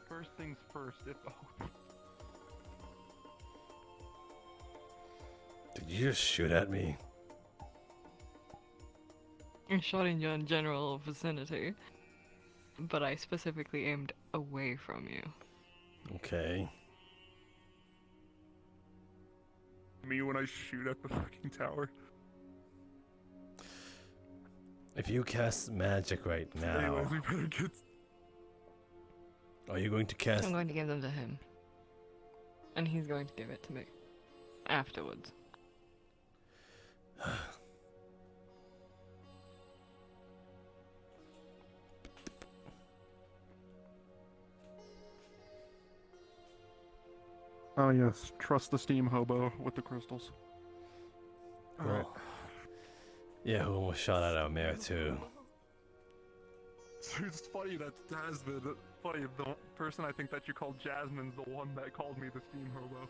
First things first, if Did you just shoot at me? I shot in your general vicinity, but I specifically aimed away from you. Okay. me when I shoot at the fucking tower. If you cast magic right now, Anyways, we better get. are you going to cast? I'm going to give them to him. And he's going to give it to me. Afterwards. Oh yes, trust the steam hobo with the crystals. Right. Yeah, who almost shot at our mayor too. It's funny that Jasmine. Funny, the person I think that you called Jasmine's the one that called me the steam hobo.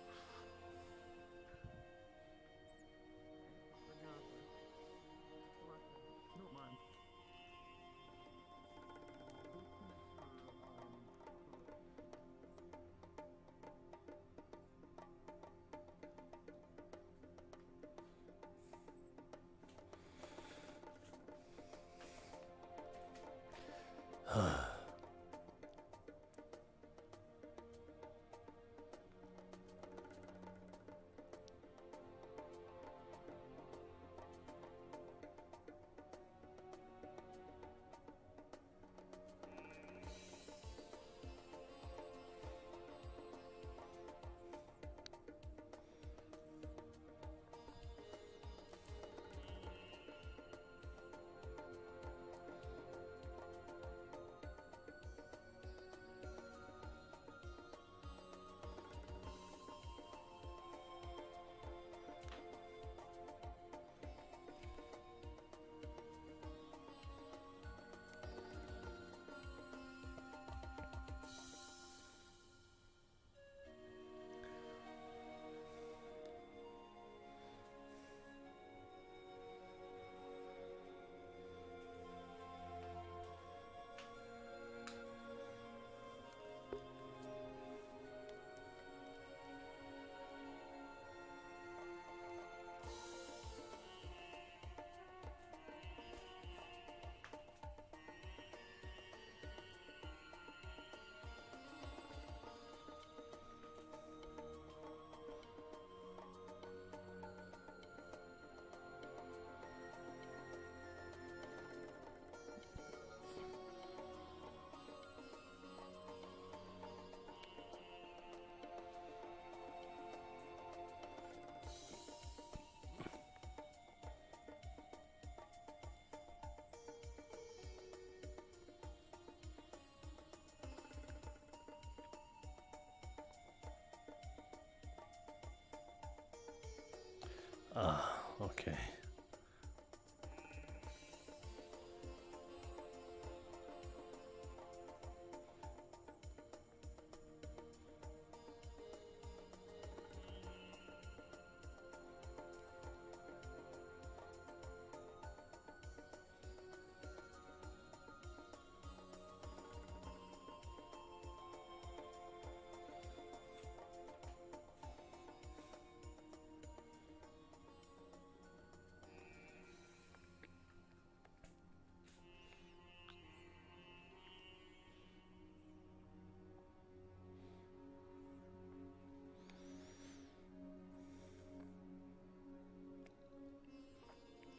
Ah, okay.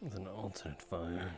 With an alternate fire.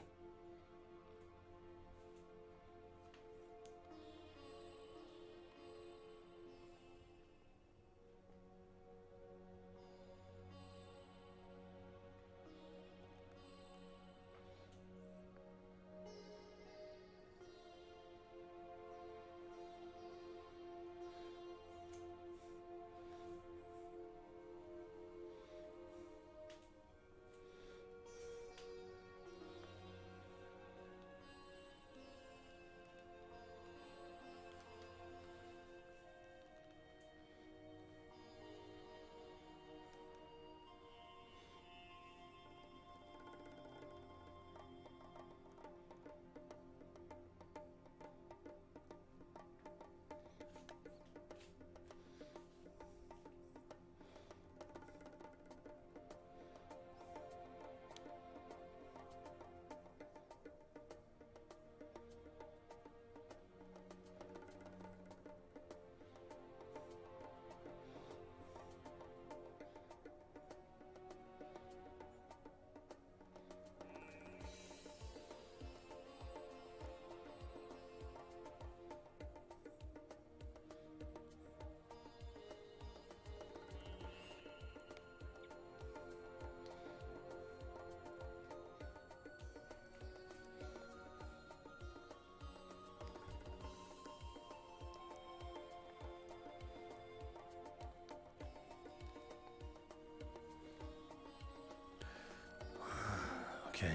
Okay.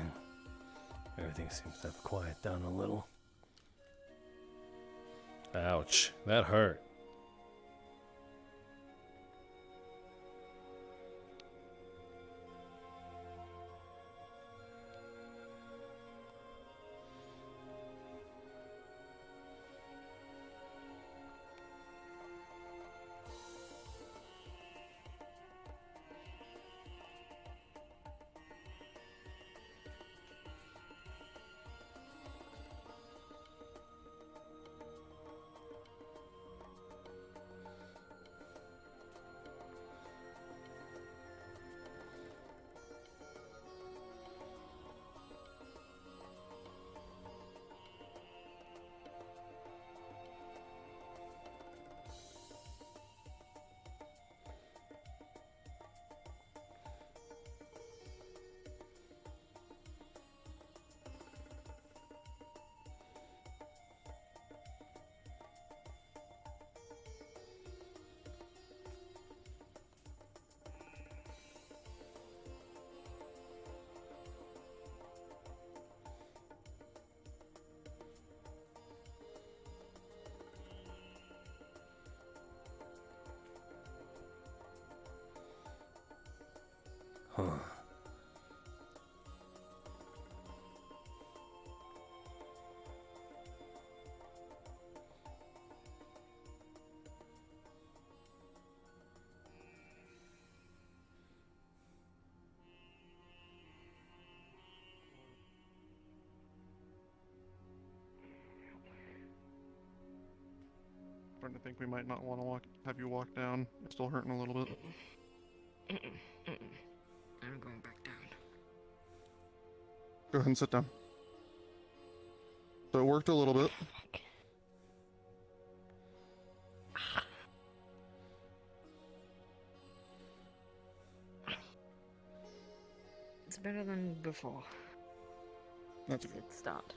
Everything seems to have quieted down a little. Ouch, that hurt. Huh. Starting to think we might not want to have you walk down. It's still hurting a little bit. I'm going back down. Go ahead and sit down. So it worked a little bit. It's better than before. That's good. Good start.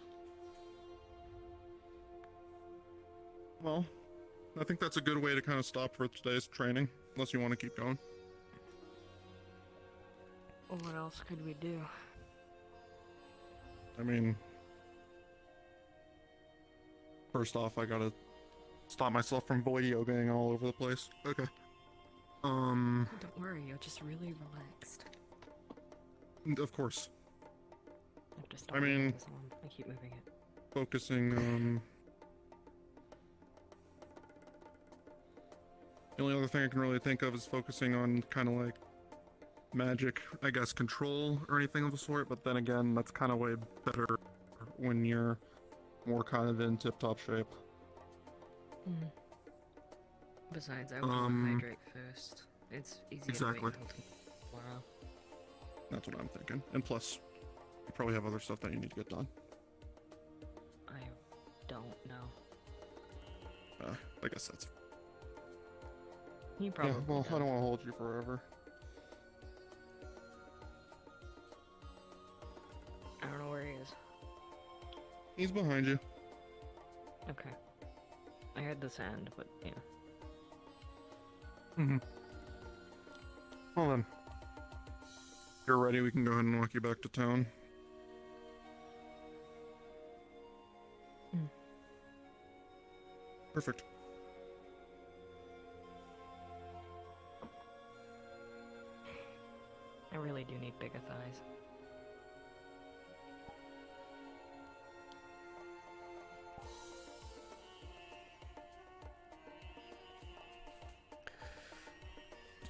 Well, I think that's a good way to kind of stop for today's training, unless you want to keep going. What else could we do? I mean, first off, I gotta stop myself from voideoing all over the place. Okay. Don't worry, you're just really relaxed. Of course. I have to stop I mean, this one. I keep moving it. Focusing, the only other thing I can really think of is focusing on kind of like magic, I guess, control or anything of the sort, but then again, that's kind of way better when you're more kind of in tip-top shape. Mm. Besides, I want to hydrate first. It's easy to wait until tomorrow. That's what I'm thinking. And plus, you probably have other stuff that you need to get done. I don't know. I guess that's... He probably Yeah, well, does. I don't want to hold you forever. I don't know where he is. He's behind you. Okay. I heard the sound, but yeah. Mm-hmm. Well then. If you're ready, we can go ahead and walk you back to town. Mm. Perfect. I really do need bigger thighs.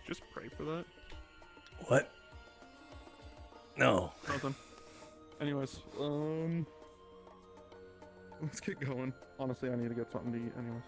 Just pray for that. What? No. Nothing. Anyways, let's get going. Honestly, I need to get something to eat anyways.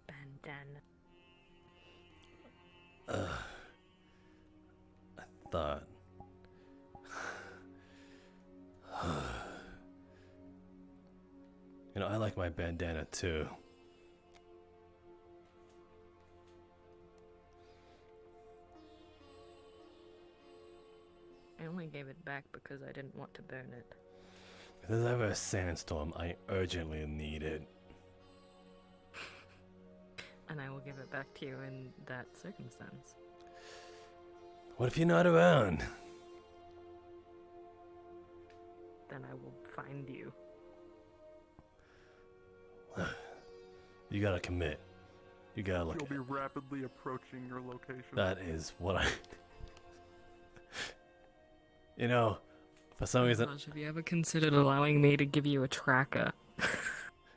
Bandana. I thought. You know, I like my bandana too. I only gave it back because I didn't want to burn it. If there's ever a sandstorm, I urgently need it. And I will give it back to you in that circumstance. What if you're not around? Then I will find you. You gotta commit. You gotta look. You'll be rapidly approaching your location. That is what I. You know, for some reason. Gosh, have you ever considered allowing me to give you a tracker?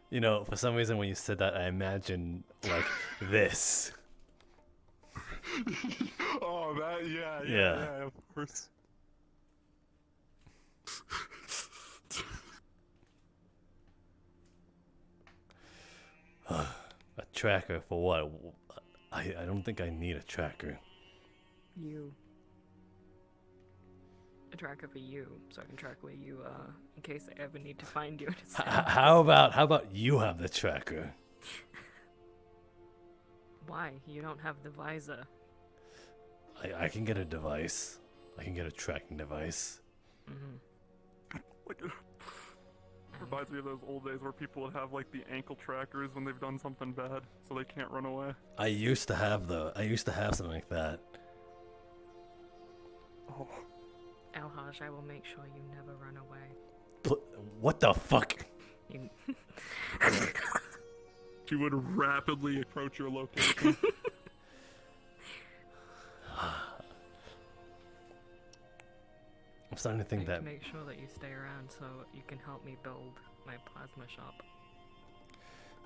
You know, for some reason when you said that, I imagined like this. Oh, that, yeah, of course. A tracker for what? I don't think I need a tracker. You. A tracker for you, so I can track where you are, in case I ever need to find you. How about you have the tracker? Why? You don't have the visor. I can get a device. I can get a tracking device. Mm-hmm. Like, it reminds me of those old days where people would have like the ankle trackers when they've done something bad, so they can't run away. I used to have something like that. Oh. Alhaj, I will make sure you never run away. What the fuck? You... She would rapidly approach your location. I'm starting to think I that. make sure that you stay around so you can help me build my plasma shop.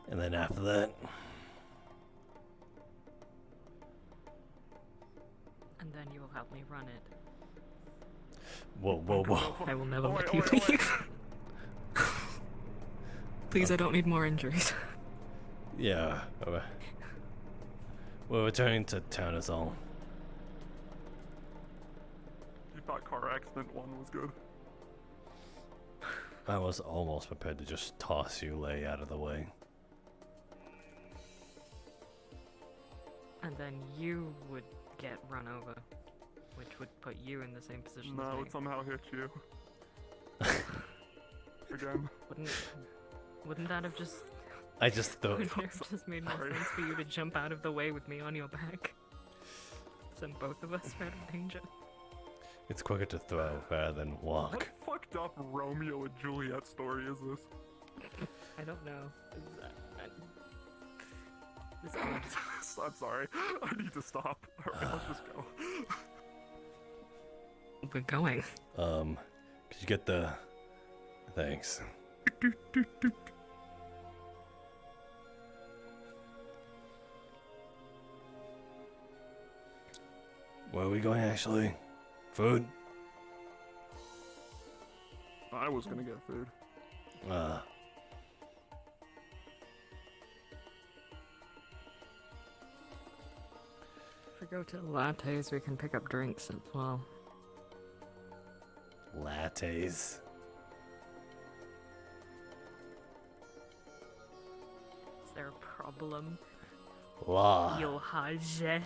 And then after that, And then you will help me run it. whoa, whoa, whoa. I will never let you leave. Please, I don't need more injuries. Yeah. We're returning to town is all. You thought car accident 1 was good? I was almost prepared to just toss you, Lay, out of the way. And then you would get run over, which would put you in the same position as No, me. it somehow hit you. Again. Wouldn't that have just... I just thought. Wouldn't it have just made more Sorry. sense for you to jump out of the way with me on your back? Then both of us are out of danger. It's quicker to throw rather than walk. What fucked up Romeo and Juliet story is this? I don't know. This I'm sorry. I need to stop. Alright, let's just go. We're going. Could you get the... Thanks. Where are we going, actually? Food? I was gonna get food. If we go to lattes, we can pick up drinks as well. Lattes. Is there a problem? La. Yo, Hajj.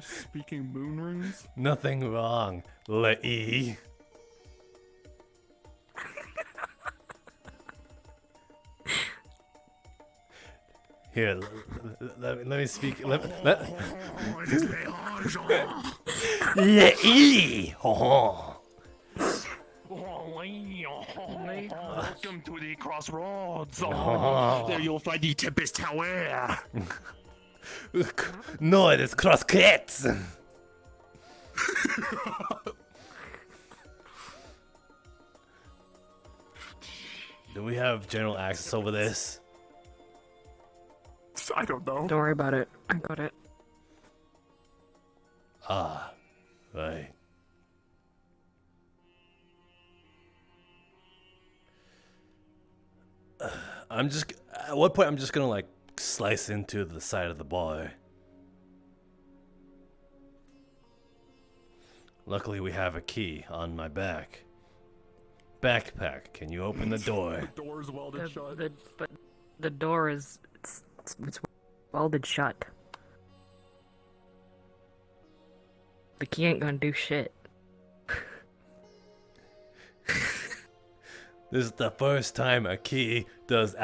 Speaking moon rings? Nothing wrong, Lei. Here, let me speak. Lei. Welcome to the crossroads. Oh. There you'll find the Tempest Tower. No, it is cross-crets. Do we have general access over this? I don't know. Don't worry about it. I got it. Ah, right. At what point I'm just gonna like slice into the side of the bar. Luckily we have a key on my backpack. Can you open the door? The door's welded shut. But the door is it's welded shut. The key ain't gonna do shit. This is the first time a key does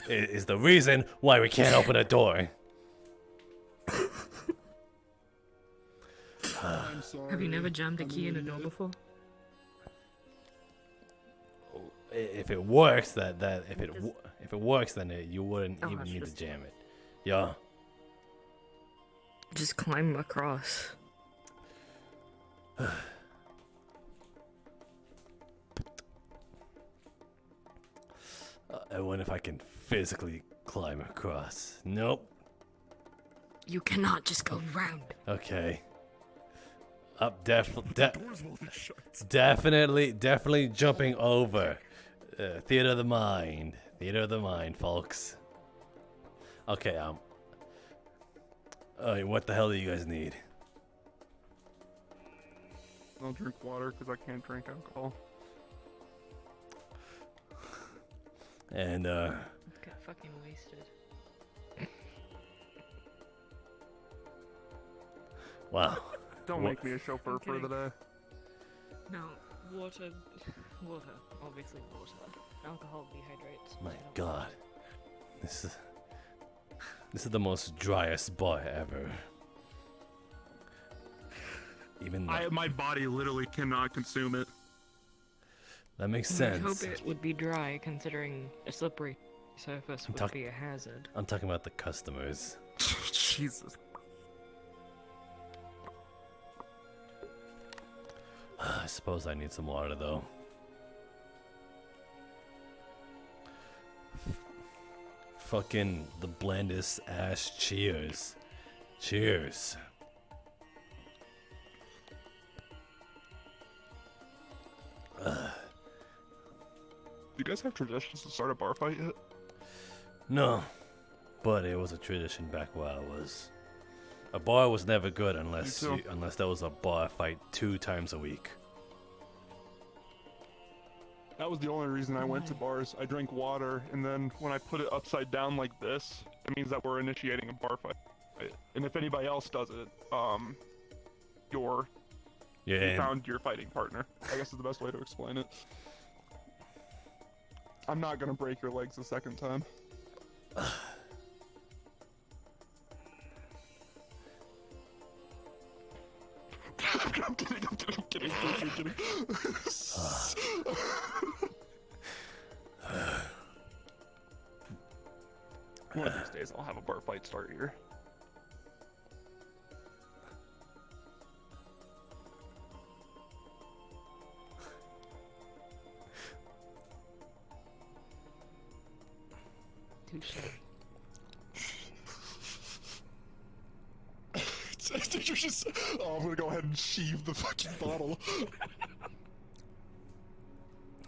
is the reason why we can't open a door. I'm sorry. Have you never jammed a key in a door before? If it works, if it works, then you wouldn't Oh, even that's need to just- jam it. Yeah. Just climb across. I wonder if I can physically climb across. Nope. You cannot just go round. Okay. Up, definitely jumping over. Theater of the mind, folks. Okay, what the hell do you guys need? I'll drink water because I can't drink alcohol. And Got fucking wasted. wow. Don't make me a chauffeur for the day. No, water, obviously water. Alcohol dehydrates. My God, this is the most driest bar ever. Even My body literally cannot consume it. that makes I sense. hope it would be dry, considering a slippery surface would be a hazard. I'm talking about the customers. Jesus. I suppose I need some water though. Fucking the blandest ass cheers. Cheers. Do you guys have traditions to start a bar fight yet? No, but it was a tradition back where I was. A bar was never good unless Me too. unless there was a bar fight 2 times a week. That was the only reason I went to bars. I drank water, and then when I put it upside down like this, it means that we're initiating a bar fight. And if anybody else does it, you found your fighting partner. I guess is the best way to explain it. I'm not gonna break your legs a second time. I'm kidding. One of these days I'll have a bar fight start here. Touche. You're just, I'm gonna go ahead and sheave the fucking bottle.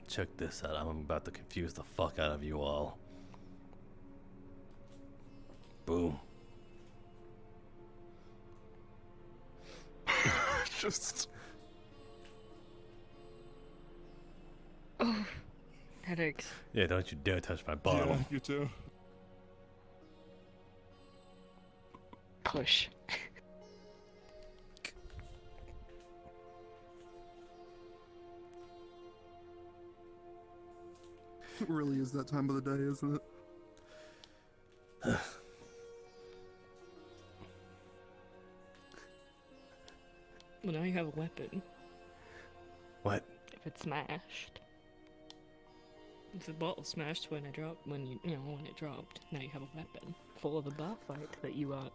Check this out. I'm about to confuse the fuck out of you all. Boom. Just. Oh, headaches. Yeah, don't you dare touch my bottle. Yeah, you too. Push. It really is that time of the day, isn't it? Well, now you have a weapon. What? If it's smashed. If the bottle smashed when it dropped, when it dropped, now you have a weapon full of the bar fight that you are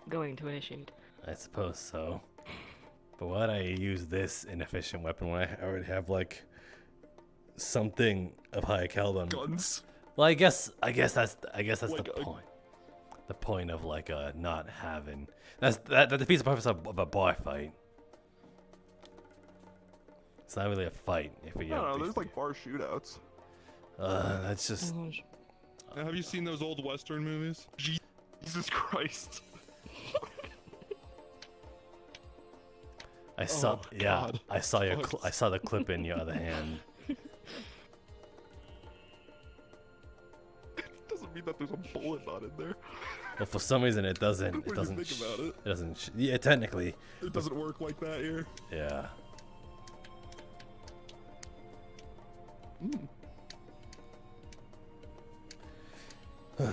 going to initiate. I suppose so. But why'd I use this inefficient weapon when I already have like something of high caliber? Guns. Well, I guess that's like the a- point. The point of like not having that defeats the purpose of a bar fight. It's not really a fight if you. No, there's like bar shootouts. That's just. Have you seen those old Western movies? Jesus Christ. I saw. Oh, Yeah, God. I saw your. I saw the clip in your other hand. Doesn't mean that there's a bullet not in there. Well, for some reason it doesn't. It When you doesn't. think about it. It doesn't. Yeah, technically. It doesn't work like that here. Yeah. I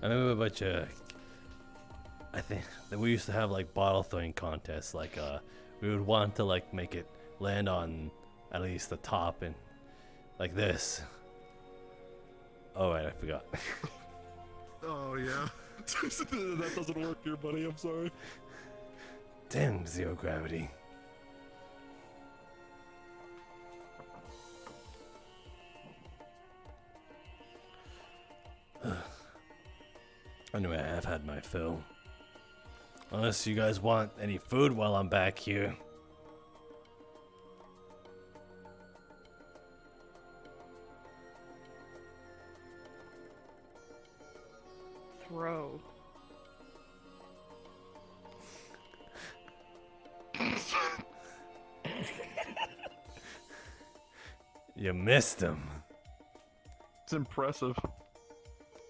remember a bunch of. I think that we used to have like bottle throwing contests. Like we would want to like make it land on at least the top and like this. Oh right, I forgot. Oh yeah. That doesn't work here, buddy. I'm sorry. Damn zero gravity. Anyway, I've had my fill. Unless you guys want any food while I'm back here. Throw. You missed him. It's impressive.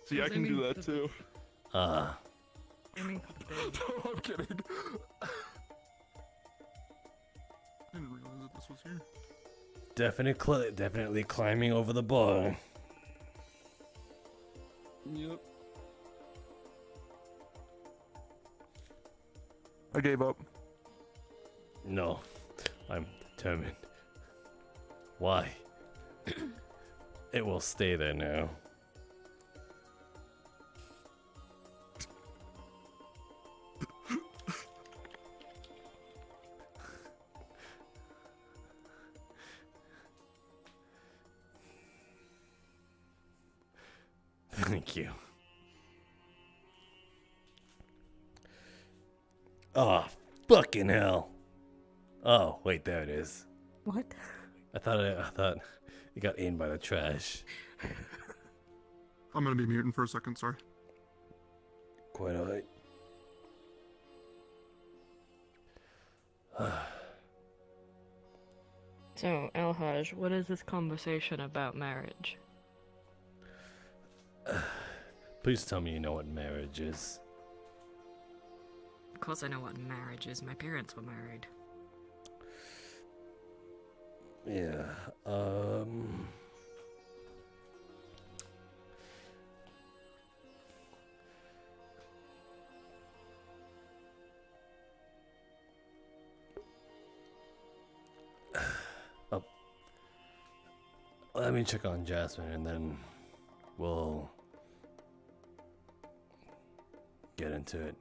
See, I Who's can do aiming that for the- too. Aiming for the bed. No, I'm kidding. I didn't realize that this was here. Definitely climbing over the bar. Yep. I gave up. No, I'm determined. Why? It will stay there now. Thank you. Oh, fucking hell. Oh, wait, there it is. What? I thought it got eaten by the trash. I'm gonna be muting for a second, sorry. Quite alright. So, Alhaj, what is this conversation about marriage? Please tell me you know what marriage is. Of course I know what marriage is. My parents were married. Yeah, oh. Let me check on Jasmine and then we'll get into it.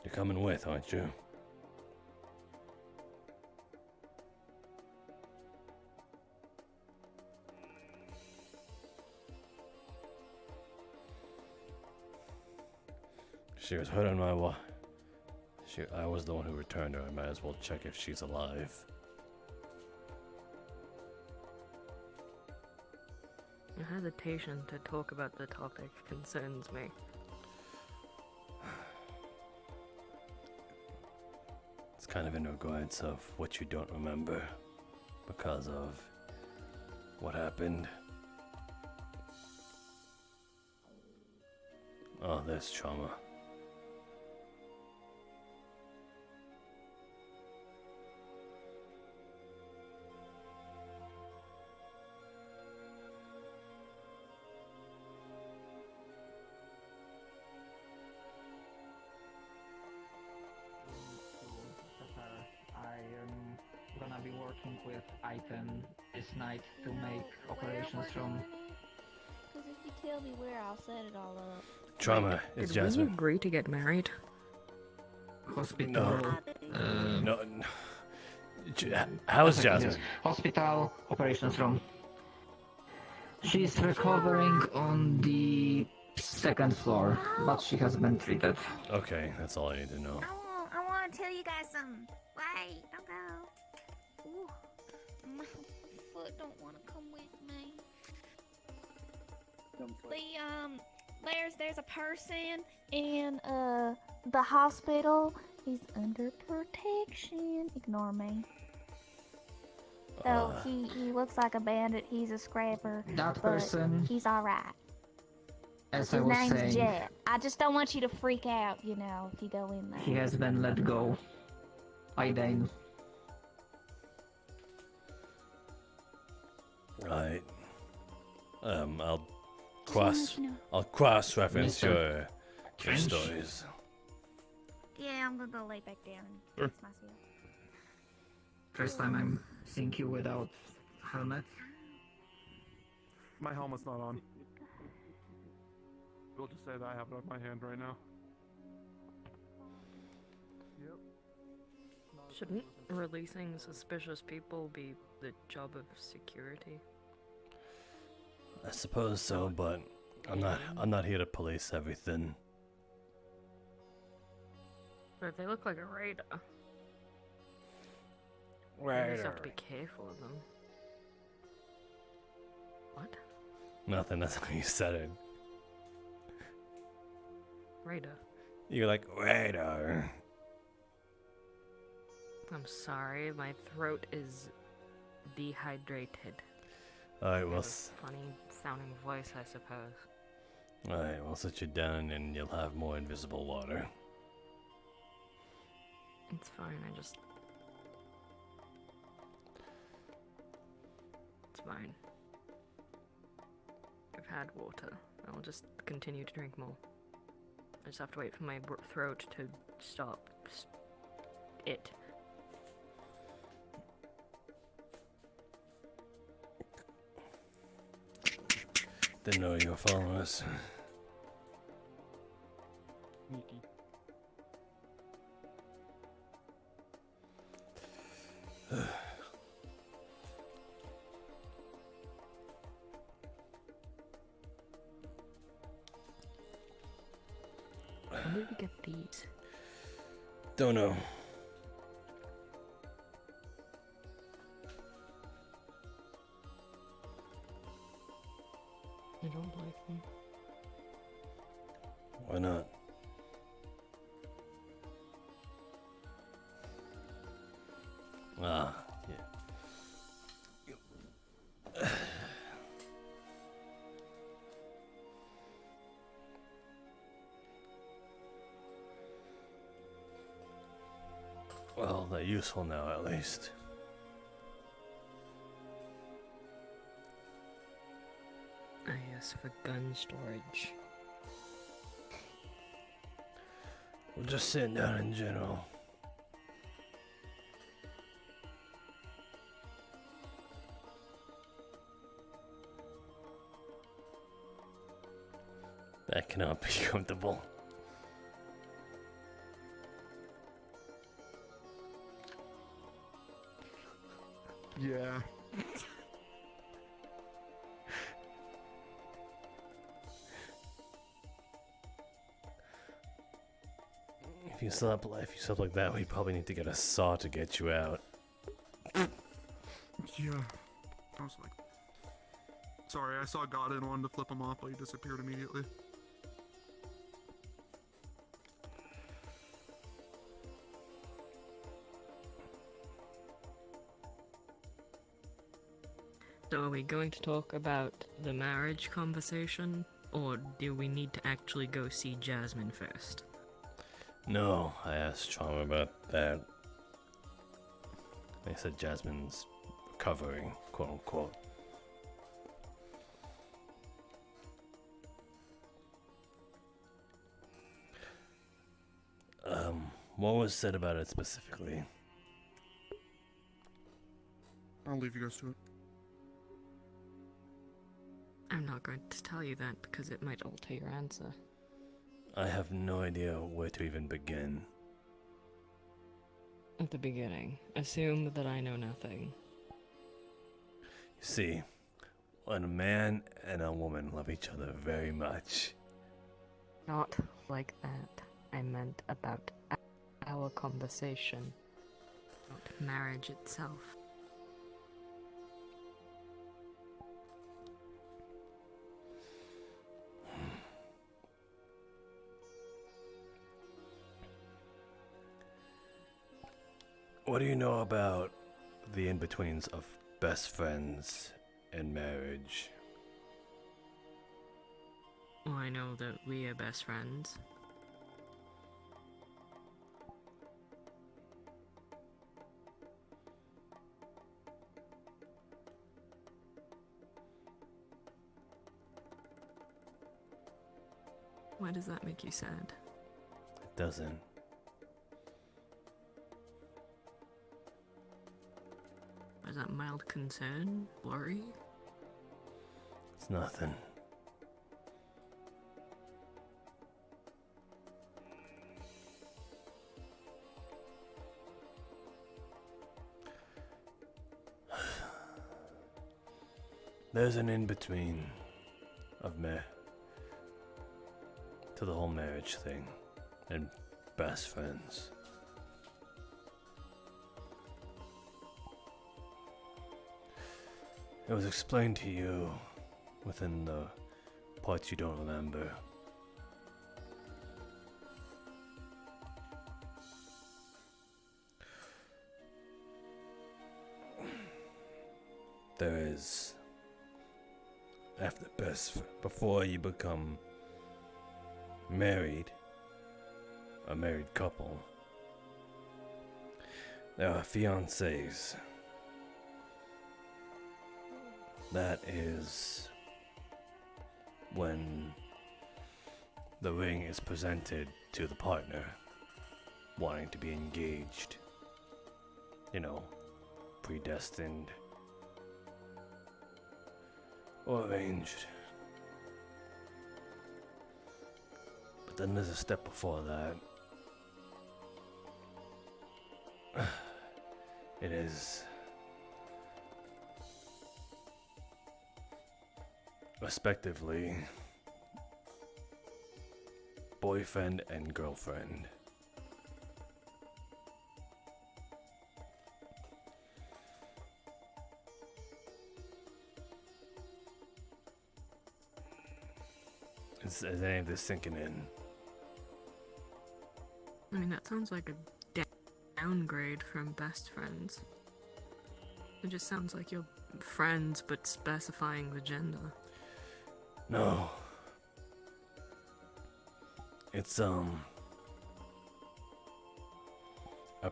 You're coming with, aren't you? She was hurt on my I was the one who returned her. I might as well check if she's alive. Your hesitation to talk about the topic concerns me. It's kind of in regards of what you don't remember because of what happened. Oh, there's trauma. I am gonna be working with Item this night to make operations from. Because if you tell me where, I'll set it all up. Trauma, it's Did we Jasmine. agree to get married? Hospital. No. How's Jasmine? Hospital operations room. She's recovering on the second floor, but she has been treated. Okay, that's all I need to know. I want to tell you guys something. Wait, don't go. Ooh, my foot don't want to come with me. There's a person in the hospital. He's under protection. Ignore me. So he looks like a bandit. He's a scrapper. That but person- he's all right. As His I was name's saying, Jet. I just don't want you to freak out, you know, if you go in there. he has been let go. Idane. Right. I'll cross-reference Mr. your Trench? stories. Yeah, I'm gonna go lay back down and Sure. fix myself. First time I'm seeing you without helmet. My helmet's not on. We'll just say that I have it on my hand right now. Yep. Shouldn't releasing suspicious people be the job of security? I suppose so, but I'm not here to police everything. But if they look like a raider, you just have to be careful of them. What? Nothing, that's how you said it. Raider. You're like, radar. I'm sorry, my throat is dehydrated. Alright, I well, have a funny sounding voice, I suppose. alright, we'll sit you down and you'll have more invisible water. It's fine, it's fine. I've had water. I'll just continue to drink more. I just have to wait for my throat to stop. It. Didn't know you were following us. When did we get these? Don't know. I don't like them. Why not? Ah, yeah. Well, they're useful now, at least. Ah, yes, for gun storage. We're just sitting down in general. That cannot be comfortable. Yeah. If you slept like that, we probably need to get a saw to get you out. Yeah. I was like, sorry, I saw God and wanted to flip him off, but he disappeared immediately. So are we going to talk about the marriage conversation, or do we need to actually go see Jasmine first? No, I asked Trauma about that. They said Jasmine's recovering, quote unquote. What was said about it specifically? I'll leave you guys to it. I'm not going to tell you that because it might alter your answer. I have no idea where to even begin. At the beginning, assume that I know nothing. You see, when a man and a woman love each other very much. Not like that. I meant about our conversation, not marriage itself. What do you know about the in-betweens of best friends and marriage? Well, I know that we are best friends. Why does that make you sad? It doesn't. Is that mild concern? Worry? It's nothing. There's an in-between of to the whole marriage thing and best friends. It was explained to you within the parts you don't remember. There is, before you become married, a married couple, there are fiancés. That is when the ring is presented to the partner wanting to be engaged. You know, predestined or arranged. Then there's a step before that. It is respectively boyfriend and girlfriend. Is any of this sinking in? I mean, that sounds like a downgrade from best friends. It just sounds like you're friends, but specifying the gender. No. It's a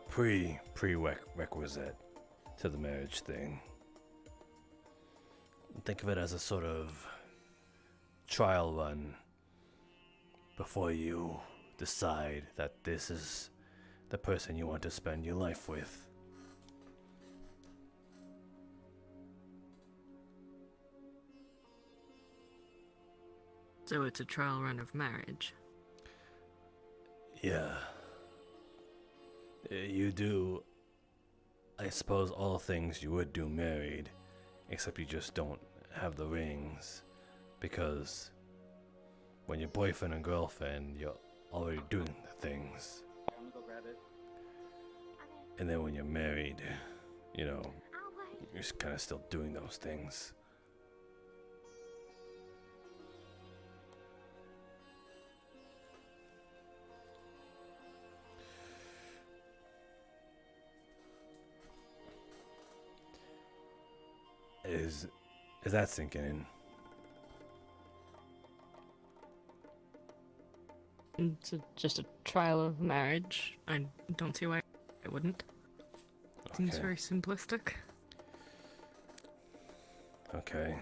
prerequisite to the marriage thing. Think of it as a sort of trial run before you decide that this is the person you want to spend your life with. So it's a trial run of marriage. Yeah. You do, I suppose, all things you would do married, except you just don't have the rings, because when you're boyfriend and girlfriend, you're already doing the things. I'm gonna go grab it. And then when you're married, you know, you're kind of still doing those things. Is that sinking in? It's just a trial of marriage. I don't see why it wouldn't. Seems Okay. very simplistic. Okay.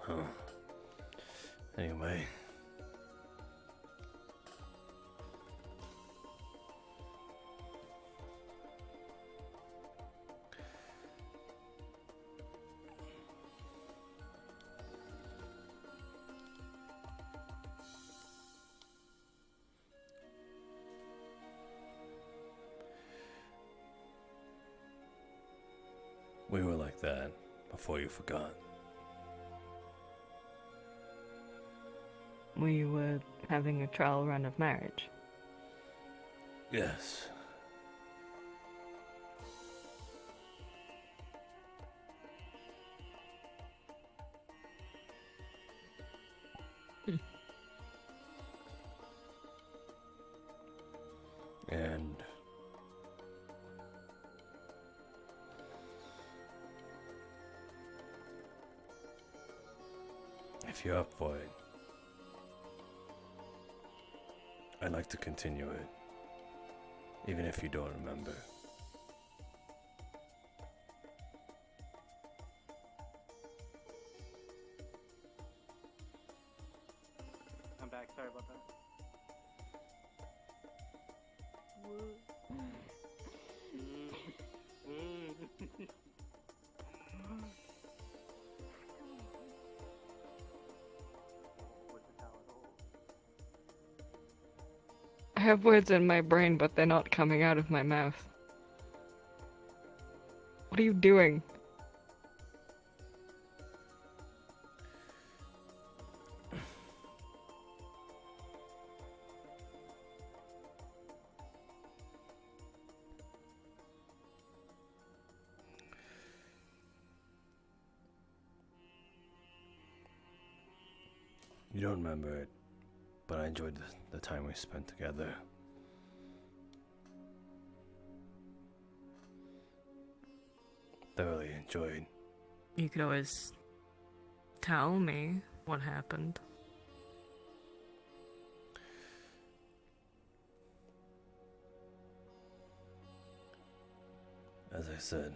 Huh. Anyway. We were like that before you forgot. We were having a trial run of marriage. Yes. And if you're up for it, I'd like to continue it, even if you don't remember. I'm back. Sorry about that. I have words in my brain, but they're not coming out of my mouth. What are you doing? You don't remember it, but I enjoyed the time we spent together. Thoroughly enjoyed. You could always tell me what happened. As I said,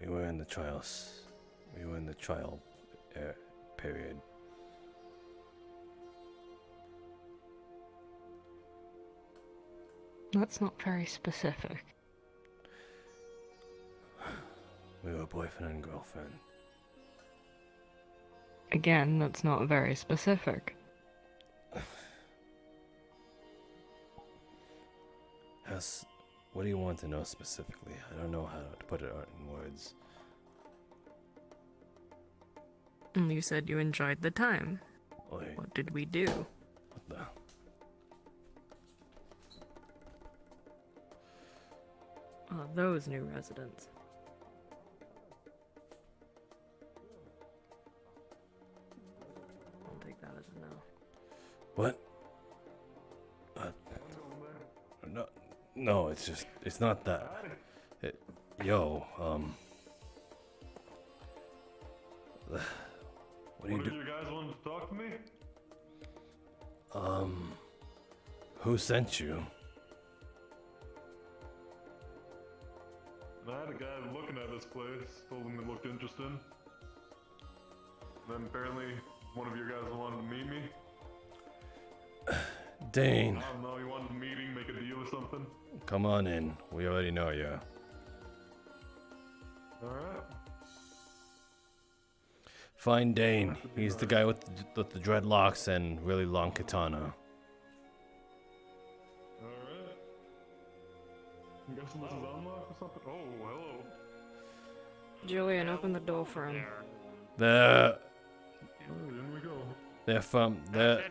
we were in the trials. We were in the trial period. That's not very specific. We were boyfriend and girlfriend. Again, that's not very specific. What do you want to know specifically? I don't know how to put it out in words. And you said you enjoyed the time. Oi. What did we do? What the? Oh, those new residents. I'll take that as a no. What? No, it's not that. What do you do? You guys wanted to talk to me? Who sent you? I had a guy looking at this place, told him it looked interesting. Then apparently, one of your guys wanted to meet me. Dane. I don't know, you wanted a meeting, make a deal or something? Come on in. We already know you. Alright. Find Dane. He's the guy with the dreadlocks and really long katana. Alright. I'm guessing this is unlocked or something? Oh, hello. Julian, open the door for him. They're In we go. They're from the.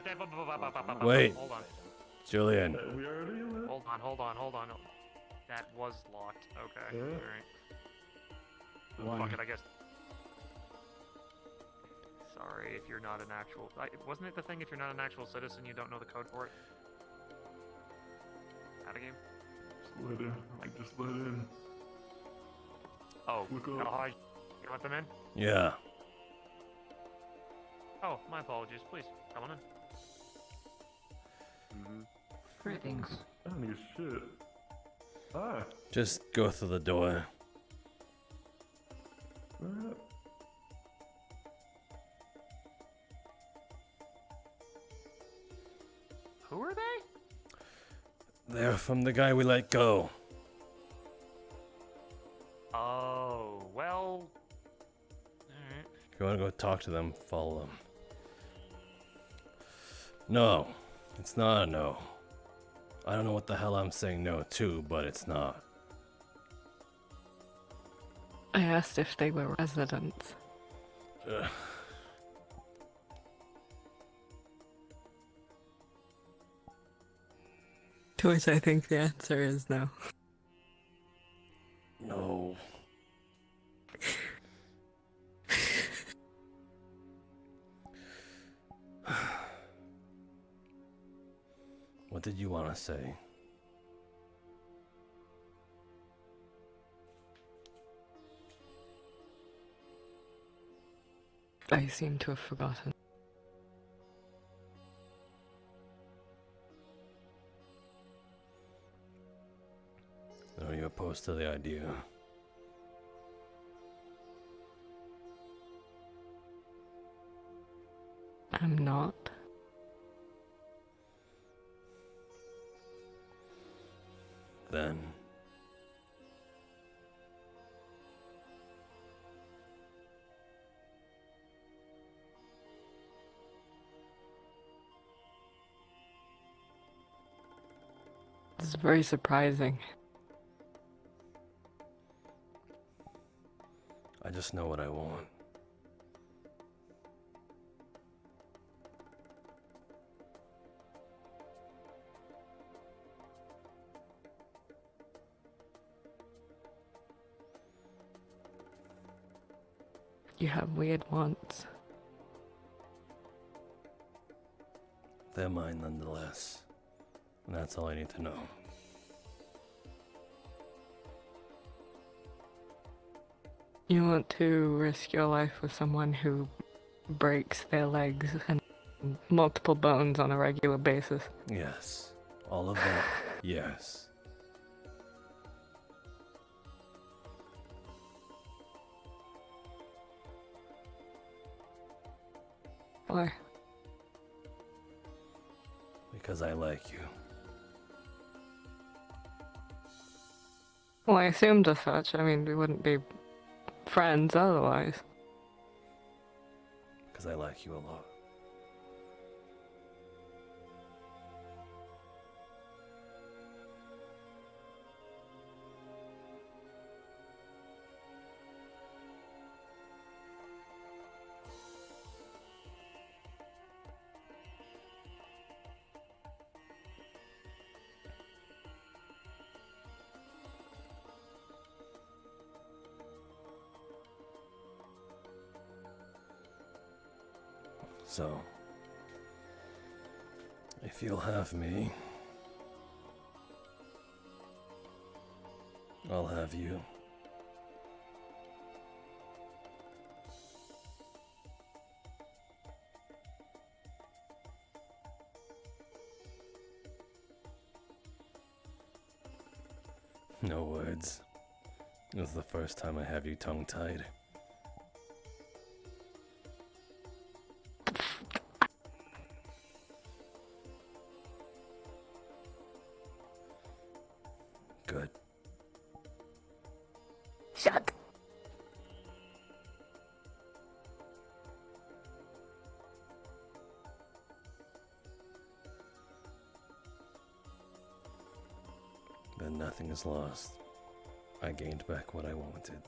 Wait, Hold on. Julian. We already Hold on. That was locked. Okay. Yeah. Alright. Fuck it, I guess. Sorry if you're not an actual. Wasn't it the thing if you're not an actual citizen, you don't know the code for it? Out of game? Just let in. Oh, Look up. hi. You want them in? Yeah. Oh, my apologies. Please, come on in. Greetings. I don't need shit. Hi. Just go through the door. Alright. Who are they? They're from the guy we let go. Oh, well. Alright. If you want to go talk to them, follow them. No, it's not a no. I don't know what the hell I'm saying no to, but it's not. I asked if they were residents. Ugh. To which I think the answer is no. No. What did you want to say? I seem to have forgotten. Are you opposed to the idea? I'm not. Then This is very surprising. I just know what I want. You have weird wants. They're mine nonetheless. And that's all I need to know. You want to risk your life with someone who breaks their legs and multiple bones on a regular basis. Yes. All of that. Yes. Why? Because I like you. Well, I assumed as such. I mean, we wouldn't be friends otherwise. Because I like you a lot. So, if you'll have me, I'll have you. No words. This is the first time I have you tongue-tied. Good. Shut. But nothing is lost. I gained back what I wanted.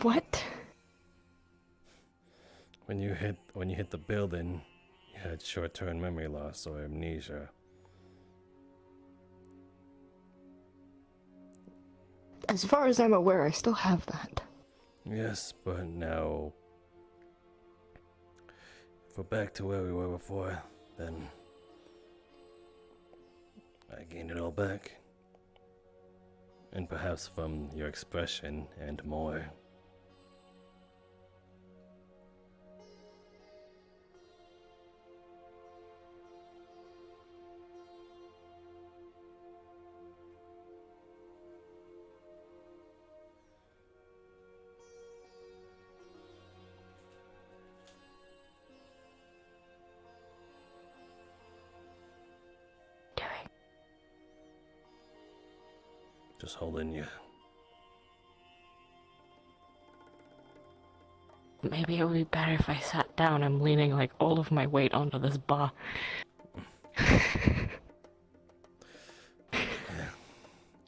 What? When you hit the building, you had short-term memory loss or amnesia. As far as I'm aware, I still have that. Yes, but now if we're back to where we were before, then I gained it all back. And perhaps from your expression and more. Just holding you. Maybe it would be better if I sat down. I'm leaning like all of my weight onto this bar. Yeah,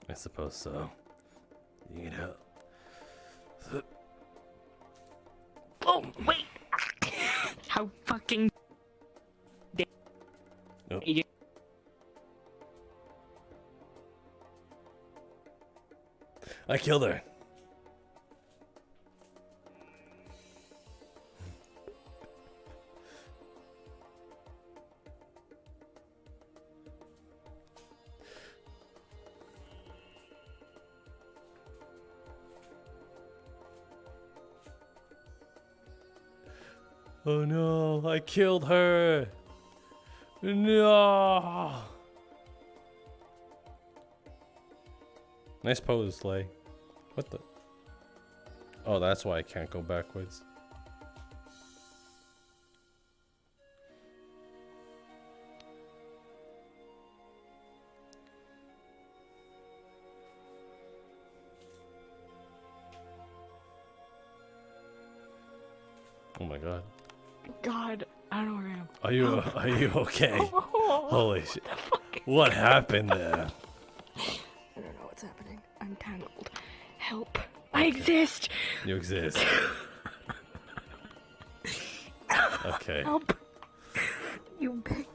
I suppose so. You need help. Oh, wait! How fucking... Nope. I killed her. Oh no, I killed her. No. Nice pose, Slay. What the? Oh, that's why I can't go backwards. Oh my god. God, I don't know where I am. Are you okay? Holy shit. What happened there? I don't know what's happening. I'm tangled. Help. I exist! You exist. Okay. Help. You pick...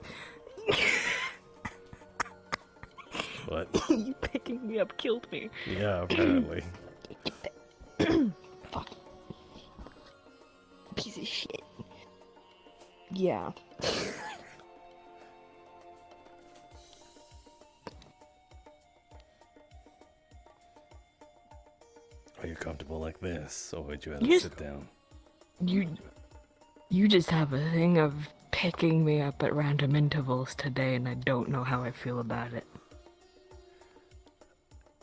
What? You picking me up killed me. Yeah, apparently. Fuck. Piece of shit. Yeah. Are you comfortable like this, or would you rather Yes. sit down? You just have a thing of picking me up at random intervals today, and I don't know how I feel about it.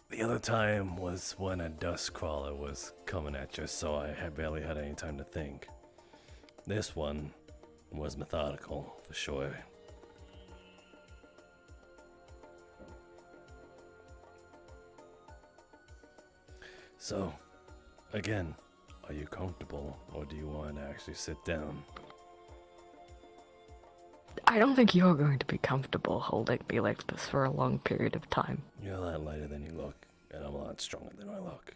The other time was when a dust crawler was coming at you, so I had barely had any time to think. This one was methodical, for sure. So, again, are you comfortable, or do you want to actually sit down? I don't think you're going to be comfortable holding me like this for a long period of time. You're a lot lighter than you look, and I'm a lot stronger than I look.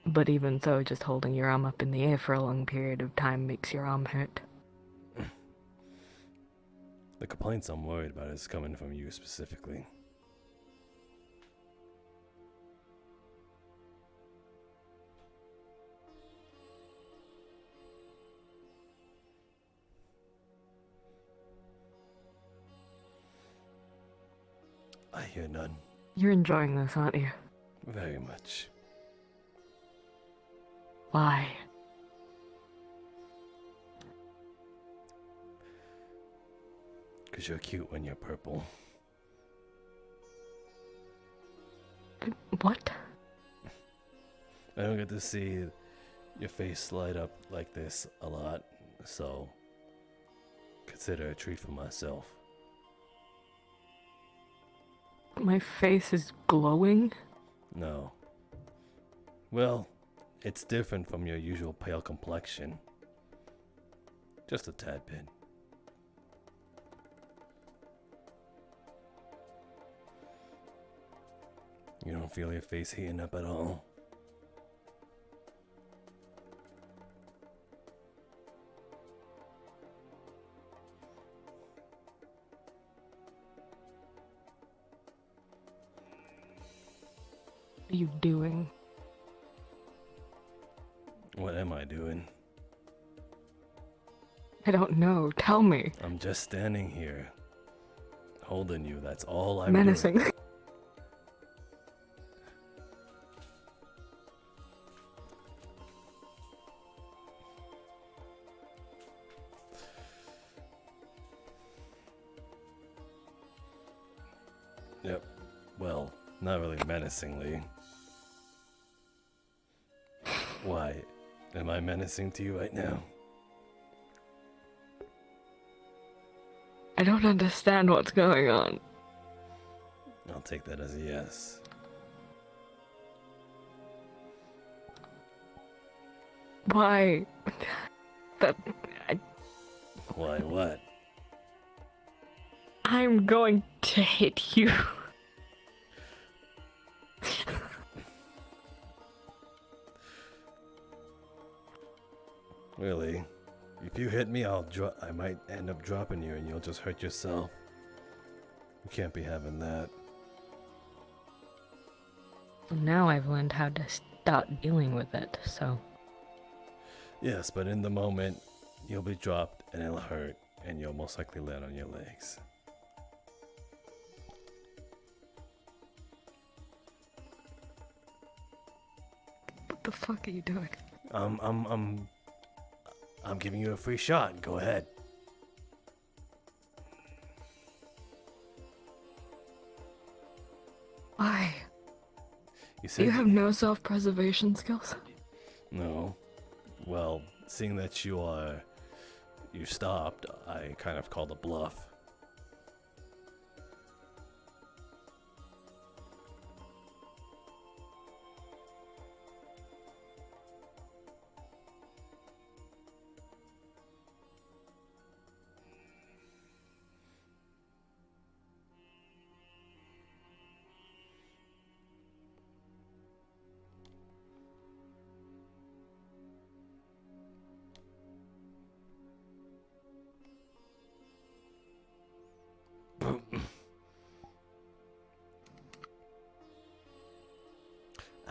But even so, just holding your arm up in the air for a long period of time makes your arm hurt. The complaints I'm worried about is coming from you specifically. I hear none. You're enjoying this, aren't you? Very much. Why? Because you're cute when you're purple. What? I don't get to see your face light up like this a lot, so consider a treat for myself. My face is glowing? No. Well, it's different from your usual pale complexion. Just a tad bit. You don't feel your face heating up at all? What are you doing? What am I doing? I don't know. Tell me. I'm just standing here, holding you. That's all I'm Menacing. doing. Yep. Well, not really menacingly. Why? Am I menacing to you right now? I don't understand what's going on. I'll take that as a yes. Why? Why what? I'm going to hit you. Really? If you hit me, I might end up dropping you and you'll just hurt yourself. You can't be having that. Now I've learned how to start dealing with it, so... Yes, but in the moment, you'll be dropped and it'll hurt, and you'll most likely land on your legs. What the fuck are you doing? I'm giving you a free shot. Go ahead. Why? You You have no self-preservation skills? No. Well, seeing that you stopped, I kind of called a bluff.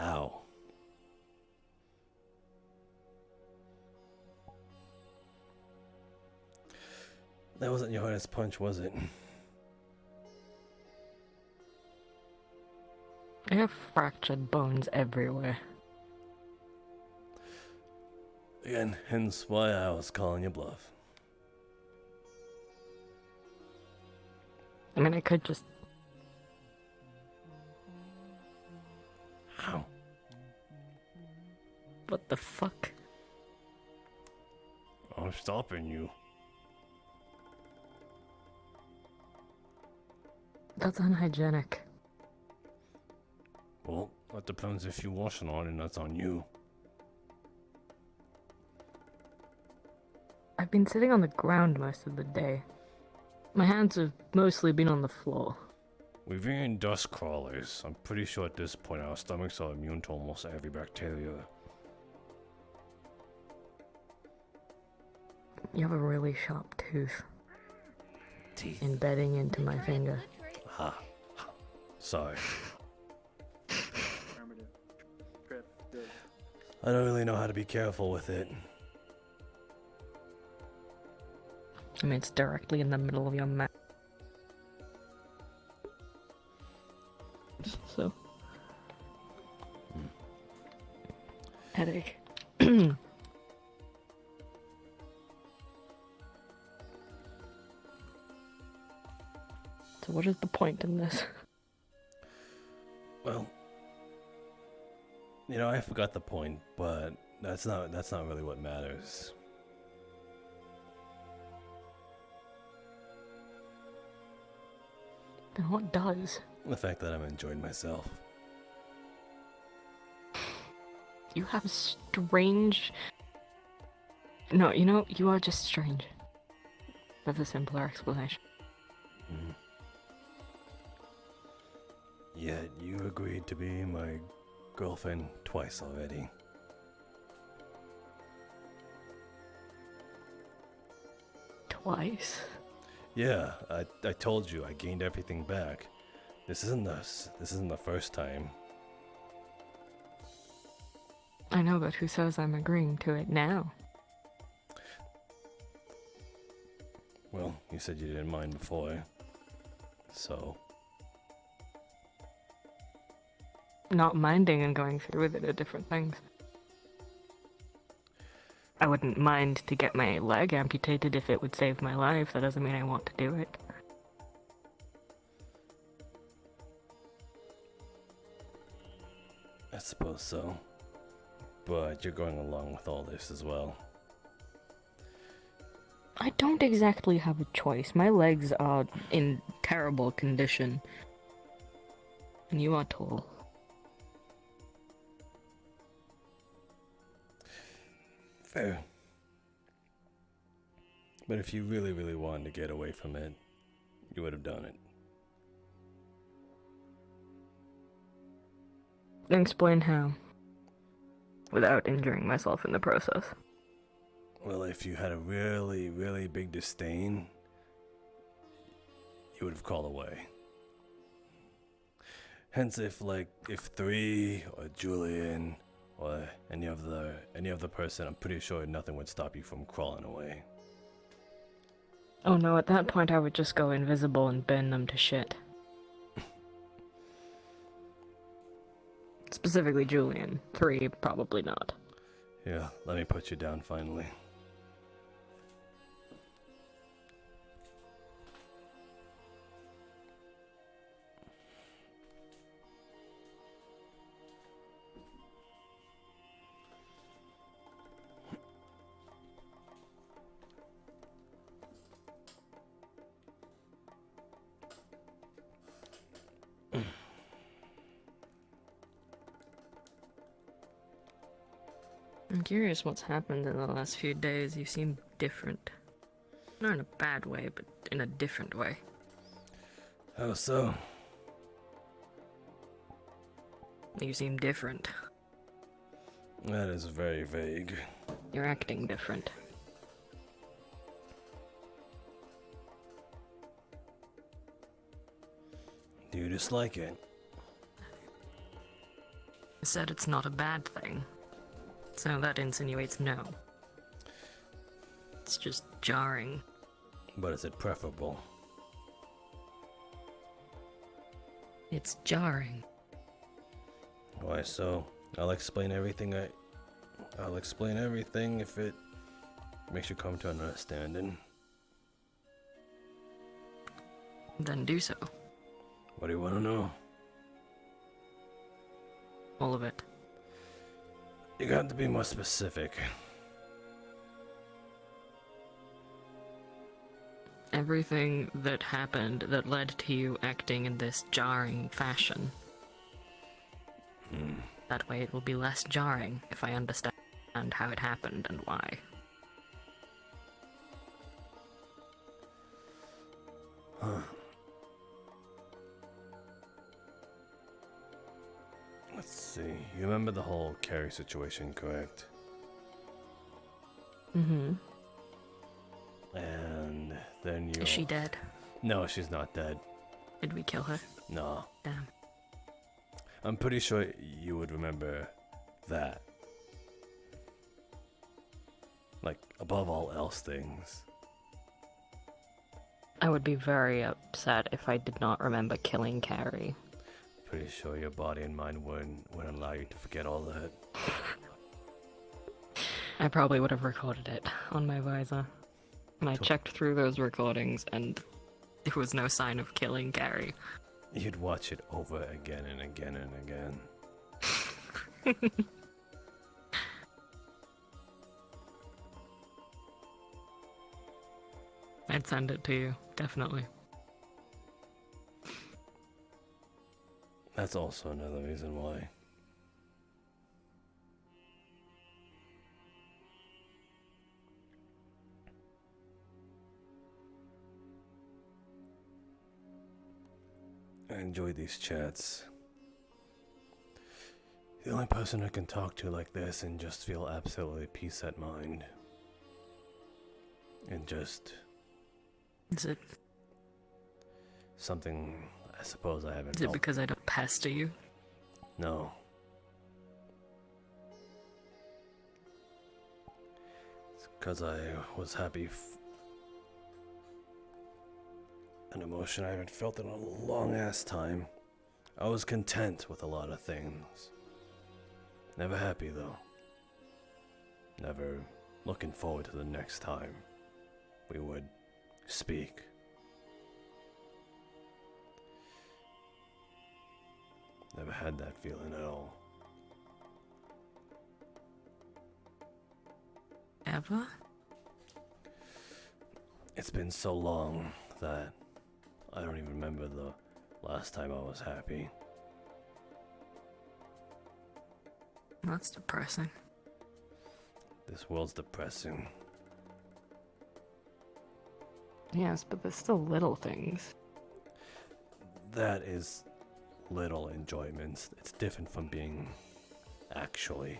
Ow. That wasn't your hardest punch, was it? I have fractured bones everywhere. Again, hence why I was calling you bluff. I mean, I could just... What the fuck? I'm stopping you. That's unhygienic. Well, that depends if you wash it on, and that's on you. I've been sitting on the ground most of the day. My hands have mostly been on the floor. We've eaten dust crawlers. I'm pretty sure at this point our stomachs are immune to almost every bacteria. You have a really sharp tooth. Teeth. Embedding into my finger. Ha. Sorry. I don't really know how to be careful with it. I mean, it's directly in the middle of your mouth. So. Headache. So what is the point in this? Well, you know, I forgot the point, but that's not really what matters. Then what does? The fact that I'm enjoying myself. You have strange... No, you know, you are just strange. That's a simpler explanation. Mm. Yet you agreed to be my girlfriend twice already. Twice? Yeah, I told you I gained everything back. This isn't the first time. I know, but who says I'm agreeing to it now? Well, you said you didn't mind before, so... Not minding and going through with it are different things. I wouldn't mind to get my leg amputated if it would save my life. That doesn't mean I want to do it. I suppose so. But you're going along with all this as well. I don't exactly have a choice. My legs are in terrible condition. And you are tall. Fair. But if you really, really wanted to get away from it, you would have done it. Explain how. Without injuring myself in the process. Well, if you had a really, really big disdain, you would have called away. Hence, if 3 or Julian or any other person, I'm pretty sure nothing would stop you from crawling away. Oh no, at that point I would just go invisible and burn them to shit. Specifically Julian. 3, probably not. Yeah, let me put you down finally. I'm curious what's happened in the last few days. You seem different. Not in a bad way, but in a different way. How so? You seem different. That is very vague. You're acting different. Do you dislike it? I said it's not a bad thing. So that insinuates no. It's just jarring. But is it preferable? It's jarring. Why so? I'll explain everything if it makes you come to an understanding. Then do so. What do you want to know? All of it. You got to be more specific. Everything that happened that led to you acting in this jarring fashion. That way it will be less jarring if I understand how it happened and why. Huh. Let's see. You remember the whole Carrie situation, correct? Mm-hmm. And then you. Is she dead? No, she's not dead. Did we kill her? No. Damn. I'm pretty sure you would remember that. Like, above all else things. I would be very upset if I did not remember killing Carrie. Pretty sure your body and mind wouldn't allow you to forget all that. I probably would have recorded it on my visor. And I checked through those recordings and there was no sign of killing Carrie. You'd watch it over again and again and again. I'd send it to you, definitely. That's also another reason why. I enjoy these chats. The only person I can talk to like this and just feel absolutely peace at mind. And just... Is it... something I suppose I haven't Is it felt. because I don't pester you? No. It's because I was happy. An emotion I haven't felt in a long ass time. I was content with a lot of things. Never happy though. Never looking forward to the next time we would speak. Never had that feeling at all. Ever? It's been so long that I don't even remember the last time I was happy. That's depressing. This world's depressing. Yes, but there's still little things. That is little enjoyments. It's different from being actually.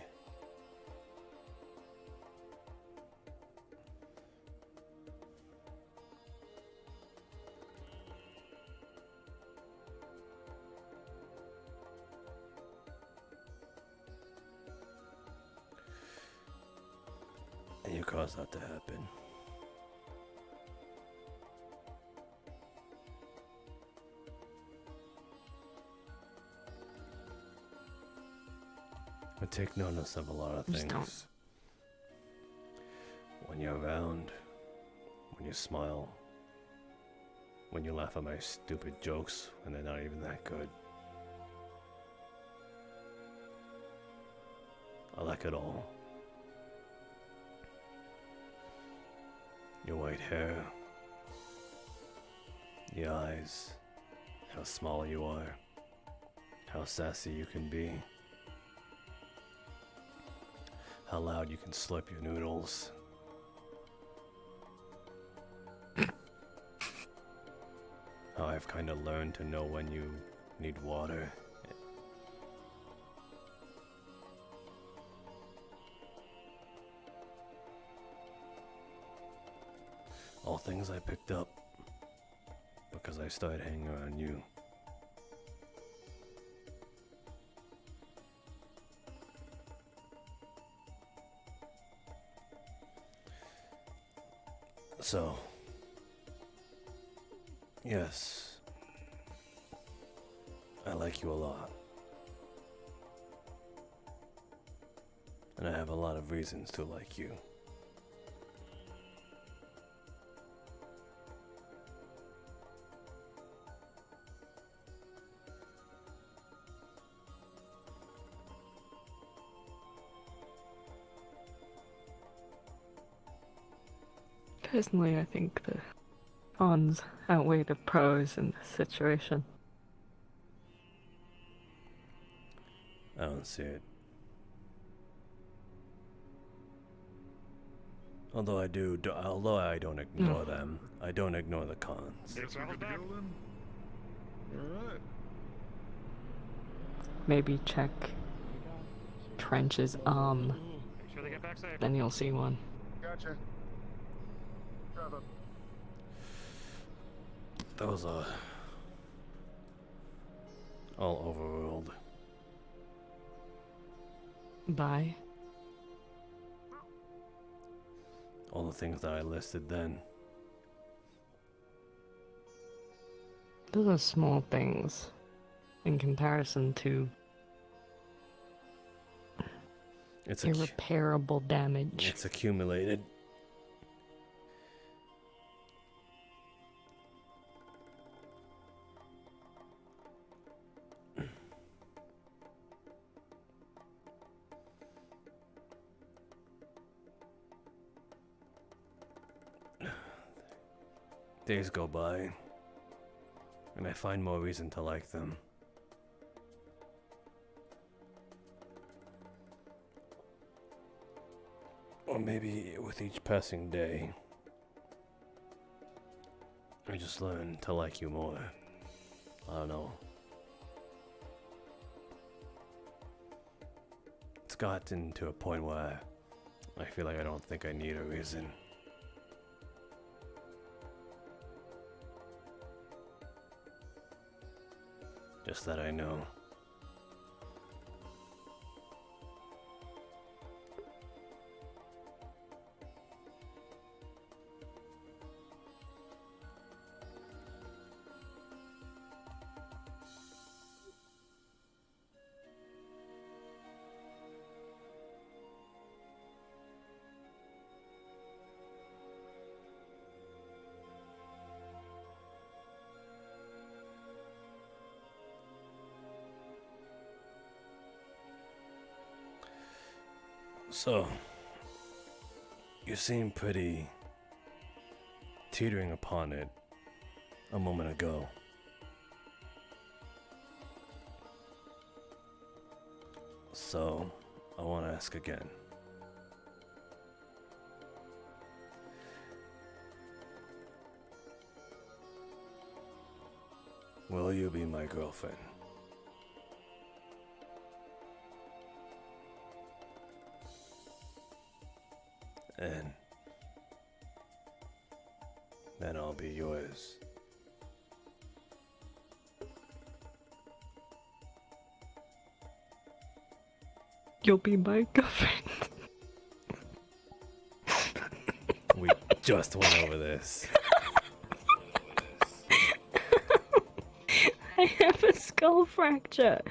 And you caused that to happen. I take notice of a lot of Just things. don't. When you're around, when you smile, when you laugh at my stupid jokes and they're not even that good. I like it all. Your white hair, your eyes, how small you are, how sassy you can be, how loud you can slurp your noodles. How I've kind of learned to know when you need water. All things I picked up because I started hanging around you. So, yes, I like you a lot. And I have a lot of reasons to like you. Personally, I think the cons outweigh the pros in this situation. I don't see it. Although although I don't ignore them, I don't ignore the cons. Guess we're good to go then? Alright. Maybe check Trench's arm. Make sure they get back safe. Then you'll see one. Gotcha. Drive up. Those are all overruled. Bye. All the things that I listed then. Those are small things in comparison to It's irreparable damage. It's accumulated. Days go by, and I find more reason to like them. Or maybe with each passing day, I just learn to like you more. I don't know. It's gotten to a point where I feel like I don't think I need a reason. Just that I know. So, you seem pretty teetering upon it a moment ago. So, I want to ask again. Will you be my girlfriend? And then I'll be yours. You'll be my girlfriend. We just went over this. I have a skull fracture.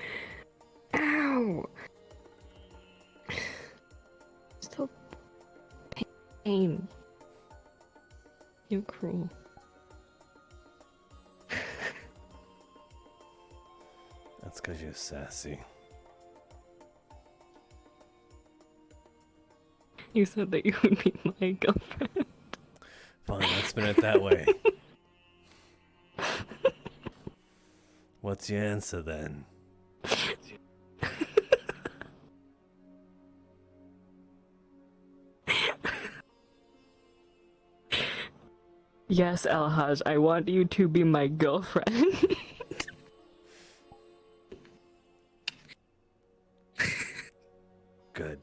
Ow. Still pain. You're cruel. That's 'cause you're sassy. You said that you would be my girlfriend. Fine, let's spin it that way. What's your answer then? Yes, Alhaj, I want you to be my girlfriend. Good.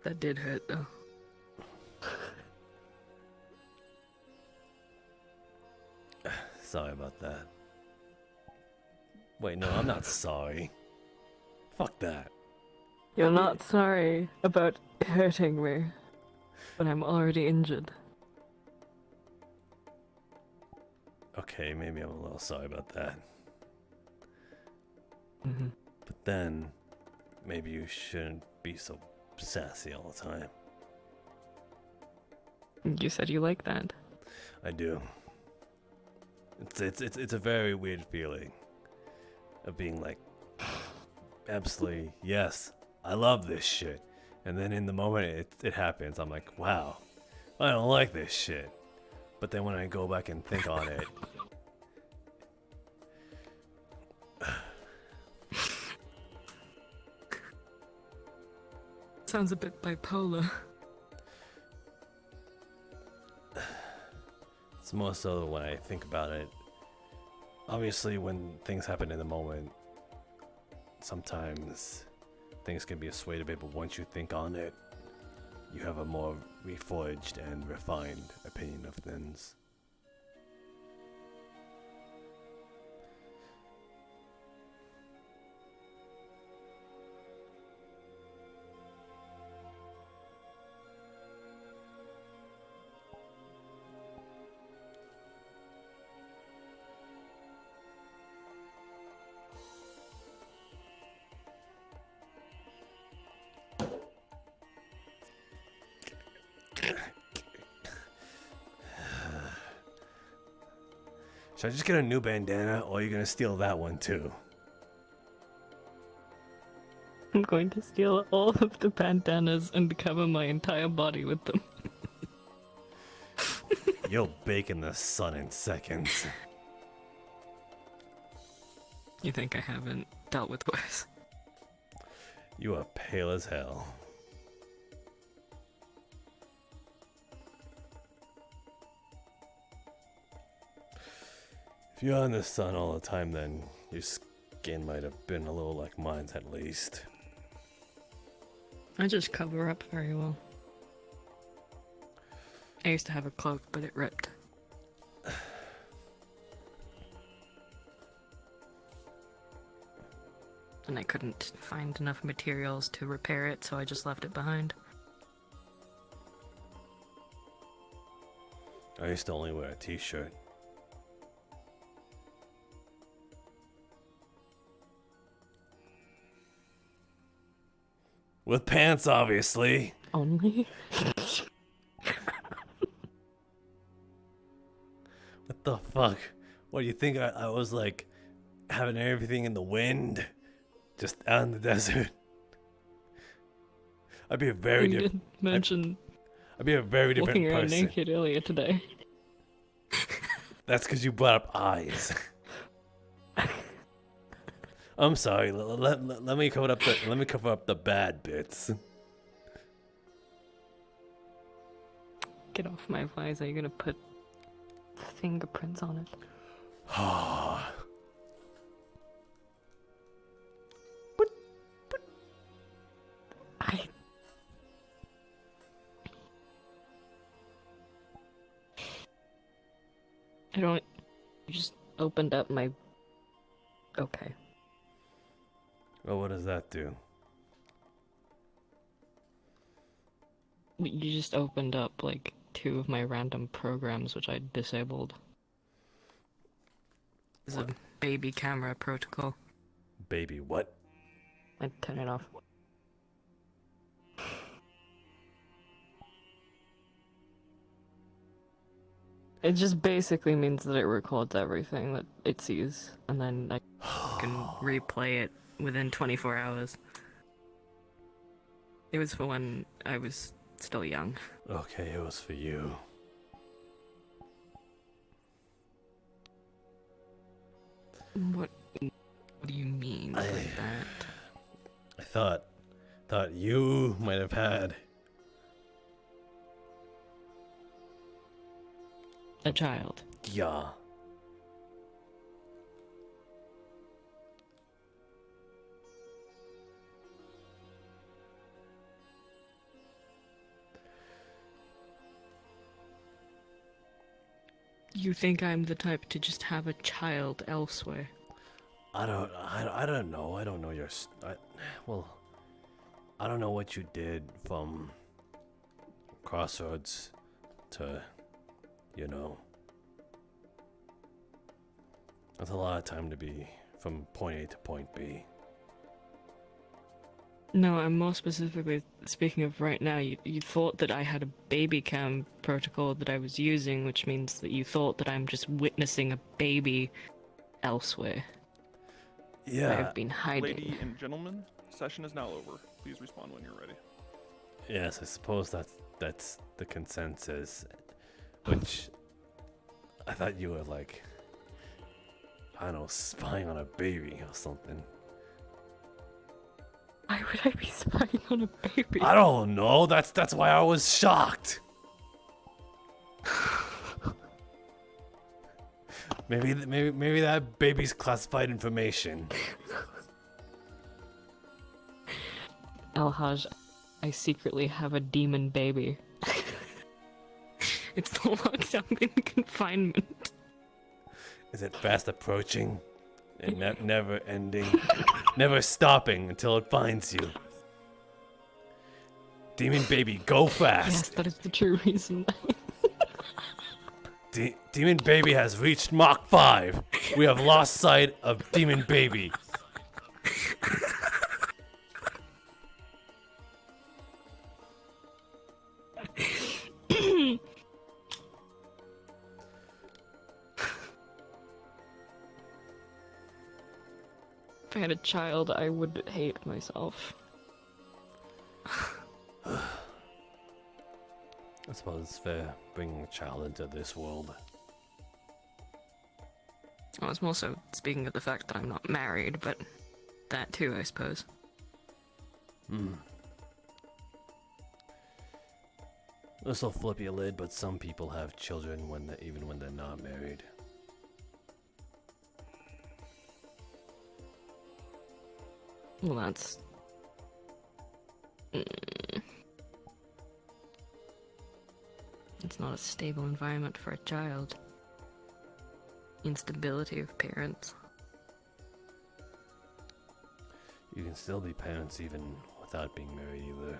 That did hurt though. Sorry about that. Wait, no, I'm not sorry. Fuck that. You're not sorry about hurting me, but I'm already injured. Okay, maybe I'm a little sorry about that. Mm-hmm. But then, maybe you shouldn't be so sassy all the time. You said you like that. I do. It's a very weird feeling of being like, absolutely, yes, I love this shit. And then in the moment it happens, I'm like, wow, I don't like this shit. But then when I go back and think on it, Sounds a bit bipolar. it's more so when I think about it. Obviously, when things happen in the moment, sometimes things can be swayed a bit, but once you think on it, you have a more reforged and refined opinion of things. Should I just get a new bandana, or are you gonna steal that one too? I'm going to steal all of the bandanas and cover my entire body with them. You'll bake in the sun in seconds. You think I haven't dealt with worse? You are pale as hell. If you're in the sun all the time, then your skin might have been a little like mine's at least. I just cover up very well. I used to have a cloak, but it ripped. And I couldn't find enough materials to repair it, so I just left it behind. I used to only wear a t-shirt. With pants, obviously. Only? What the fuck? What do you think? I was like having everything in the wind, just out in the desert. I'd be a very You different. did mention I'd be a very different walking around person. naked earlier today. That's because you brought up eyes. I'm sorry. Let me cover up the bad bits. Get off my visor, you're gonna put fingerprints on it. I don't... You just opened up my... Okay. Well, what does that do? You just opened up, like, 2 of my random programs, which I disabled. It's a baby camera protocol. Baby what? I'd turn it off. It just basically means that it records everything that it sees, and then I can replay it within 24 hours. It was for when I was still young. Okay, it was for you. What do you mean by that? I thought you might have had a child. Yeah. You think I'm the type to just have a child elsewhere? I don't know. I don't know your. I don't know what you did from Crossroads to, you know. That's a lot of time to be from point A to point B. No, I'm more specifically speaking of right now. You thought that I had a baby cam protocol that I was using, which means that you thought that I'm just witnessing a baby elsewhere. Yeah. I've been hiding. Lady and gentlemen, session is now over. Please respond when you're ready. Yes, I suppose that's the consensus. Which I thought you were like, I don't know, spying on a baby or something. Why would I be spying on a baby? I don't know. That's why I was shocked. maybe that baby's classified information. Alhaj, I secretly have a demon baby. It's locked up in confinement. Is it fast approaching? And never ending, never stopping until it finds you. Demon baby, go fast! Yes, that is the true reason. Demon baby has reached Mach 5. We have lost sight of demon baby. If I had a child, I would hate myself. I suppose it's fair bringing a child into this world. I was more so speaking of the fact that I'm not married, but that too, I suppose. This'll flip your lid, but some people have children even when they're not married. Well, that's... It's not a stable environment for a child. Instability of parents. You can still be parents even without being married either.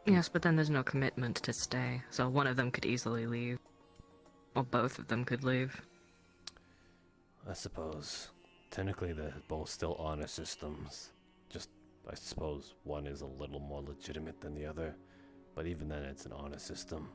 Yes, but then there's no commitment to stay, so one of them could easily leave. Or both of them could leave. I suppose. Technically, they're both still honor systems. Just, I suppose, one is a little more legitimate than the other. But even then, it's an honor system.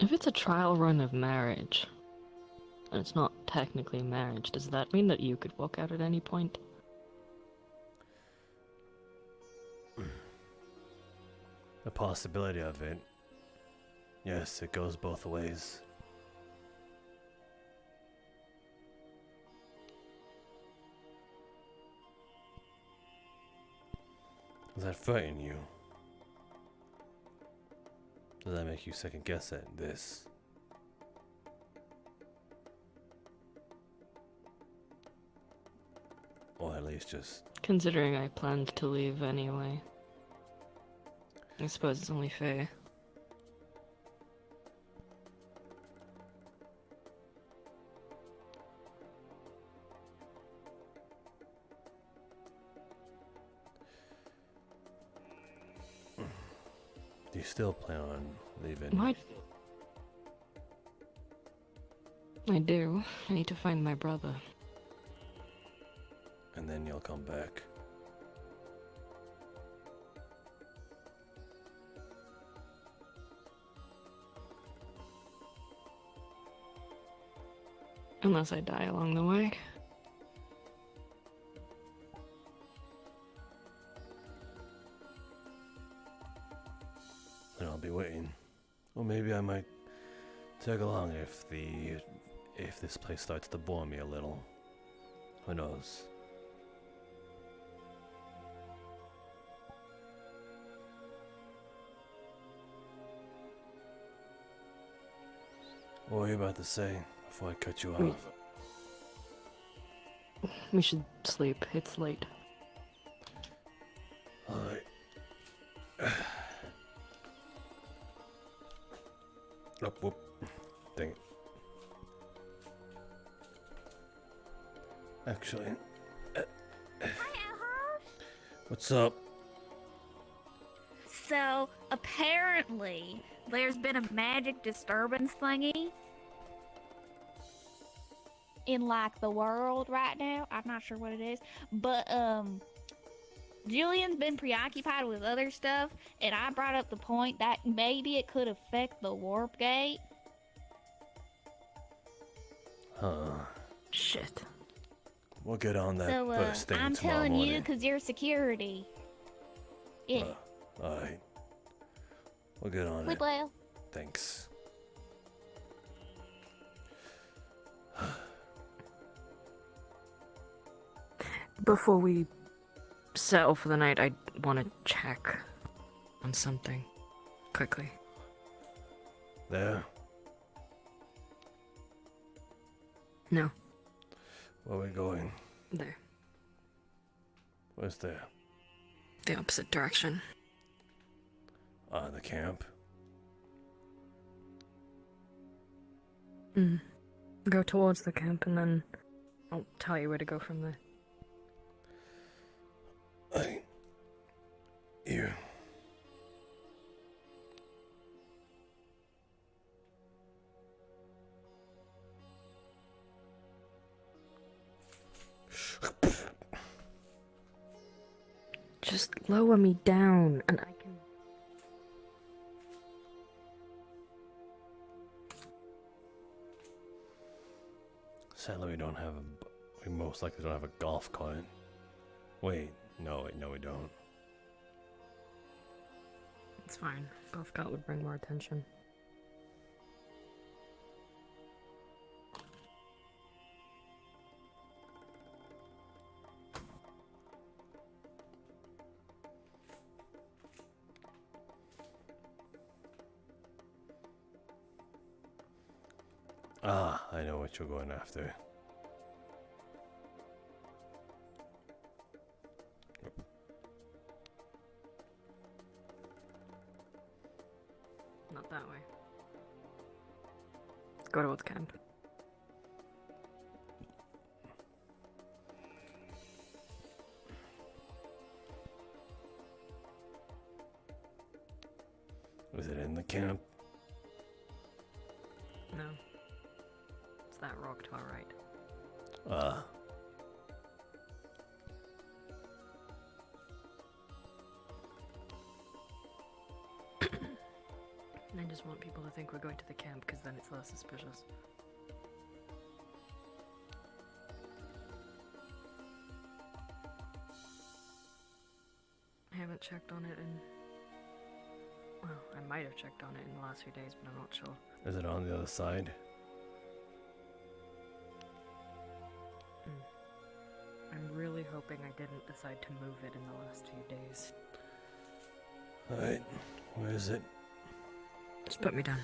If it's a trial run of marriage, and it's not technically marriage, does that mean that you could walk out at any point? The possibility of it. Yes, it goes both ways. Does that frighten you? Does that make you second guess at this? Or at least just... Considering I planned to leave anyway. I suppose it's only fair. Do you still plan on leaving? Why? I do. I need to find my brother. And then you'll come back. Unless I die along the way. Then I'll be waiting. Or maybe I might tag along if this place starts to bore me a little. Who knows? What were you about to say before I cut you off? We should sleep. It's late. Alright. Whoop. Dang it. Actually, what's up? So, apparently, there's been a magic disturbance thingy in, like, the world right now. I'm not sure what it is. But, Julian's been preoccupied with other stuff, and I brought up the point that maybe it could affect the warp gate. Huh. Shit. We'll get on that So, first thing I'm tomorrow telling morning. you because you're security. Yeah. Alright. We'll get on Sleep it. well. Thanks. Before we settle for the night, I want to check on something quickly. There? No, Where are we going? there. Where's there? The opposite direction. The camp? Go towards the camp and then I'll tell you where to go from there. You. Just lower me down and I can... Sadly, we don't have we most likely don't have a golf cart. Wait, no, we don't. It's fine. Golf cart would bring more attention. I know what you're going after. Not that way. Go towards camp. Was it in the camp? No. It's that rock to our right. I just want people to think we're going to the camp because then it's less suspicious. I haven't checked on it in... Well, I might have checked on it in the last few days, but I'm not sure. Is it on the other side? I'm really hoping I didn't decide to move it in the last few days. Alright, where is it? Just put me down.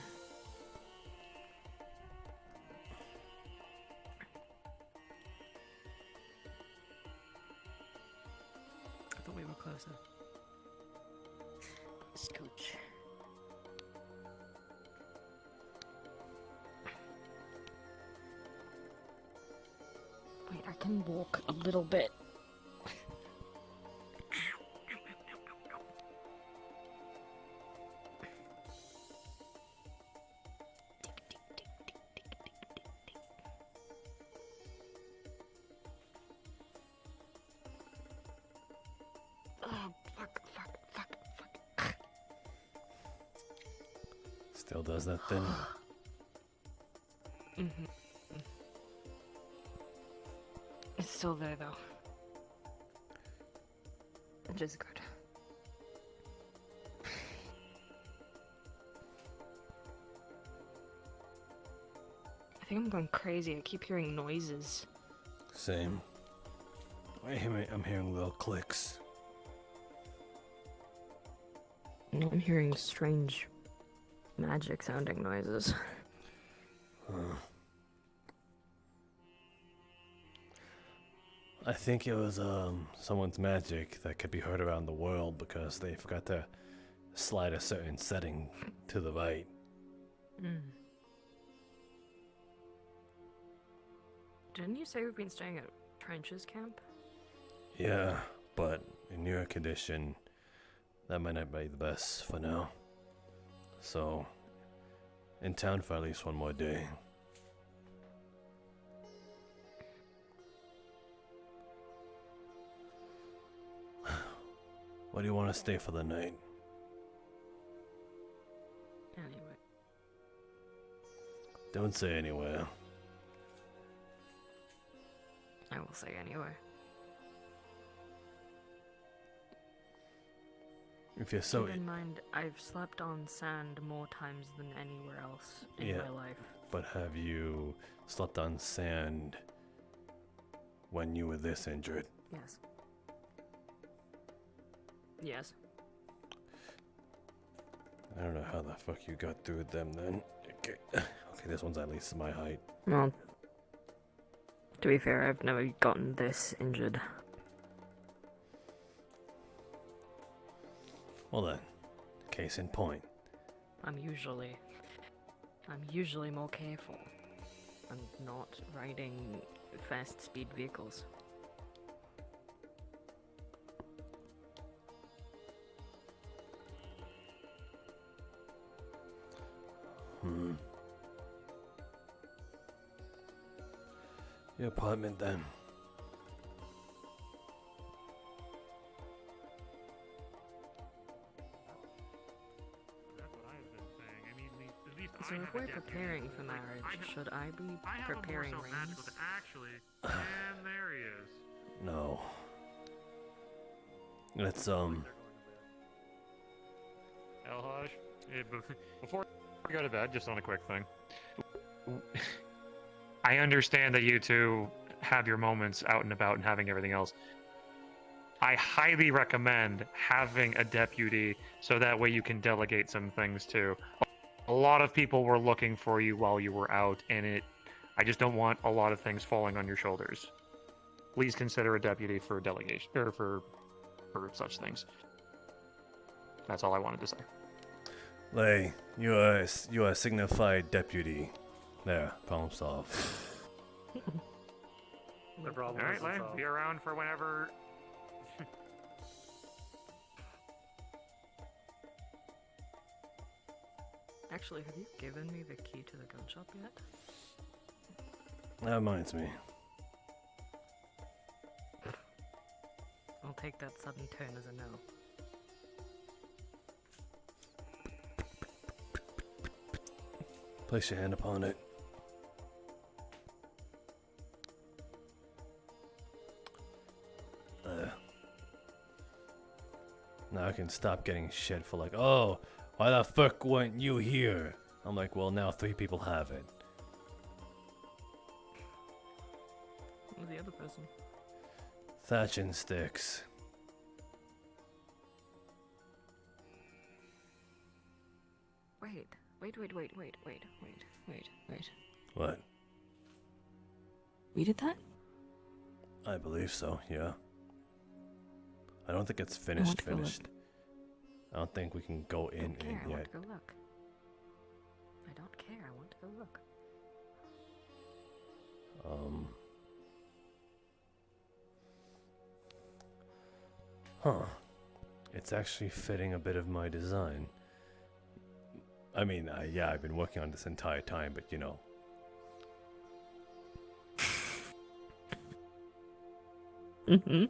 I thought we were closer. Scooch. Wait, I can walk a little bit. Oh, fuck. Still does that thing? It's still there though. Which is good. I think I'm going crazy. I keep hearing noises. Same. I'm hearing little clicks. I'm hearing strange magic sounding noises. I think it was someone's magic that could be heard around the world because they forgot to slide a certain setting to the right. Didn't you say we've been staying at Trenches Camp? Yeah, but in your condition, that might not be the best for now. So, in town for at least one more day. Why do you want to stay for the night? Anyway. Don't say anywhere. I will say anyway. If you're so... Keep in mind, I've slept on sand more times than anywhere else in Yeah, my life. but have you slept on sand when you were this injured? Yes. Yes. I don't know how the fuck you got through them then. Okay, okay, this one's at least my height. Well, to be fair, I've never gotten this injured. Well then, case in point. I'm usually more careful. I'm not riding fast speed vehicles. Your apartment then. So if we're preparing for marriage, should I be preparing rings? Actually, and there he is. No. Let's Elhaj, before we go to bed, just on a quick thing. I understand that you two have your moments out and about and having everything else. I highly recommend having a deputy so that way you can delegate some things too. A lot of people were looking for you while you were out, and I just don't want a lot of things falling on your shoulders. Please consider a deputy for delegation or for such things. That's all I wanted to say. Lay, you are a signified deputy. There, problem solved. The problem all right, Lay, be around for whenever. Actually, have you given me the key to the gun shop yet? That reminds me. I'll take that sudden turn as a no. Place your hand upon it. Now I can stop getting shit for like, oh, why the fuck weren't you here? I'm like, well, now 3 people have it. Who's the other person? Thatch and Sticks. Wait. What? We did that? I believe so, yeah. I don't think it's finished. I don't think we can go in I yet. want to go look. I don't care. I want to go look. Huh. It's actually fitting a bit of my design. I mean, yeah, I've been working on this entire time, but you know. Mm-hmm.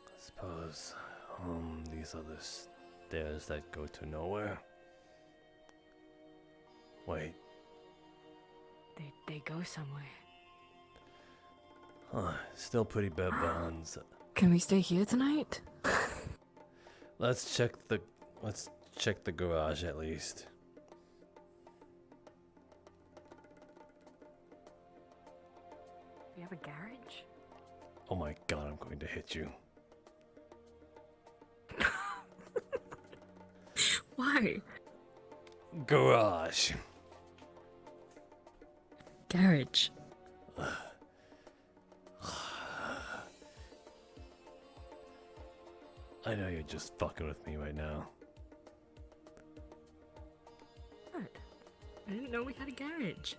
I suppose, these are the stairs that go to nowhere. Wait. They go somewhere. Huh, still pretty bare bones. Can we stay here tonight? Let's check the garage at least. We have a garage? Oh my god, I'm going to hit you. Why? Garage. Garage. I know you're just fucking with me right now. I didn't know we had a garage.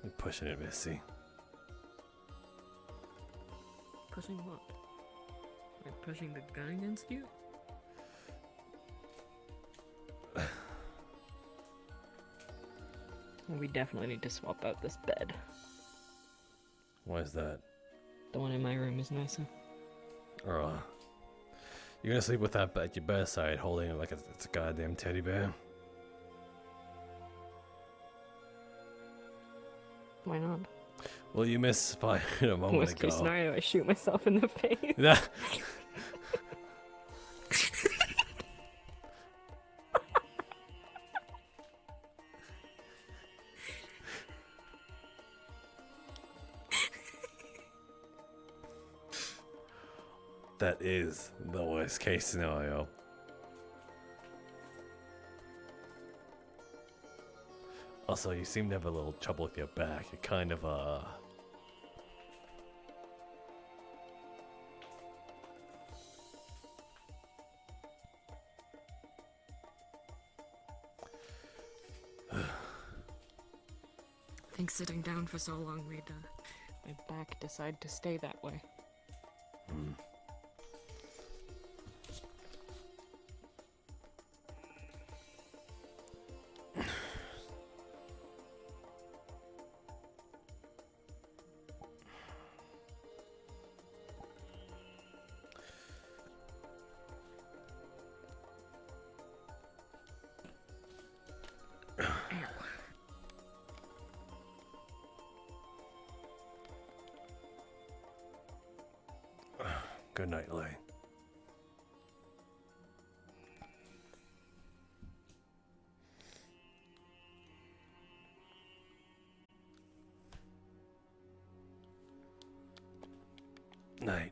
You're pushing it, Missy. Pushing what? Like pushing the gun against you? We definitely need to swap out this bed. Why is that? The one in my room is nicer. Or, you're gonna sleep with that at your bedside, holding it like it's a goddamn teddy bear? Why not? Well, you missed by a moment Worst ago. case scenario, I shoot myself in the face. Yeah. That is the worst case scenario. Also, you seem to have a little trouble with your back. You're kind of I think sitting down for so long made my back decide to stay that way. Hmm. Good night, Lay. Night.